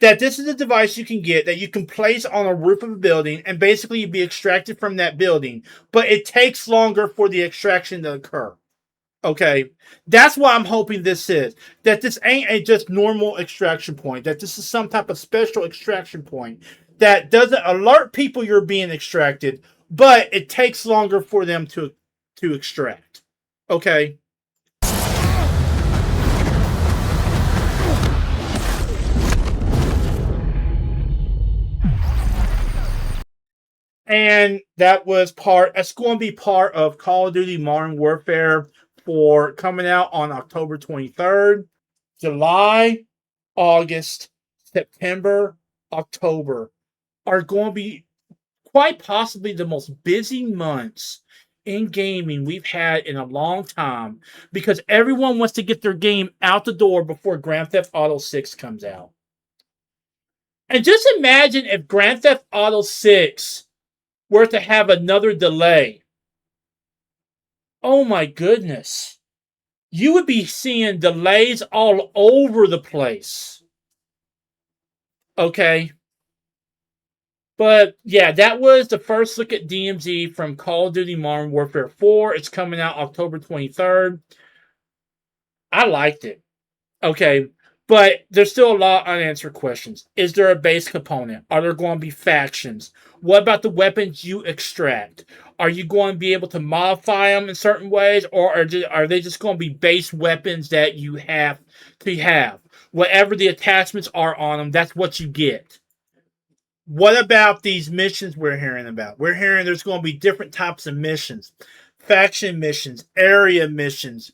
That this is a device you can get that you can place on a roof of a building and basically you'd be extracted from that building, but it takes longer for the extraction to occur. Okay, that's what I'm hoping this is. That this ain't a just normal extraction point. That this is some type of special extraction point that doesn't alert people you're being extracted, but it takes longer for them to extract. Okay. And that's going to be part of Call of Duty Modern Warfare for coming out on October 23rd. July, August, September, October are going to be quite possibly the most busy months in gaming we've had in a long time because everyone wants to get their game out the door before Grand Theft Auto 6 comes out. And just imagine if Grand Theft Auto 6 were to have another delay. Oh my goodness. You would be seeing delays all over the place. Okay. But yeah, that was the first look at DMZ from Call of Duty Modern Warfare 4. It's coming out October 23rd. I liked it. Okay. But there's still a lot of unanswered questions. Is there a base component? Are there going to be factions? What about the weapons you extract? Are you going to be able to modify them in certain ways? Or are they just going to be base weapons that you have to have? Whatever the attachments are on them, that's what you get. What about these missions we're hearing about? We're hearing there's going to be different types of missions. Faction missions, area missions,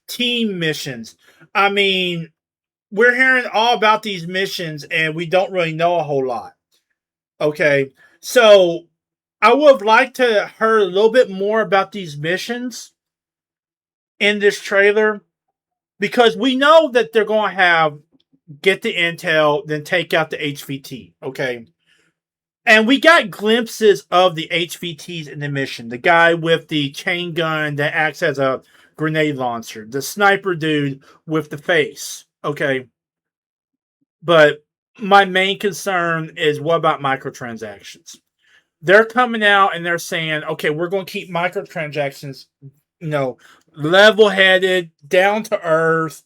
team missions. I mean, we're hearing all about these missions and we don't really know a whole lot. Okay, so I would have liked to hear a little bit more about these missions in this trailer because we know that they're going to get the intel, then take out the HVT. Okay. And we got glimpses of the HVTs in the mission. The guy with the chain gun that acts as a grenade launcher. The sniper dude with the face. Okay. But my main concern is what about microtransactions? They're coming out and they're saying, okay, we're going to keep microtransactions, level-headed, down to earth.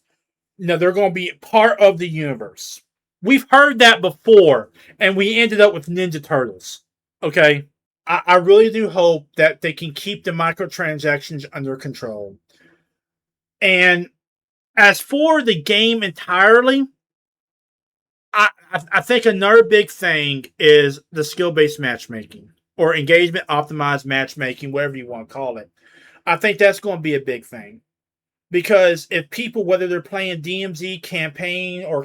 They're going to be part of the universe. We've heard that before, and we ended up with Ninja Turtles. Okay? I really do hope that they can keep the microtransactions under control. And as for the game entirely, I think another big thing is the skill-based matchmaking or engagement optimized matchmaking, whatever you want to call it. I think that's going to be a big thing. Because if people, whether they're playing DMZ campaign or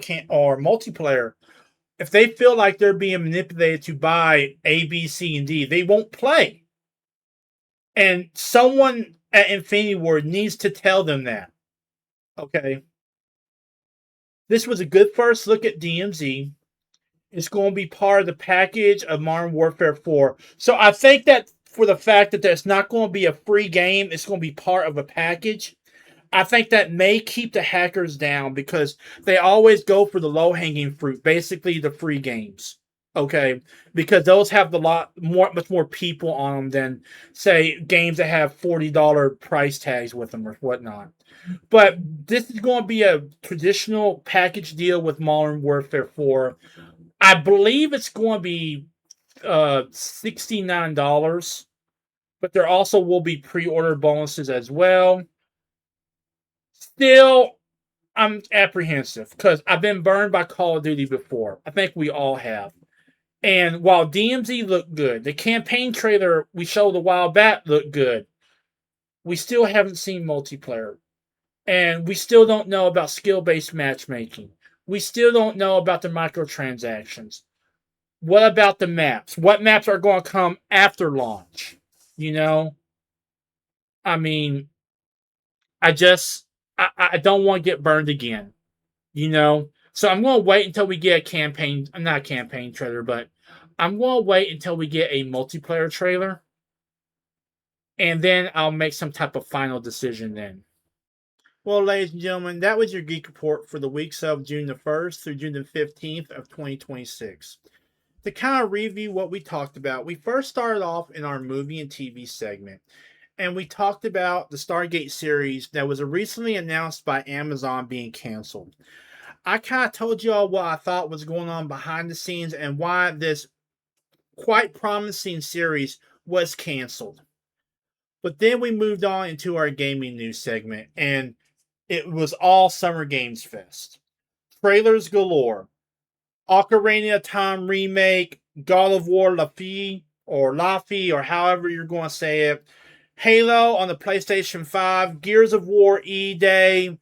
multiplayer, if they feel like they're being manipulated to buy A, B, C, and D, they won't play. And someone at Infinity Ward needs to tell them that. Okay. This was a good first look at DMZ. It's going to be part of the package of Modern Warfare 4. So I think that for the fact that there's not going to be a free game, it's going to be part of a package. I think that may keep the hackers down because they always go for the low-hanging fruit, basically the free games. Okay, because those have much more people on them than, say, games that have $40 price tags with them or whatnot. But this is going to be a traditional package deal with Modern Warfare 4. I believe it's going to be $69, but there also will be pre-order bonuses as well. Still, I'm apprehensive because I've been burned by Call of Duty before. I think we all have. And while DMZ looked good, the campaign trailer we showed a while back looked good, we still haven't seen multiplayer. And we still don't know about skill-based matchmaking. We still don't know about the microtransactions. What about the maps? What maps are going to come after launch? I mean, I don't want to get burned again. So I'm going to wait until we get not a campaign trailer, but I'm going to wait until we get a multiplayer trailer. And then I'll make some type of final decision then. Well, ladies and gentlemen, that was your Geek Report for the weeks of June the 1st through June the 15th of 2026. To kind of review what we talked about, we first started off in our movie and TV segment, and we talked about the Stargate series that was recently announced by Amazon being canceled. I kind of told y'all what I thought was going on behind the scenes and why this quite promising series was canceled. But then we moved on into our gaming news segment, and it was all Summer Games Fest. Trailers galore. Ocarina of Time remake, God of War Laufey, or however you're going to say it. Halo on the PlayStation 5, Gears of War E-Day.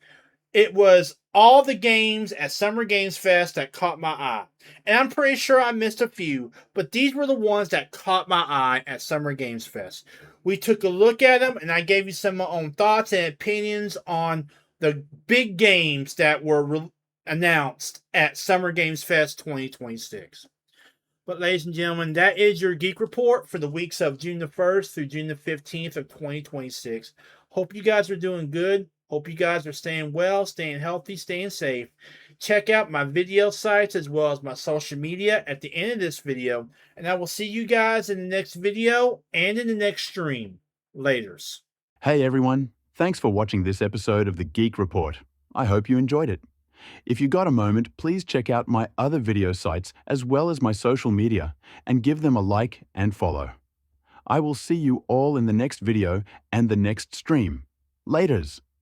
It was all the games at Summer Games Fest that caught my eye. And I'm pretty sure I missed a few, but these were the ones that caught my eye at Summer Games Fest. We took a look at them, and I gave you some of my own thoughts and opinions on the big games that were announced at Summer Games Fest 2026. But ladies and gentlemen, that is your Geek Report for the weeks of June the 1st through June the 15th of 2026. Hope you guys are doing good. Hope you guys are staying well, staying healthy, staying safe. Check out my video sites as well as my social media at the end of this video. And I will see you guys in the next video and in the next stream. Laters. Hey everyone, thanks for watching this episode of the Geek Report. I hope you enjoyed it. If you got a moment, please check out my other video sites as well as my social media and give them a like and follow. I will see you all in the next video and the next stream. Laters.